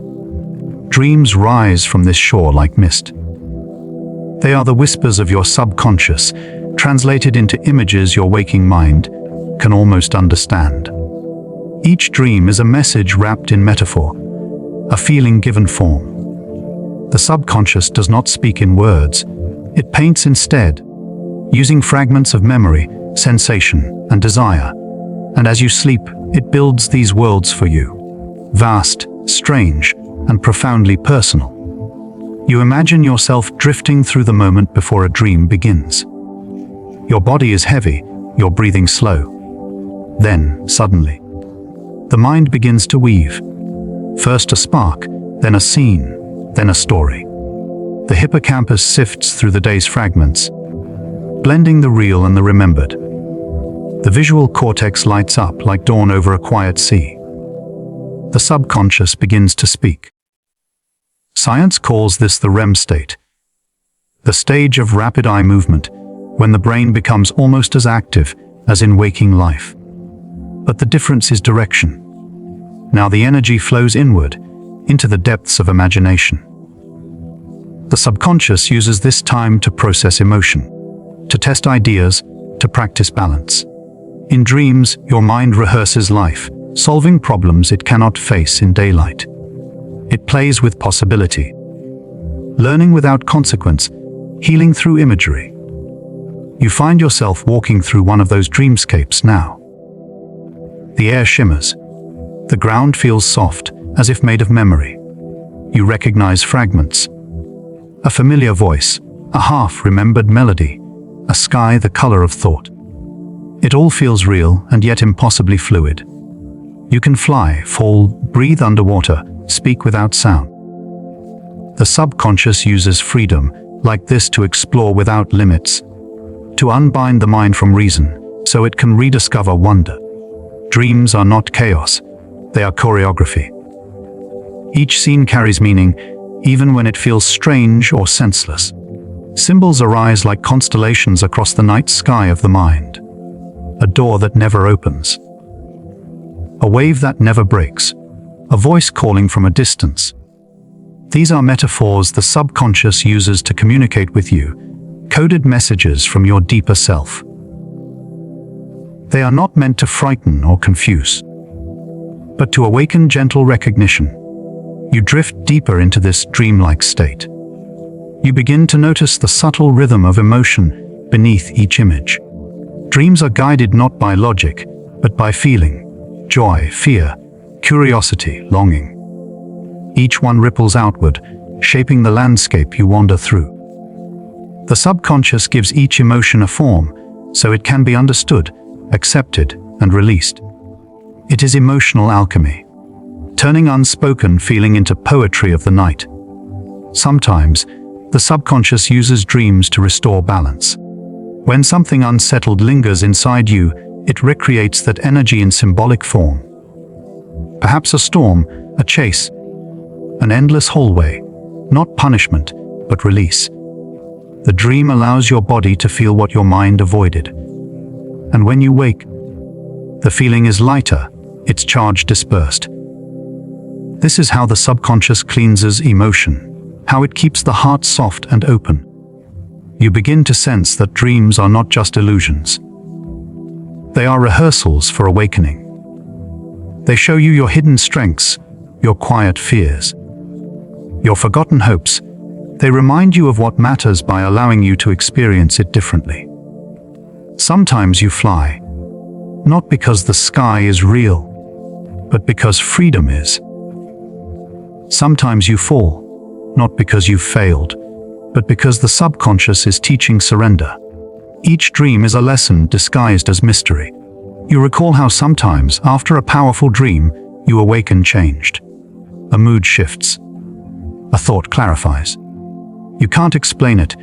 Speaker 1: Dreams rise from this shore like mist. They are the whispers of your subconscious, translated into images your waking mind can almost understand. Each dream is a message wrapped in metaphor, a feeling given form. The subconscious does not speak in words, it paints instead, using fragments of memory, sensation, and desire. And as you sleep, it builds these worlds for you, vast, strange, and profoundly personal. You imagine yourself drifting through the moment before a dream begins. Your body is heavy, your breathing slow. Then, suddenly, the mind begins to weave. First a spark, then a scene, then a story. The hippocampus sifts through the day's fragments, blending the real and the remembered. The visual cortex lights up like dawn over a quiet sea. The subconscious begins to speak. Science calls this the REM state, the stage of rapid eye movement, when the brain becomes almost as active as in waking life. But the difference is direction. Now the energy flows inward, into the depths of imagination. The subconscious uses this time to process emotion, to test ideas, to practice balance. In dreams, your mind rehearses life, solving problems it cannot face in daylight. It plays with possibility, learning without consequence, healing through imagery. You find yourself walking through one of those dreamscapes now. The air shimmers. The ground feels soft, as if made of memory. You recognize fragments. A familiar voice, a half-remembered melody, a sky the color of thought. It all feels real and yet impossibly fluid. You can fly, fall, breathe underwater, speak without sound. The subconscious uses freedom like this to explore without limits, to unbind the mind from reason so it can rediscover wonder. Dreams are not chaos, they are choreography. Each scene carries meaning, even when it feels strange or senseless. Symbols arise like constellations across the night sky of the mind. A door that never opens. A wave that never breaks. A voice calling from a distance. These are metaphors the subconscious uses to communicate with you, coded messages from your deeper self. They are not meant to frighten or confuse, but to awaken gentle recognition. You drift deeper into this dreamlike state. You begin to notice the subtle rhythm of emotion beneath each image. Dreams are guided not by logic, but by feeling, joy, fear, curiosity, longing. Each one ripples outward, shaping the landscape you wander through. The subconscious gives each emotion a form, so it can be understood, accepted, and released. It is emotional alchemy, turning unspoken feeling into poetry of the night. Sometimes, the subconscious uses dreams to restore balance. When something unsettled lingers inside you, it recreates that energy in symbolic form. Perhaps a storm, a chase, an endless hallway, not punishment, but release. The dream allows your body to feel what your mind avoided. And when you wake, the feeling is lighter, its charge dispersed. This is how the subconscious cleanses emotion, how it keeps the heart soft and open. You begin to sense that dreams are not just illusions. They are rehearsals for awakening. They show you your hidden strengths, your quiet fears, your forgotten hopes. They remind you of what matters by allowing you to experience it differently. Sometimes you fly, not because the sky is real, but because freedom is. Sometimes you fall, not because you've failed, but because the subconscious is teaching surrender. Each dream is a lesson disguised as mystery. You recall how sometimes, after a powerful dream, you awaken changed. A mood shifts. A thought clarifies. You can't explain it,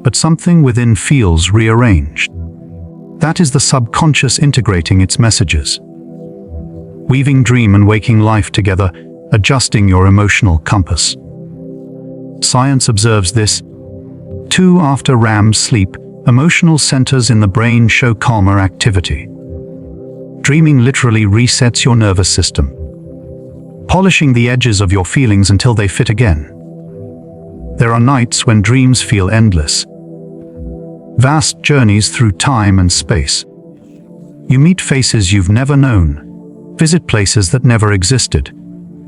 Speaker 1: but something within feels rearranged. That is the subconscious integrating its messages. Weaving dream and waking life together, adjusting your emotional compass. Science observes this. Too, after REM sleep, emotional centers in the brain show calmer activity. Dreaming literally resets your nervous system, polishing the edges of your feelings until they fit again. There are nights when dreams feel endless. Vast journeys through time and space. You meet faces you've never known, visit places that never existed,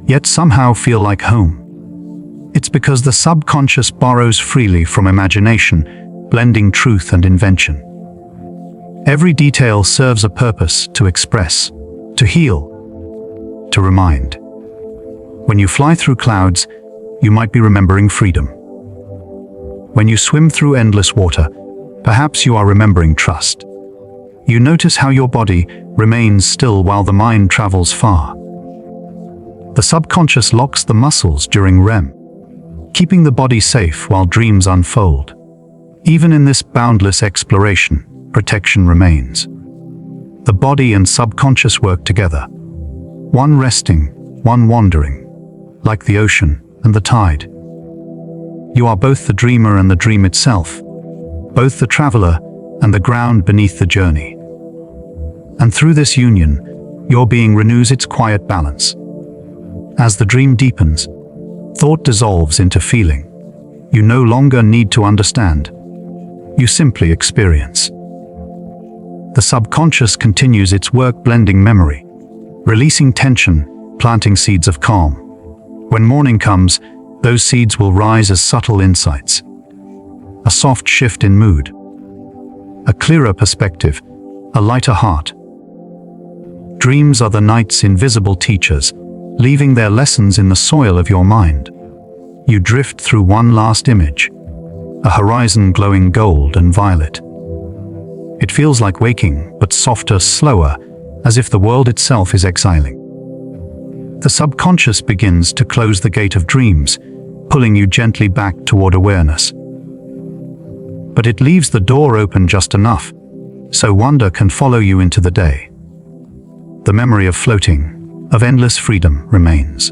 Speaker 1: yet somehow feel like home. It's because the subconscious borrows freely from imagination, blending truth and invention. Every detail serves a purpose: to express, to heal, to remind. When you fly through clouds, you might be remembering freedom. When you swim through endless water, perhaps you are remembering trust. You notice how your body remains still while the mind travels far. The subconscious locks the muscles during REM, keeping the body safe while dreams unfold. Even in this boundless exploration, protection remains. The body and subconscious work together, one resting, one wandering, like the ocean and the tide. You are both the dreamer and the dream itself, both the traveler and the ground beneath the journey. And through this union, your being renews its quiet balance. As the dream deepens, thought dissolves into feeling. You no longer need to understand. You simply experience. The subconscious continues its work blending memory, releasing tension, planting seeds of calm. When morning comes, those seeds will rise as subtle insights. A soft shift in mood, a clearer perspective, a lighter heart. Dreams are the night's invisible teachers, leaving their lessons in the soil of your mind. You drift through one last image, a horizon glowing gold and violet. It feels like waking, but softer, slower, as if the world itself is exiling. The subconscious begins to close the gate of dreams, pulling you gently back toward awareness. But it leaves the door open just enough, so wonder can follow you into the day. The memory of floating, of endless freedom, remains.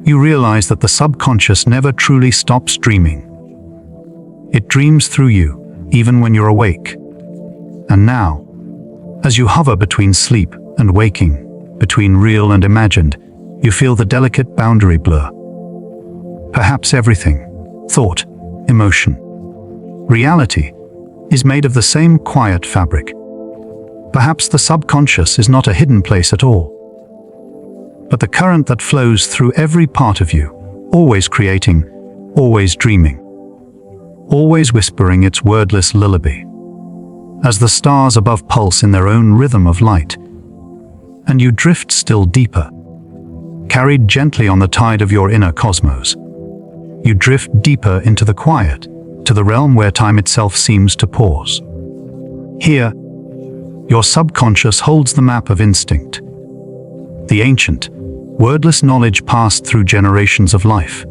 Speaker 1: You realize that the subconscious never truly stops dreaming. It dreams through you, even when you're awake. And now, as you hover between sleep and waking, between real and imagined, you feel the delicate boundary blur. Perhaps everything, thought, emotion, reality, is made of the same quiet fabric. Perhaps the subconscious is not a hidden place at all, but the current that flows through every part of you, always creating, always dreaming, always whispering its wordless lullaby, as the stars above pulse in their own rhythm of light, and you drift still deeper, carried gently on the tide of your inner cosmos. You drift deeper into the quiet, to the realm where time itself seems to pause. Here, your subconscious holds the map of instinct, the ancient, wordless knowledge passed through generations of life.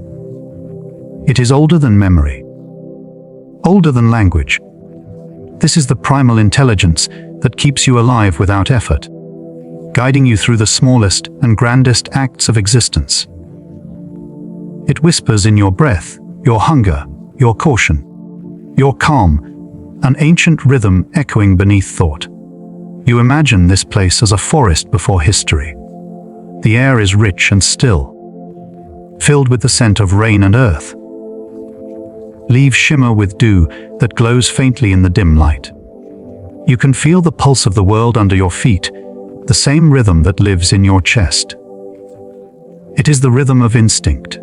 Speaker 1: It is older than memory, older than language. This is the primal intelligence that keeps you alive without effort, guiding you through the smallest and grandest acts of existence. It whispers in your breath, your hunger, your caution, your calm, an ancient rhythm echoing beneath thought. You imagine this place as a forest before history. The air is rich and still, filled with the scent of rain and earth. Leaves shimmer with dew that glows faintly in the dim light. You can feel the pulse of the world under your feet, the same rhythm that lives in your chest. It is the rhythm of instinct,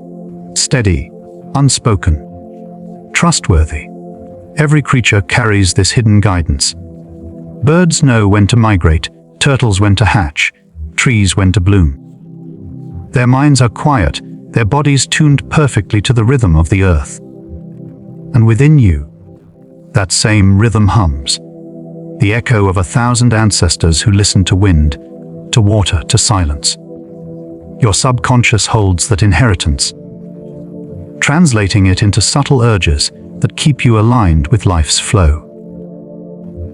Speaker 1: steady, unspoken, trustworthy. Every creature carries this hidden guidance. Birds know when to migrate, turtles when to hatch, trees when to bloom. Their minds are quiet, their bodies tuned perfectly to the rhythm of the earth. And within you, that same rhythm hums, the echo of 1,000 ancestors who listened to wind, to water, to silence. Your subconscious holds that inheritance, translating it into subtle urges that keep you aligned with life's flow.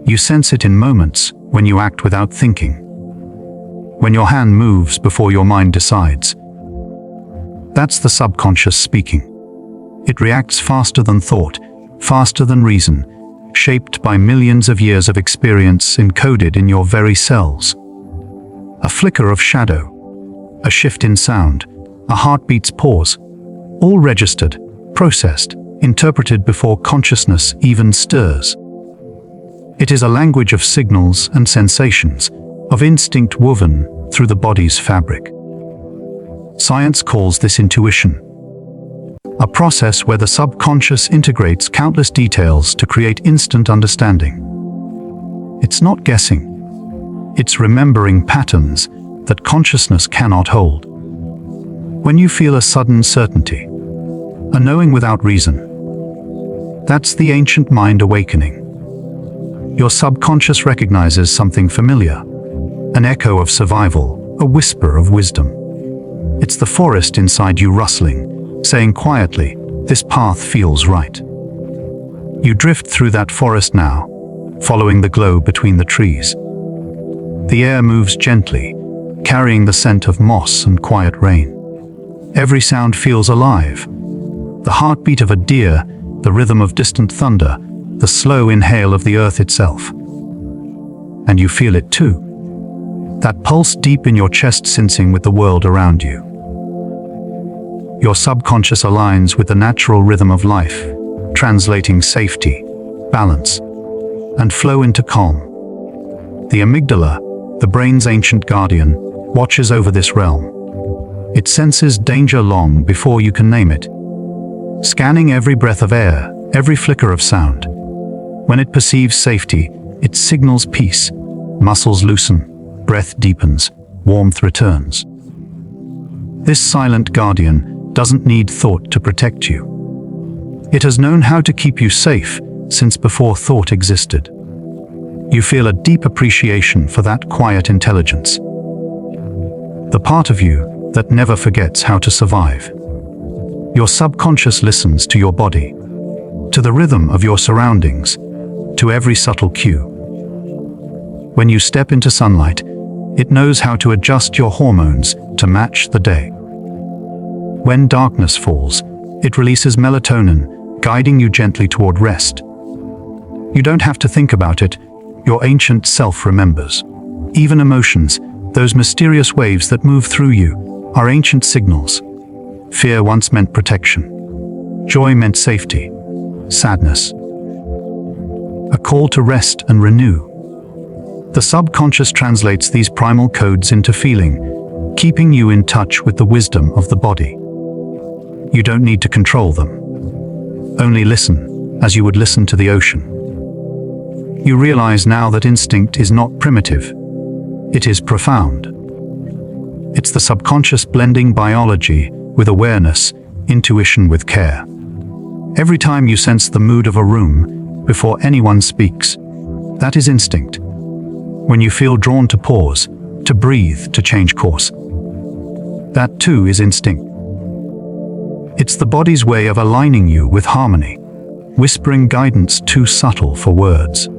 Speaker 1: You sense it in moments when you act without thinking, when your hand moves before your mind decides. That's the subconscious speaking. It reacts faster than thought, faster than reason, shaped by millions of years of experience encoded in your very cells. A flicker of shadow, a shift in sound, a heartbeat's pause, all registered, processed, interpreted before consciousness even stirs. It is a language of signals and sensations, of instinct woven through the body's fabric. Science calls this intuition, a process where the subconscious integrates countless details to create instant understanding. It's not guessing, it's remembering patterns that consciousness cannot hold. When you feel a sudden certainty, a knowing without reason, that's the ancient mind awakening. Your subconscious recognizes something familiar, an echo of survival, a whisper of wisdom. It's the forest inside you rustling, saying quietly, "This path feels right." You drift through that forest now, following the glow between the trees. The air moves gently, carrying the scent of moss and quiet rain. Every sound feels alive. The heartbeat of a deer, the rhythm of distant thunder, the slow inhale of the earth itself. And you feel it too. That pulse deep in your chest sensing with the world around you. Your subconscious aligns with the natural rhythm of life, translating safety, balance, and flow into calm. The amygdala, the brain's ancient guardian, watches over this realm. It senses danger long before you can name it, scanning every breath of air, every flicker of sound. When it perceives safety, it signals peace. Muscles loosen, breath deepens, warmth returns. This silent guardian doesn't need thought to protect you. It has known how to keep you safe since before thought existed. You feel a deep appreciation for that quiet intelligence. The part of you that never forgets how to survive. Your subconscious listens to your body, to the rhythm of your surroundings, to every subtle cue. When you step into sunlight, it knows how to adjust your hormones to match the day. When darkness falls, it releases melatonin, guiding you gently toward rest. You don't have to think about it, your ancient self remembers. Even emotions, those mysterious waves that move through you, are ancient signals. Fear once meant protection. Joy meant safety. Sadness, a call to rest and renew. The subconscious translates these primal codes into feeling, keeping you in touch with the wisdom of the body. You don't need to control them. Only listen, as you would listen to the ocean. You realize now that instinct is not primitive. It is profound. It's the subconscious blending biology with awareness, intuition with care. Every time you sense the mood of a room before anyone speaks, that is instinct. When you feel drawn to pause, to breathe, to change course, that too is instinct. It's the body's way of aligning you with harmony, whispering guidance too subtle for words.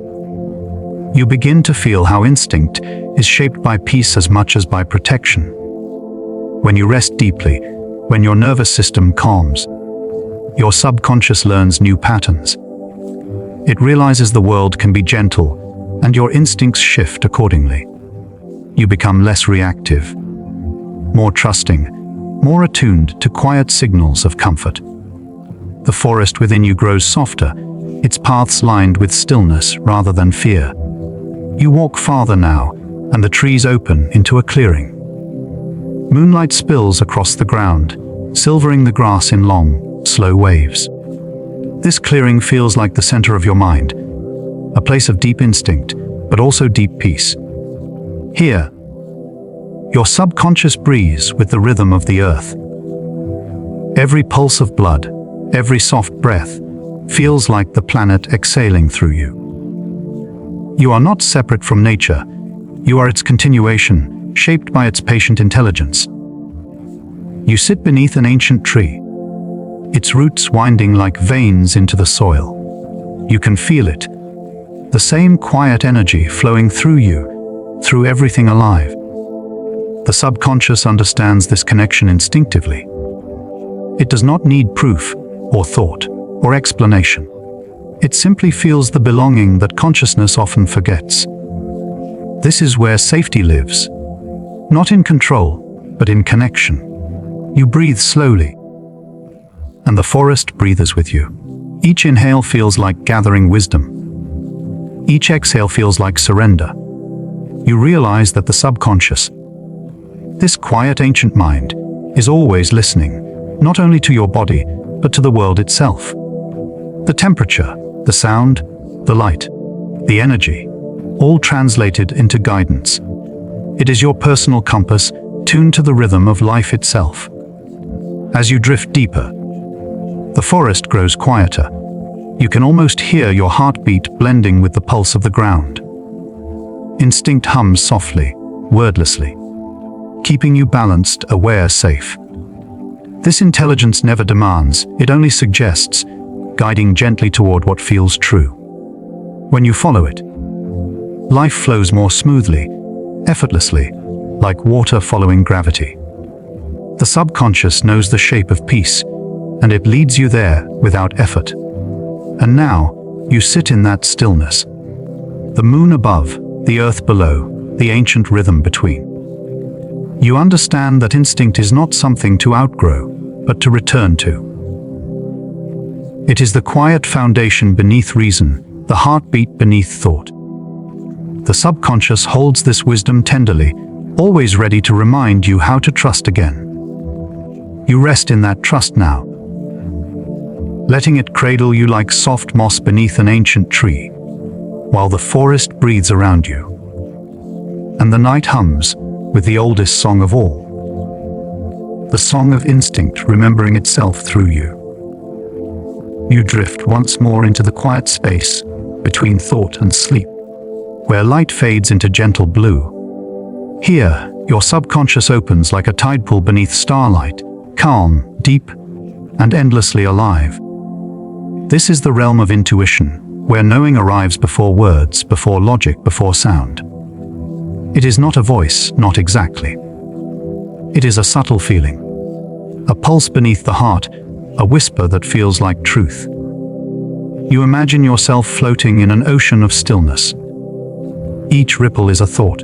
Speaker 1: You begin to feel how instinct is shaped by peace as much as by protection. When you rest deeply, when your nervous system calms, your subconscious learns new patterns. It realizes the world can be gentle, and your instincts shift accordingly. You become less reactive, more trusting, more attuned to quiet signals of comfort. The forest within you grows softer, its paths lined with stillness rather than fear. You walk farther now, and the trees open into a clearing. Moonlight spills across the ground, silvering the grass in long, slow waves. This clearing feels like the center of your mind, a place of deep instinct, but also deep peace. Here, your subconscious breathes with the rhythm of the earth. Every pulse of blood, every soft breath, feels like the planet exhaling through you. You are not separate from nature. You are its continuation, shaped by its patient intelligence. You sit beneath an ancient tree, its roots winding like veins into the soil. You can feel it, the same quiet energy flowing through you, through everything alive. The subconscious understands this connection instinctively. It does not need proof, or thought, or explanation. It simply feels the belonging that consciousness often forgets. This is where safety lives, not in control, but in connection. You breathe slowly, and the forest breathes with you. Each inhale feels like gathering wisdom. Each exhale feels like surrender. You realize that the subconscious, this quiet ancient mind, is always listening, not only to your body, but to the world itself. The temperature, the sound, the light, the energy, all translated into guidance. It is your personal compass, tuned to the rhythm of life itself. As you drift deeper, the forest grows quieter. You can almost hear your heartbeat blending with the pulse of the ground. Instinct hums softly, wordlessly, keeping you balanced, aware, safe. This intelligence never demands, it only suggests, guiding gently toward what feels true. When you follow it, life flows more smoothly, effortlessly, like water following gravity. The subconscious knows the shape of peace, and it leads you there without effort. And now, you sit in that stillness. The moon above, the earth below, the ancient rhythm between. You understand that instinct is not something to outgrow, but to return to. It is the quiet foundation beneath reason, the heartbeat beneath thought. The subconscious holds this wisdom tenderly, always ready to remind you how to trust again. You rest in that trust now, letting it cradle you like soft moss beneath an ancient tree, while the forest breathes around you, and the night hums with the oldest song of all, the song of instinct remembering itself through you. You drift once more into the quiet space between thought and sleep, where light fades into gentle blue. Here, your subconscious opens like a tide pool beneath starlight, calm, deep, and endlessly alive. This is the realm of intuition, where knowing arrives before words, before logic, before sound. It is not a voice, not exactly. It is a subtle feeling, a pulse beneath the heart, a whisper that feels like truth. You imagine yourself floating in an ocean of stillness. Each ripple is a thought,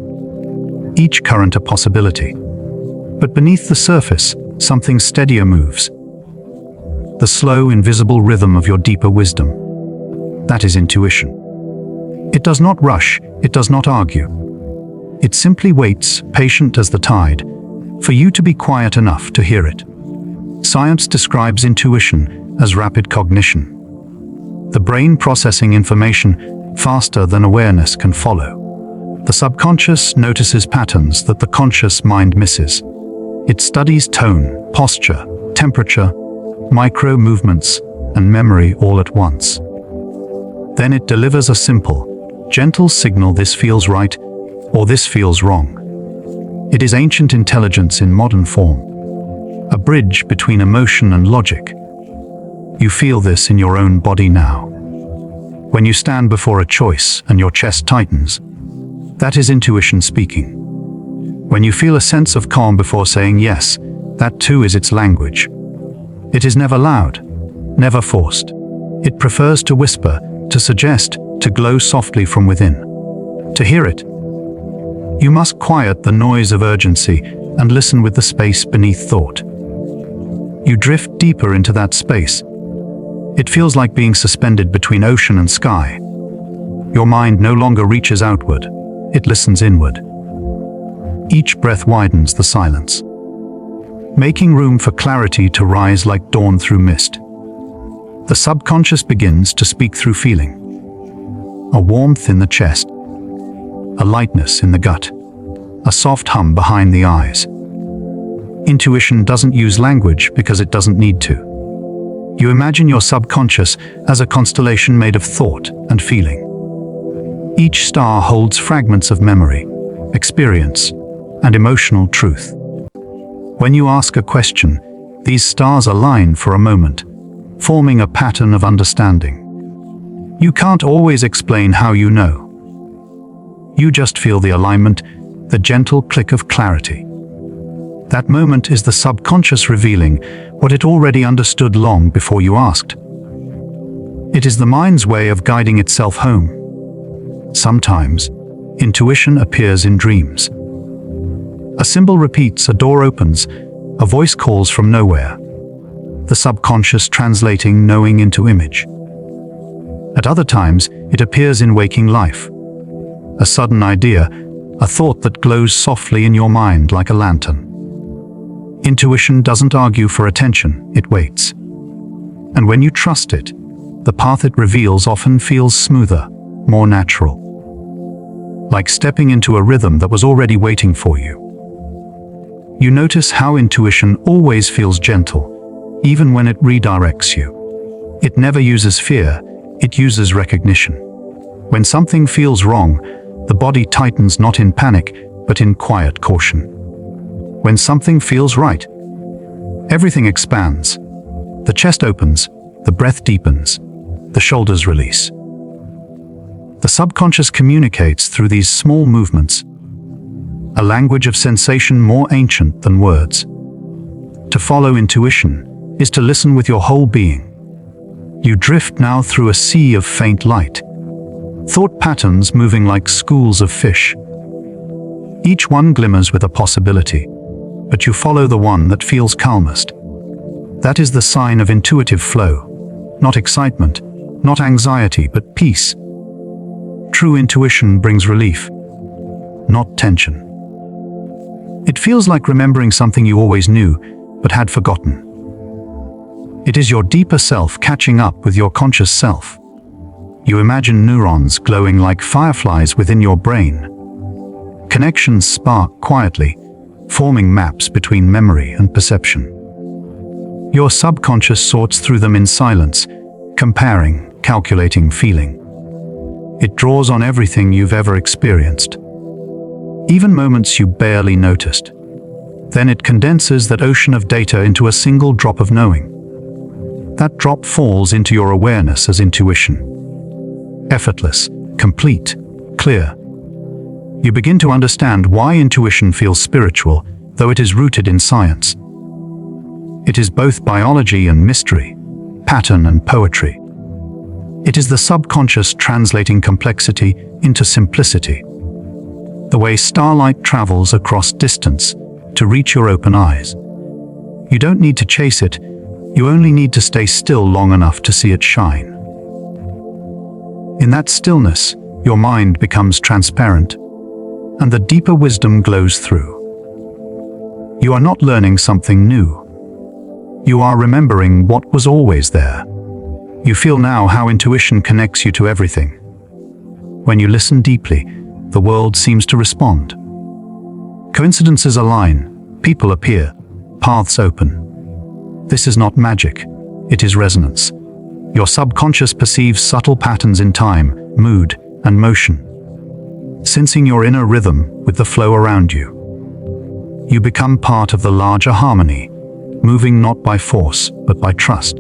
Speaker 1: each current a possibility. But beneath the surface, something steadier moves. The slow, invisible rhythm of your deeper wisdom. That is intuition. It does not rush, it does not argue. It simply waits, patient as the tide, for you to be quiet enough to hear it. Science describes intuition as rapid cognition. The brain processing information faster than awareness can follow. The subconscious notices patterns that the conscious mind misses. It studies tone, posture, temperature, micro movements, and memory all at once. Then it delivers a simple, gentle signal: this feels right, or this feels wrong. It is ancient intelligence in modern form, a bridge between emotion and logic. You feel this in your own body now. When you stand before a choice and your chest tightens, that is intuition speaking. When you feel a sense of calm before saying yes, that too is its language. It is never loud, never forced. It prefers to whisper, to suggest, to glow softly from within. To hear it, you must quiet the noise of urgency and listen with the space beneath thought. You drift deeper into that space. It feels like being suspended between ocean and sky. Your mind no longer reaches outward, it listens inward. Each breath widens the silence, making room for clarity to rise like dawn through mist. The subconscious begins to speak through feeling. A warmth in the chest, a lightness in the gut, a soft hum behind the eyes. Intuition doesn't use language because it doesn't need to. You imagine your subconscious as a constellation made of thought and feeling. Each star holds fragments of memory, experience, and emotional truth. When you ask a question, these stars align for a moment, forming a pattern of understanding. You can't always explain how you know. You just feel the alignment, the gentle click of clarity. That moment is the subconscious revealing what it already understood long before you asked. It is the mind's way of guiding itself home. Sometimes, intuition appears in dreams. A symbol repeats, a door opens, a voice calls from nowhere. The subconscious translating knowing into image. At other times, it appears in waking life. A sudden idea, a thought that glows softly in your mind like a lantern. Intuition doesn't argue for attention, it waits. And when you trust it, the path it reveals often feels smoother, more natural. Like stepping into a rhythm that was already waiting for you. You notice how intuition always feels gentle, even when it redirects you. It never uses fear, it uses recognition. When something feels wrong, the body tightens not in panic, but in quiet caution. When something feels right, everything expands. The chest opens, the breath deepens, the shoulders release. The subconscious communicates through these small movements, a language of sensation more ancient than words. To follow intuition is to listen with your whole being. You drift now through a sea of faint light, thought patterns moving like schools of fish. Each one glimmers with a possibility, but you follow the one that feels calmest. That is the sign of intuitive flow, not excitement, not anxiety, but peace. True intuition brings relief, not tension. It feels like remembering something you always knew, but had forgotten. It is your deeper self catching up with your conscious self. You imagine neurons glowing like fireflies within your brain. Connections spark quietly, forming maps between memory and perception. Your subconscious sorts through them in silence, comparing, calculating, feeling. It draws on everything you've ever experienced, even moments you barely noticed. Then it condenses that ocean of data into a single drop of knowing. That drop falls into your awareness as intuition. Effortless, complete, clear. You begin to understand why intuition feels spiritual, though it is rooted in science. It is both biology and mystery, pattern and poetry. It is the subconscious translating complexity into simplicity. The way starlight travels across distance to reach your open eyes. You don't need to chase it, you only need to stay still long enough to see it shine. In that stillness, your mind becomes transparent, and the deeper wisdom glows through. You are not learning something new. You are remembering what was always there. You feel now how intuition connects you to everything. When you listen deeply, the world seems to respond. Coincidences align, people appear, paths open. This is not magic, it is resonance. Your subconscious perceives subtle patterns in time, mood, and motion, sensing your inner rhythm with the flow around you. You become part of the larger harmony, moving not by force, but by trust.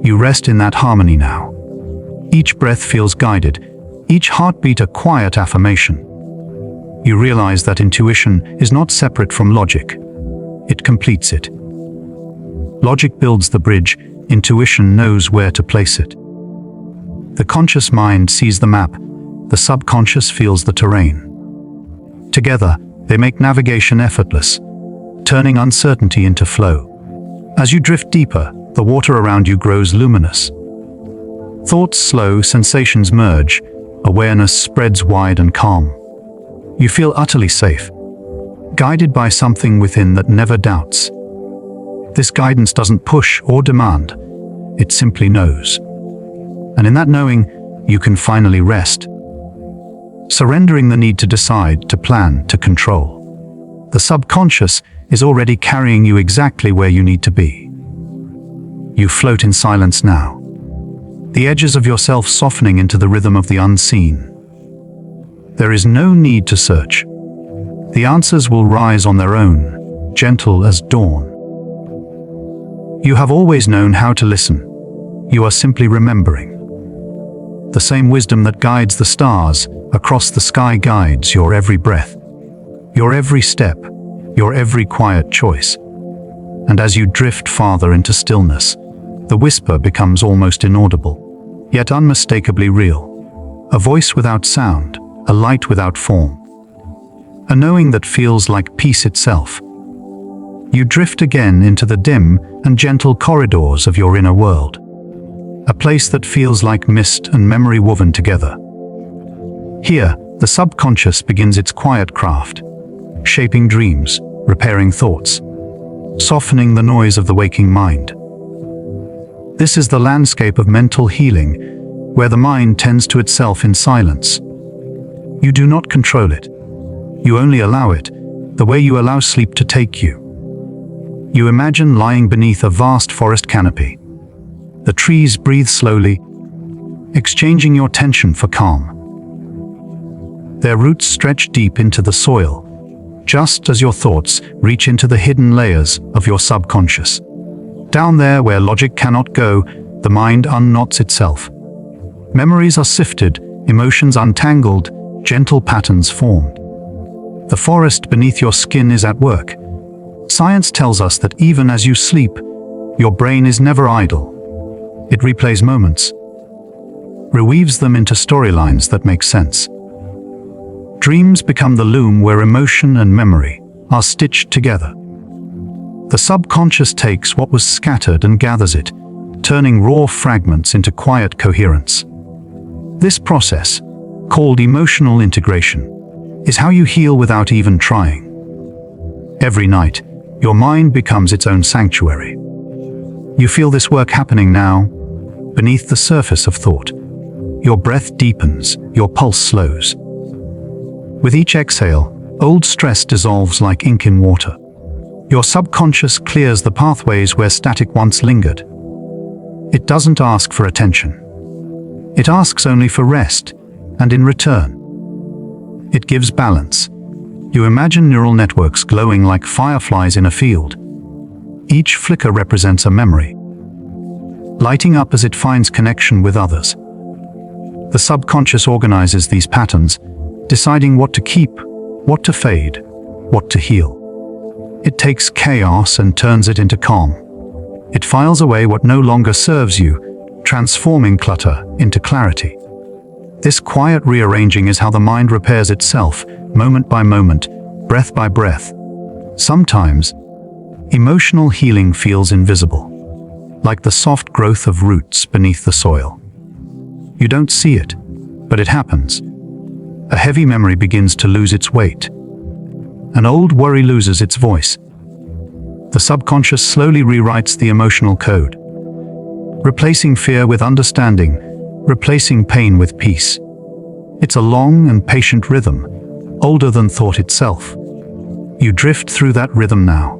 Speaker 1: You rest in that harmony now. Each breath feels guided, each heartbeat a quiet affirmation. You realize that intuition is not separate from logic. It completes it. Logic builds the bridge, intuition knows where to place it. The conscious mind sees the map, the subconscious feels the terrain. Together, they make navigation effortless, turning uncertainty into flow. As you drift deeper, the water around you grows luminous. Thoughts slow, sensations merge, awareness spreads wide and calm. You feel utterly safe, guided by something within that never doubts. This guidance doesn't push or demand, it simply knows. And in that knowing, you can finally rest, surrendering the need to decide, to plan, to control. The subconscious is already carrying you exactly where you need to be. You float in silence now, the edges of yourself softening into the rhythm of the unseen. There is no need to search. The answers will rise on their own, gentle as dawn. You have always known how to listen. You are simply remembering. The same wisdom that guides the stars across the sky guides your every breath, your every step, your every quiet choice. And as you drift farther into stillness, the whisper becomes almost inaudible, yet unmistakably real. A voice without sound, a light without form. A knowing that feels like peace itself. You drift again into the dim and gentle corridors of your inner world. A place that feels like mist and memory woven together. Here, the subconscious begins its quiet craft, shaping dreams, repairing thoughts, softening the noise of the waking mind. This is the landscape of mental healing, where the mind tends to itself in silence. You do not control it. You only allow it, the way you allow sleep to take you. You imagine lying beneath a vast forest canopy. The trees breathe slowly, exchanging your tension for calm. Their roots stretch deep into the soil, just as your thoughts reach into the hidden layers of your subconscious. Down there where logic cannot go, the mind unknots itself. Memories are sifted, emotions untangled, gentle patterns formed. The forest beneath your skin is at work. Science tells us that even as you sleep, your brain is never idle. It replays moments, reweaves them into storylines that make sense. Dreams become the loom where emotion and memory are stitched together. The subconscious takes what was scattered and gathers it, turning raw fragments into quiet coherence. This process, called emotional integration, is how you heal without even trying. Every night, your mind becomes its own sanctuary. You feel this work happening now, beneath the surface of thought. Your breath deepens, your pulse slows. With each exhale, old stress dissolves like ink in water. Your subconscious clears the pathways where static once lingered. It doesn't ask for attention. It asks only for rest, and in return, it gives balance. You imagine neural networks glowing like fireflies in a field. Each flicker represents a memory, lighting up as it finds connection with others. The subconscious organizes these patterns, deciding what to keep, what to fade, what to heal. It takes chaos and turns it into calm. It files away what no longer serves you, transforming clutter into clarity. This quiet rearranging is how the mind repairs itself, moment by moment, breath by breath. Sometimes, emotional healing feels invisible, like the soft growth of roots beneath the soil. You don't see it, but it happens. A heavy memory begins to lose its weight. An old worry loses its voice. The subconscious slowly rewrites the emotional code, replacing fear with understanding, replacing pain with peace. It's a long and patient rhythm, older than thought itself. You drift through that rhythm now.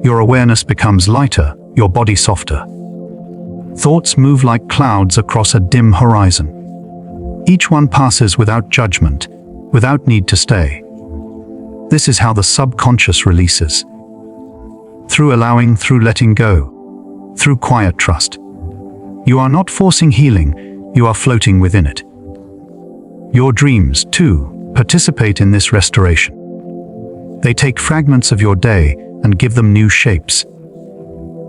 Speaker 1: Your awareness becomes lighter, your body softer. Thoughts move like clouds across a dim horizon. Each one passes without judgment, without need to stay. This is how the subconscious releases. Through allowing, through letting go, through quiet trust. You are not forcing healing, you are floating within it. Your dreams, too, participate in this restoration. They take fragments of your day and give them new shapes.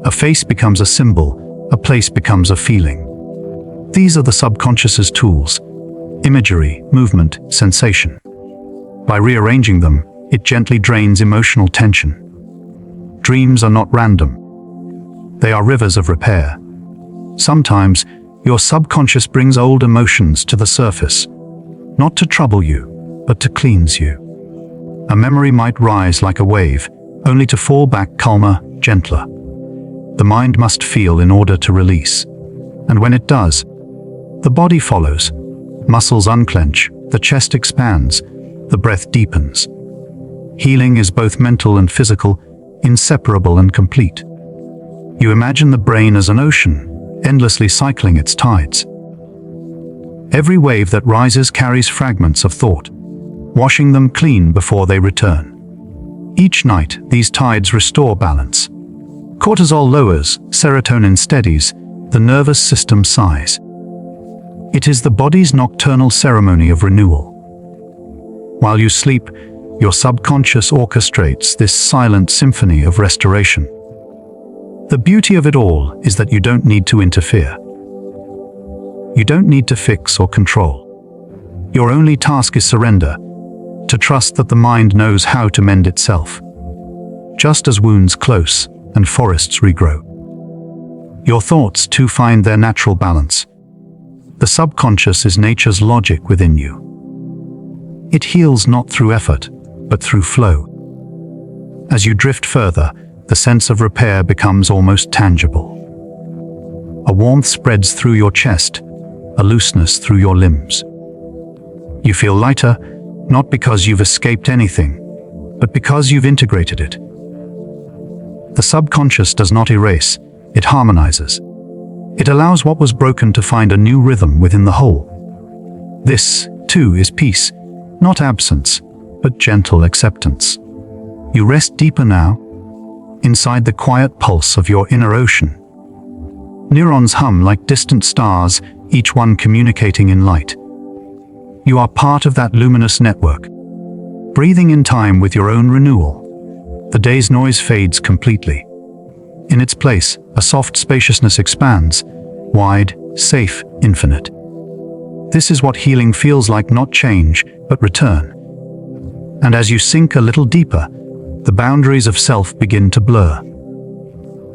Speaker 1: A face becomes a symbol, a place becomes a feeling. These are the subconscious's tools: imagery, movement, sensation. By rearranging them, it gently drains emotional tension. Dreams are not random. They are rivers of repair. Sometimes, your subconscious brings old emotions to the surface, not to trouble you, but to cleanse you. A memory might rise like a wave, only to fall back calmer, gentler. The mind must feel in order to release. And when it does, the body follows. Muscles unclench, the chest expands, the breath deepens. Healing is both mental and physical, inseparable and complete. You imagine the brain as an ocean, endlessly cycling its tides. Every wave that rises carries fragments of thought, washing them clean before they return. Each night, these tides restore balance. Cortisol lowers, serotonin steadies, the nervous system sighs. It is the body's nocturnal ceremony of renewal. While you sleep, your subconscious orchestrates this silent symphony of restoration. The beauty of it all is that you don't need to interfere. You don't need to fix or control. Your only task is surrender, to trust that the mind knows how to mend itself. Just as wounds close and forests regrow. Your thoughts too find their natural balance. The subconscious is nature's logic within you. It heals not through effort, but through flow. As you drift further, the sense of repair becomes almost tangible. A warmth spreads through your chest, a looseness through your limbs. You feel lighter, not because you've escaped anything, but because you've integrated it. The subconscious does not erase, it harmonizes. It allows what was broken to find a new rhythm within the whole. This, too, is peace, not absence, but gentle acceptance. You rest deeper now, inside the quiet pulse of your inner ocean. Neurons hum like distant stars, each one communicating in light. You are part of that luminous network, breathing in time with your own renewal. The day's noise fades completely. In its place, a soft spaciousness expands, wide, safe, infinite. This is what healing feels like, not change, but return. And as you sink a little deeper, the boundaries of self begin to blur.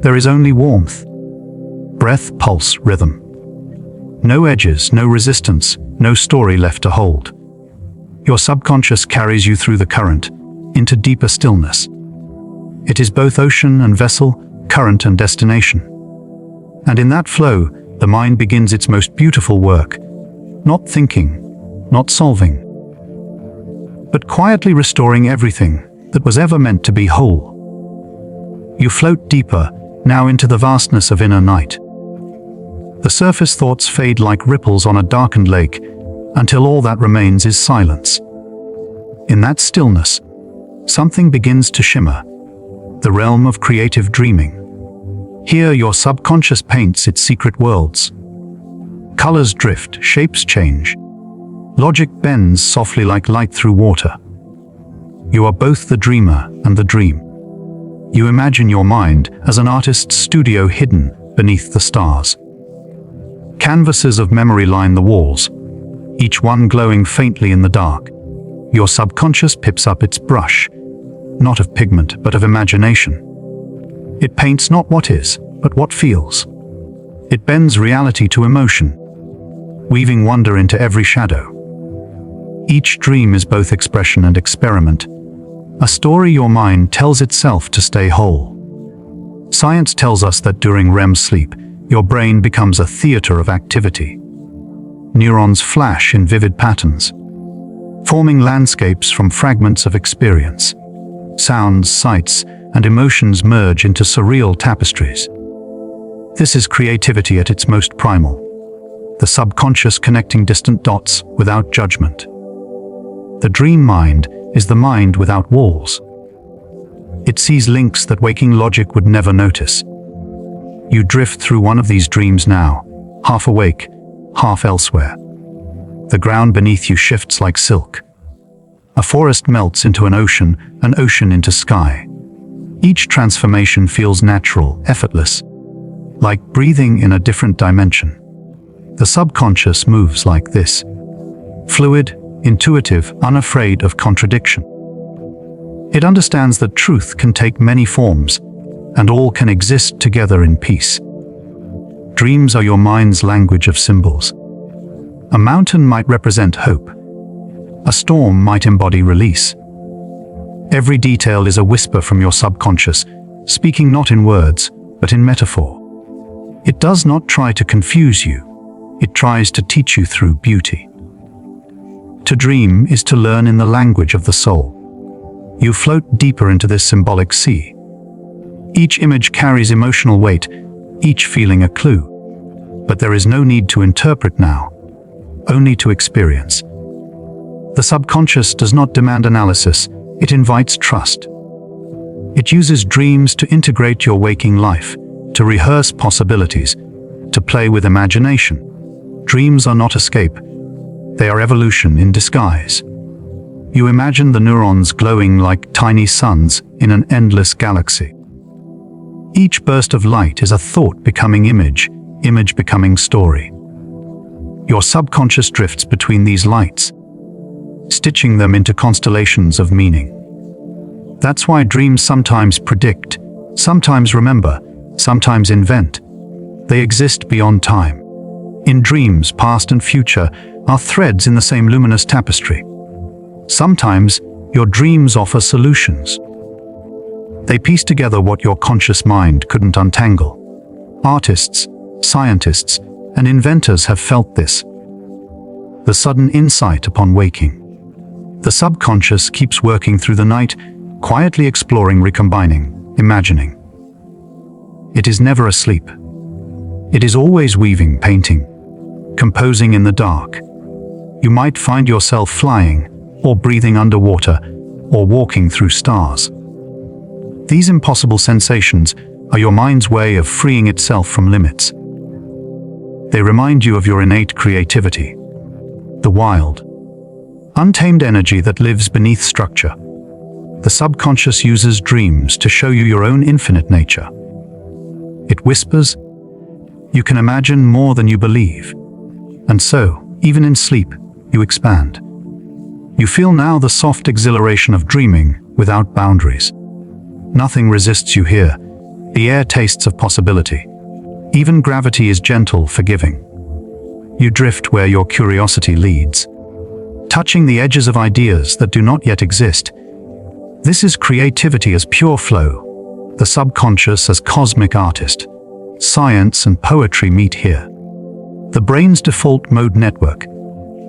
Speaker 1: There is only warmth, breath, pulse, rhythm. No edges, no resistance, no story left to hold. Your subconscious carries you through the current, into deeper stillness. It is both ocean and vessel, current and destination. And in that flow, the mind begins its most beautiful work, not thinking, not solving, but quietly restoring everything that was ever meant to be whole. You float deeper, now into the vastness of inner night. The surface thoughts fade like ripples on a darkened lake, until all that remains is silence. In that stillness, something begins to shimmer, the realm of creative dreaming. Here your subconscious paints its secret worlds. Colors drift, shapes change. Logic bends softly like light through water. You are both the dreamer and the dream. You imagine your mind as an artist's studio hidden beneath the stars. Canvases of memory line the walls, each one glowing faintly in the dark. Your subconscious picks up its brush, not of pigment but of imagination. It paints not what is, but what feels. It bends reality to emotion, weaving wonder into every shadow. Each dream is both expression and experiment, a story your mind tells itself to stay whole. Science tells us that during REM sleep, your brain becomes a theater of activity. Neurons flash in vivid patterns, forming landscapes from fragments of experience. Sounds, sights, and emotions merge into surreal tapestries. This is creativity at its most primal, the subconscious connecting distant dots without judgment. The dream mind is the mind without walls. It sees links that waking logic would never notice. You drift through one of these dreams now, half awake, half elsewhere. The ground beneath you shifts like silk. A forest melts into an ocean into sky. Each transformation feels natural, effortless, like breathing in a different dimension. The subconscious moves like this, fluid, intuitive, unafraid of contradiction. It understands that truth can take many forms, and all can exist together in peace. Dreams are your mind's language of symbols. A mountain might represent hope. A storm might embody release. Every detail is a whisper from your subconscious, speaking not in words, but in metaphor. It does not try to confuse you. It tries to teach you through beauty. To dream is to learn in the language of the soul. You float deeper into this symbolic sea. Each image carries emotional weight, each feeling a clue. But there is no need to interpret now, only to experience. The subconscious does not demand analysis, it invites trust. It uses dreams to integrate your waking life, to rehearse possibilities, to play with imagination. Dreams are not escape. They are evolution in disguise. You imagine the neurons glowing like tiny suns in an endless galaxy. Each burst of light is a thought becoming image, image becoming story. Your subconscious drifts between these lights, stitching them into constellations of meaning. That's why dreams sometimes predict, sometimes remember, sometimes invent. They exist beyond time. In dreams, past and future are threads in the same luminous tapestry. Sometimes your dreams offer solutions. They piece together what your conscious mind couldn't untangle. Artists, scientists, and inventors have felt this. The sudden insight upon waking. The subconscious keeps working through the night, quietly exploring, recombining, imagining. It is never asleep. It is always weaving, painting, composing in the dark. You might find yourself flying, or breathing underwater, or walking through stars. These impossible sensations are your mind's way of freeing itself from limits. They remind you of your innate creativity, the wild, untamed energy that lives beneath structure. The subconscious uses dreams to show you your own infinite nature. It whispers, you can imagine more than you believe. And so, even in sleep, you expand. You feel now the soft exhilaration of dreaming without boundaries. Nothing resists you here. The air tastes of possibility. Even gravity is gentle, forgiving. You drift where your curiosity leads, touching the edges of ideas that do not yet exist. This is creativity as pure flow, the subconscious as cosmic artist. Science and poetry meet here. The brain's default mode network,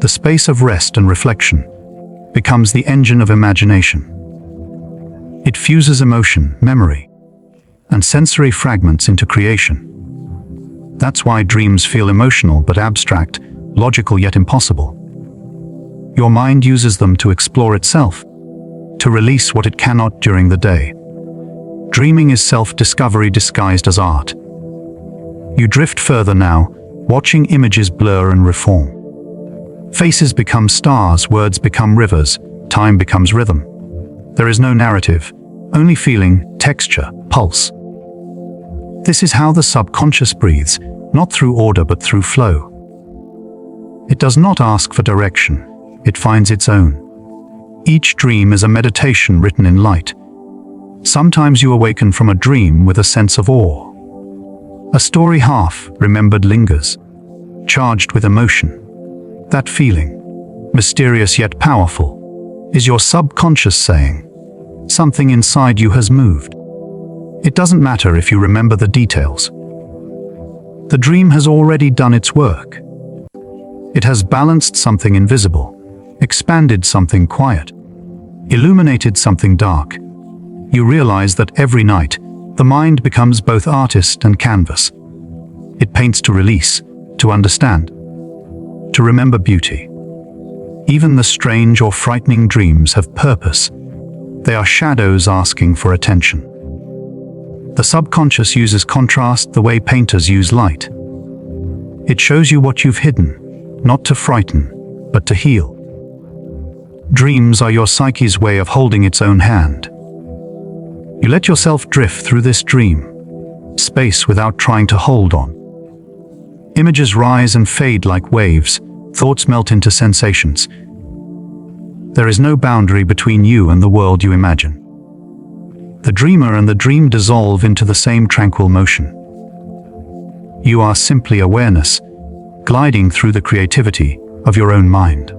Speaker 1: the space of rest and reflection, becomes the engine of imagination. It fuses emotion, memory, and sensory fragments into creation. That's why dreams feel emotional but abstract, logical yet impossible. Your mind uses them to explore itself, to release what it cannot during the day. Dreaming is self-discovery disguised as art. You drift further now, watching images blur and reform. Faces become stars, words become rivers, time becomes rhythm. There is no narrative, only feeling, texture, pulse. This is how the subconscious breathes, not through order but through flow. It does not ask for direction, it finds its own. Each dream is a meditation written in light. Sometimes you awaken from a dream with a sense of awe. A story half remembered lingers, charged with emotion. That feeling, mysterious yet powerful, is your subconscious saying, something inside you has moved. It doesn't matter if you remember the details. The dream has already done its work. It has balanced something invisible, expanded something quiet, illuminated something dark. You realize that every night, the mind becomes both artist and canvas. It paints to release, to understand, to remember beauty. Even the strange or frightening dreams have purpose. They are shadows asking for attention. The subconscious uses contrast the way painters use light. It shows you what you've hidden, not to frighten, but to heal. Dreams are your psyche's way of holding its own hand. You let yourself drift through this dream, space without trying to hold on. Images rise and fade like waves, thoughts melt into sensations. There is no boundary between you and the world you imagine. The dreamer and the dream dissolve into the same tranquil motion. You are simply awareness, gliding through the creativity of your own mind.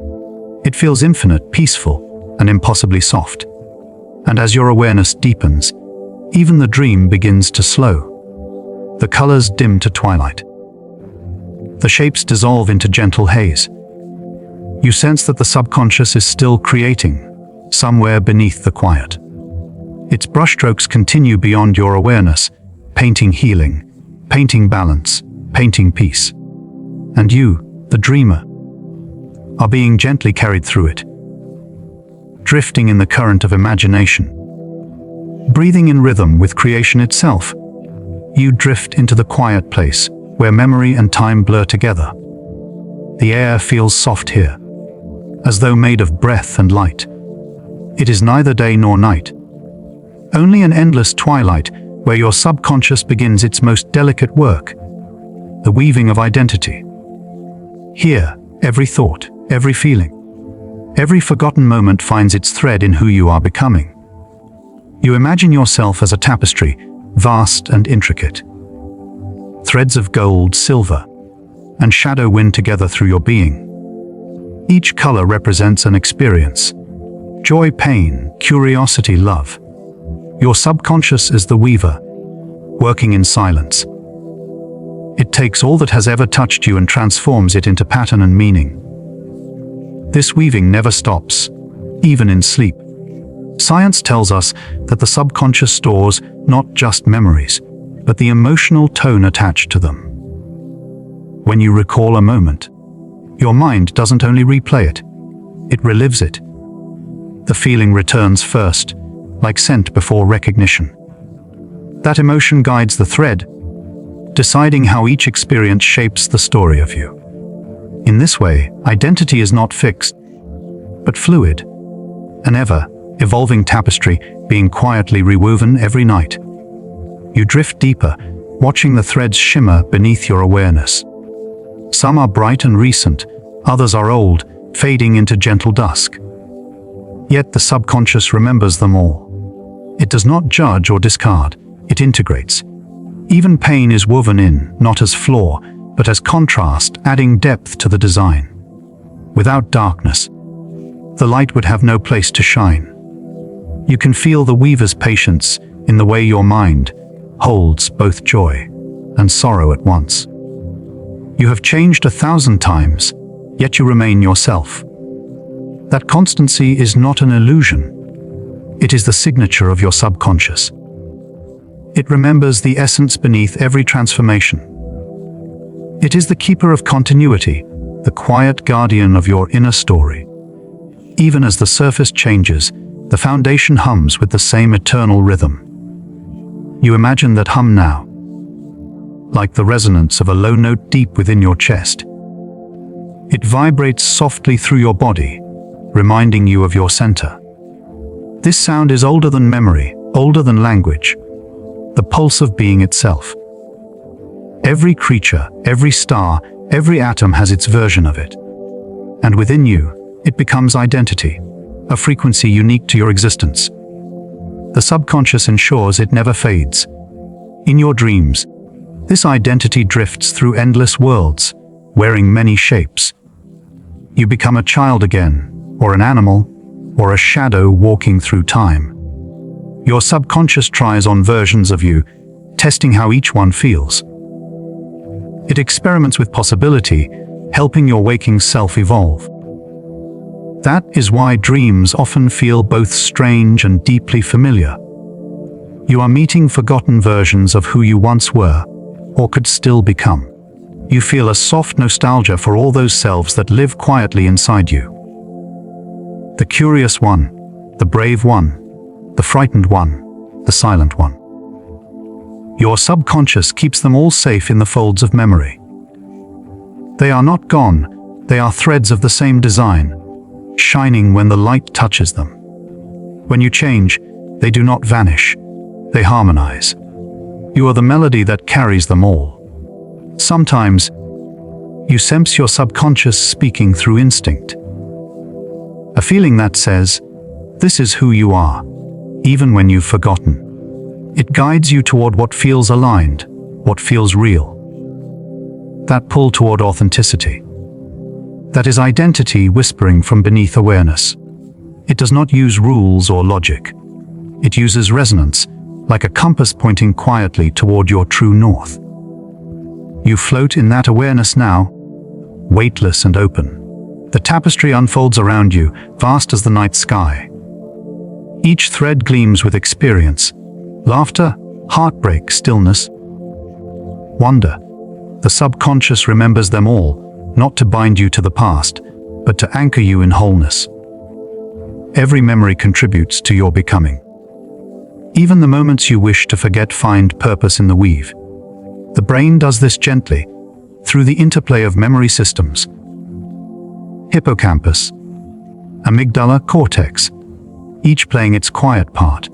Speaker 1: It feels infinite, peaceful, and impossibly soft. And as your awareness deepens, even the dream begins to slow. The colors dim to twilight. The shapes dissolve into gentle haze. You sense that the subconscious is still creating, somewhere beneath the quiet. Its brushstrokes continue beyond your awareness, painting healing, painting balance, painting peace. And you, the dreamer, are being gently carried through it, drifting in the current of imagination. Breathing in rhythm with creation itself, you drift into the quiet place where memory and time blur together. The air feels soft here, as though made of breath and light. It is neither day nor night, only an endless twilight where your subconscious begins its most delicate work, the weaving of identity. Here, every thought, every feeling, every forgotten moment finds its thread in who you are becoming. You imagine yourself as a tapestry, vast and intricate. Threads of gold, silver, and shadow wind together through your being. Each color represents an experience. Joy, pain, curiosity, love. Your subconscious is the weaver, working in silence. It takes all that has ever touched you and transforms it into pattern and meaning. This weaving never stops, even in sleep. Science tells us that the subconscious stores not just memories, but the emotional tone attached to them. When you recall a moment, your mind doesn't only replay it, it relives it. The feeling returns first, like scent before recognition. That emotion guides the thread, deciding how each experience shapes the story of you. In this way, identity is not fixed, but fluid, an ever-evolving tapestry being quietly rewoven every night. You drift deeper, watching the threads shimmer beneath your awareness. Some are bright and recent, others are old, fading into gentle dusk. Yet the subconscious remembers them all. It does not judge or discard, it integrates. Even pain is woven in, not as flaw, but as contrast, adding depth to the design. Without darkness, the light would have no place to shine. You can feel the weaver's patience in the way your mind holds both joy and sorrow at once. You have changed 1,000 times, yet you remain yourself. That constancy is not an illusion. It is the signature of your subconscious. It remembers the essence beneath every transformation. It is the keeper of continuity, the quiet guardian of your inner story. Even as the surface changes, the foundation hums with the same eternal rhythm. You imagine that hum now, like the resonance of a low note deep within your chest. It vibrates softly through your body, reminding you of your center. This sound is older than memory, older than language, the pulse of being itself. Every creature, every star, every atom has its version of it. And within you, it becomes identity, a frequency unique to your existence. The subconscious ensures it never fades. In your dreams, this identity drifts through endless worlds, wearing many shapes. You become a child again, or an animal, or a shadow walking through time. Your subconscious tries on versions of you, testing how each one feels. It experiments with possibility, helping your waking self evolve. That is why dreams often feel both strange and deeply familiar. You are meeting forgotten versions of who you once were, or could still become. You feel a soft nostalgia for all those selves that live quietly inside you. The curious one, the brave one, the frightened one, the silent one. Your subconscious keeps them all safe in the folds of memory. They are not gone, they are threads of the same design, shining when the light touches them. When you change, they do not vanish, they harmonize. You are the melody that carries them all. Sometimes, you sense your subconscious speaking through instinct. A feeling that says, this is who you are, even when you've forgotten. It guides you toward what feels aligned, what feels real. That pull toward authenticity. That is identity whispering from beneath awareness. It does not use rules or logic. It uses resonance, like a compass pointing quietly toward your true north. You float in that awareness now, weightless and open. The tapestry unfolds around you, vast as the night sky. Each thread gleams with experience, laughter, heartbreak, stillness, wonder. The subconscious remembers them all, not to bind you to the past, but to anchor you in wholeness. Every memory contributes to your becoming. Even the moments you wish to forget find purpose in the weave. The brain does this gently, through the interplay of memory systems. Hippocampus, amygdala, cortex, each playing its quiet part.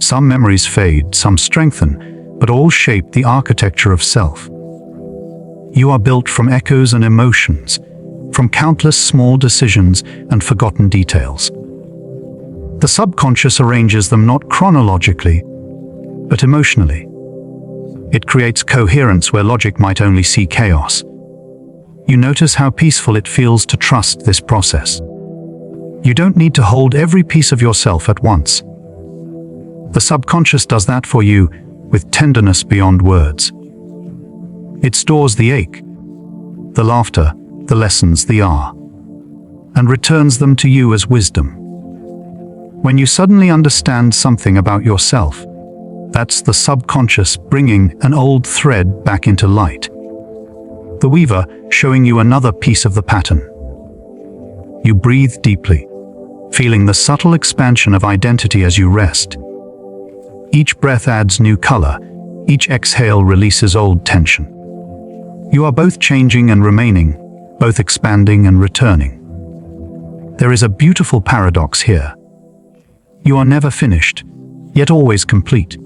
Speaker 1: Some memories fade, some strengthen, but all shape the architecture of self. You are built from echoes and emotions, from countless small decisions and forgotten details. The subconscious arranges them not chronologically, but emotionally. It creates coherence where logic might only see chaos. You notice how peaceful it feels to trust this process. You don't need to hold every piece of yourself at once. The subconscious does that for you with tenderness beyond words. It stores the ache, the laughter, the lessons, the awe, and returns them to you as wisdom. When you suddenly understand something about yourself, that's the subconscious bringing an old thread back into light. The weaver showing you another piece of the pattern. You breathe deeply, feeling the subtle expansion of identity as you rest. Each breath adds new color, each exhale releases old tension. You are both changing and remaining, both expanding and returning. There is a beautiful paradox here. You are never finished, yet always complete.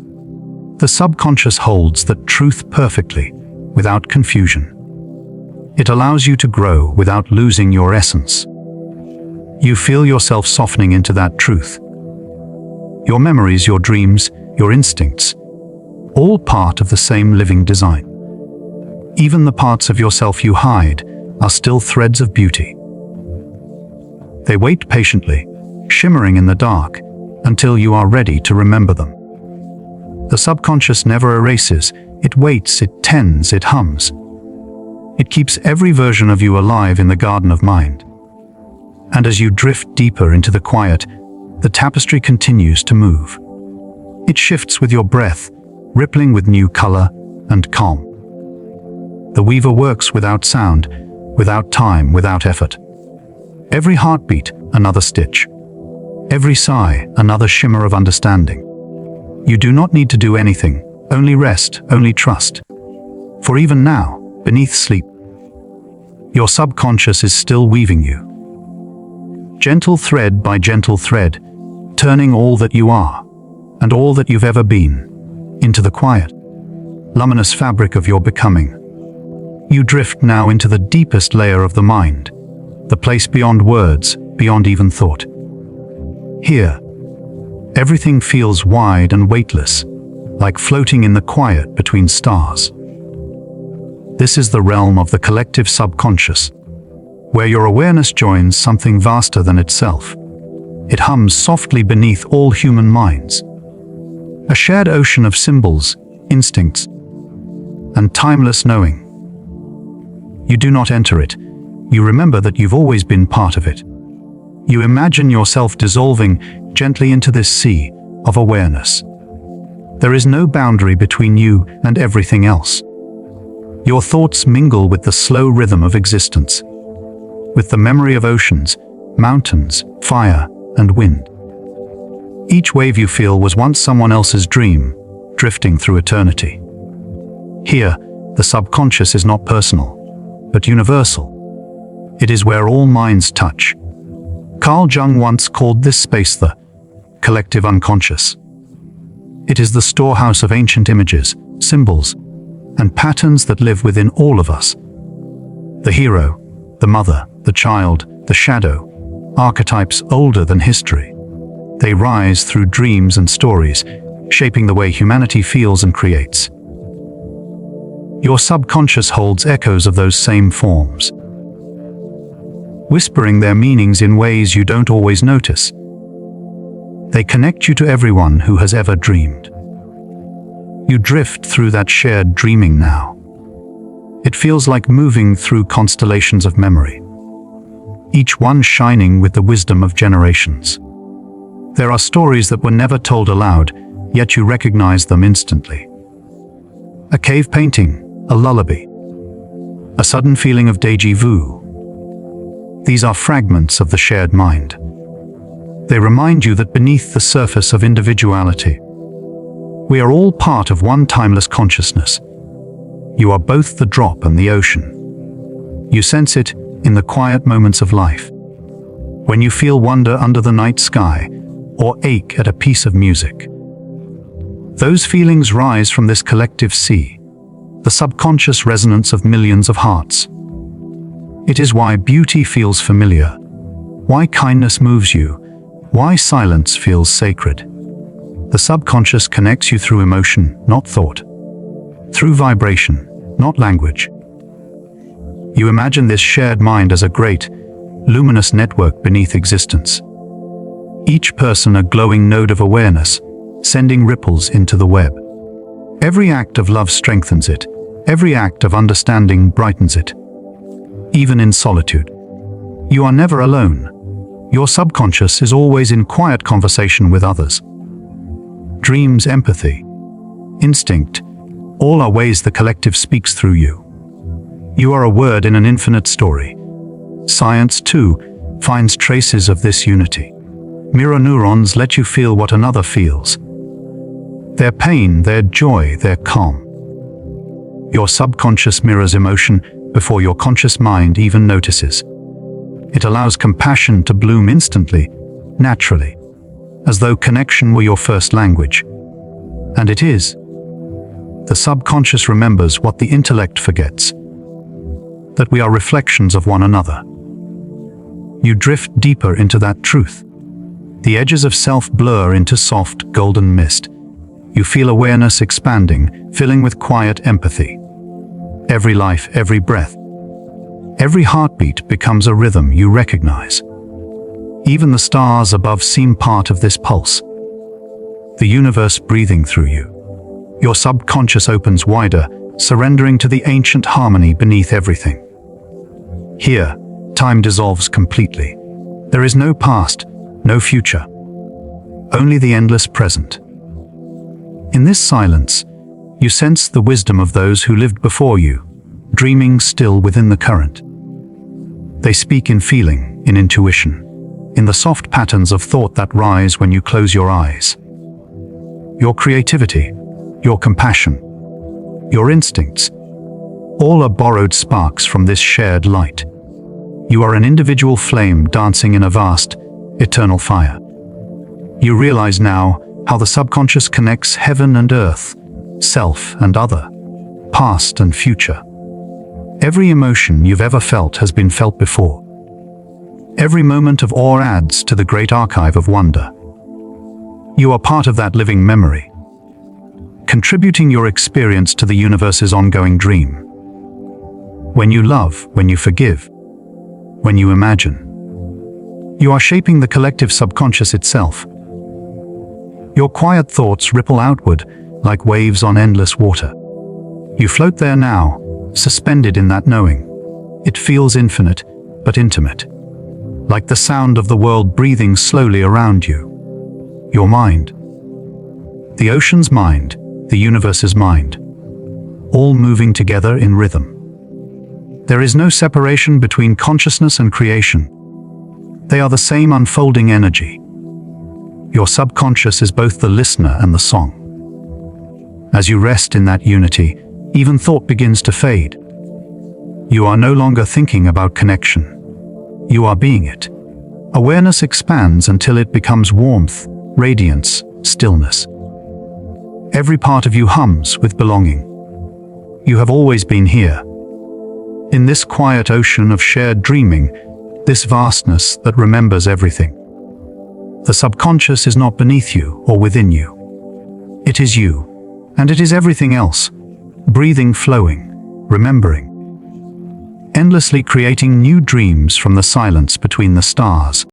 Speaker 1: The subconscious holds that truth perfectly, without confusion. It allows you to grow without losing your essence. You feel yourself softening into that truth. Your memories, your dreams, your instincts, all part of the same living design. Even the parts of yourself you hide are still threads of beauty. They wait patiently, shimmering in the dark, until you are ready to remember them. The subconscious never erases, it waits, it tends, it hums. It keeps every version of you alive in the garden of mind. And as you drift deeper into the quiet, the tapestry continues to move. It shifts with your breath, rippling with new color and calm. The weaver works without sound, without time, without effort. Every heartbeat, another stitch. Every sigh, another shimmer of understanding. You do not need to do anything, only rest, only trust. For even now, beneath sleep, your subconscious is still weaving you. Gentle thread by gentle thread, turning all that you are, and all that you've ever been, into the quiet, luminous fabric of your becoming. You drift now into the deepest layer of the mind, the place beyond words, beyond even thought. Here, everything feels wide and weightless, like floating in the quiet between stars. This is the realm of the collective subconscious, where your awareness joins something vaster than itself. It hums softly beneath all human minds. A shared ocean of symbols, instincts, and timeless knowing. You do not enter it. You remember that you've always been part of it. You imagine yourself dissolving gently into this sea of awareness. There is no boundary between you and everything else. Your thoughts mingle with the slow rhythm of existence, with the memory of oceans, mountains, fire, and wind. Each wave you feel was once someone else's dream, drifting through eternity. Here, the subconscious is not personal, but universal. It is where all minds touch. Carl Jung once called this space the collective unconscious. It is the storehouse of ancient images, symbols, and patterns that live within all of us. The hero, the mother, the child, the shadow, archetypes older than history. They rise through dreams and stories, shaping the way humanity feels and creates. Your subconscious holds echoes of those same forms, whispering their meanings in ways you don't always notice. They connect you to everyone who has ever dreamed. You drift through that shared dreaming now. It feels like moving through constellations of memory, each one shining with the wisdom of generations. There are stories that were never told aloud, yet you recognize them instantly. A cave painting, a lullaby, a sudden feeling of déjà vu. These are fragments of the shared mind. They remind you that beneath the surface of individuality, we are all part of one timeless consciousness. You are both the drop and the ocean. You sense it in the quiet moments of life, when you feel wonder under the night sky or ache at a piece of music. Those feelings rise from this collective sea, the subconscious resonance of millions of hearts. It is why beauty feels familiar, why kindness moves you, why silence feels sacred. The subconscious connects you through emotion, not thought, through vibration, not language. You imagine this shared mind as a great, luminous network beneath existence. Each person a glowing node of awareness, sending ripples into the web. Every act of love strengthens it. Every act of understanding brightens it. Even in solitude, you are never alone. Your subconscious is always in quiet conversation with others. Dreams, empathy, instinct, all are ways the collective speaks through you. You are a word in an infinite story. Science, too, finds traces of this unity. Mirror neurons let you feel what another feels. Their pain, their joy, their calm. Your subconscious mirrors emotion before your conscious mind even notices. It allows compassion to bloom instantly, naturally, as though connection were your first language. And it is. The subconscious remembers what the intellect forgets, that we are reflections of one another. You drift deeper into that truth. The edges of self blur into soft, golden mist. You feel awareness expanding, filling with quiet empathy. Every life, every breath, every heartbeat becomes a rhythm you recognize. Even the stars above seem part of this pulse. The universe breathing through you. Your subconscious opens wider, surrendering to the ancient harmony beneath everything. Here, time dissolves completely. There is no past, no future, only the endless present. In this silence, you sense the wisdom of those who lived before you, dreaming still within the current. They speak in feeling, in intuition, in the soft patterns of thought that rise when you close your eyes. Your creativity, your compassion, your instincts, all are borrowed sparks from this shared light. You are an individual flame dancing in a vast, eternal fire. You realize now how the subconscious connects heaven and earth, self and other, past and future. Every emotion you've ever felt has been felt before. Every moment of awe adds to the great archive of wonder. You are part of that living memory, contributing your experience to the universe's ongoing dream. When you love, when you forgive, when you imagine, you are shaping the collective subconscious itself. Your quiet thoughts ripple outward like waves on endless water. You float there now, suspended in that knowing. It feels infinite, but intimate, like the sound of the world breathing slowly around you. Your mind, the ocean's mind, the universe's mind, all moving together in rhythm. There is no separation between consciousness and creation. They are the same unfolding energy. Your subconscious is both the listener and the song. As you rest in that unity, even thought begins to fade. You are no longer thinking about connection. You are being it. Awareness expands until it becomes warmth, radiance, stillness. Every part of you hums with belonging. You have always been here. In this quiet ocean of shared dreaming, this vastness that remembers everything. The subconscious is not beneath you or within you. It is you, and it is everything else, breathing, flowing, remembering, endlessly creating new dreams from the silence between the stars.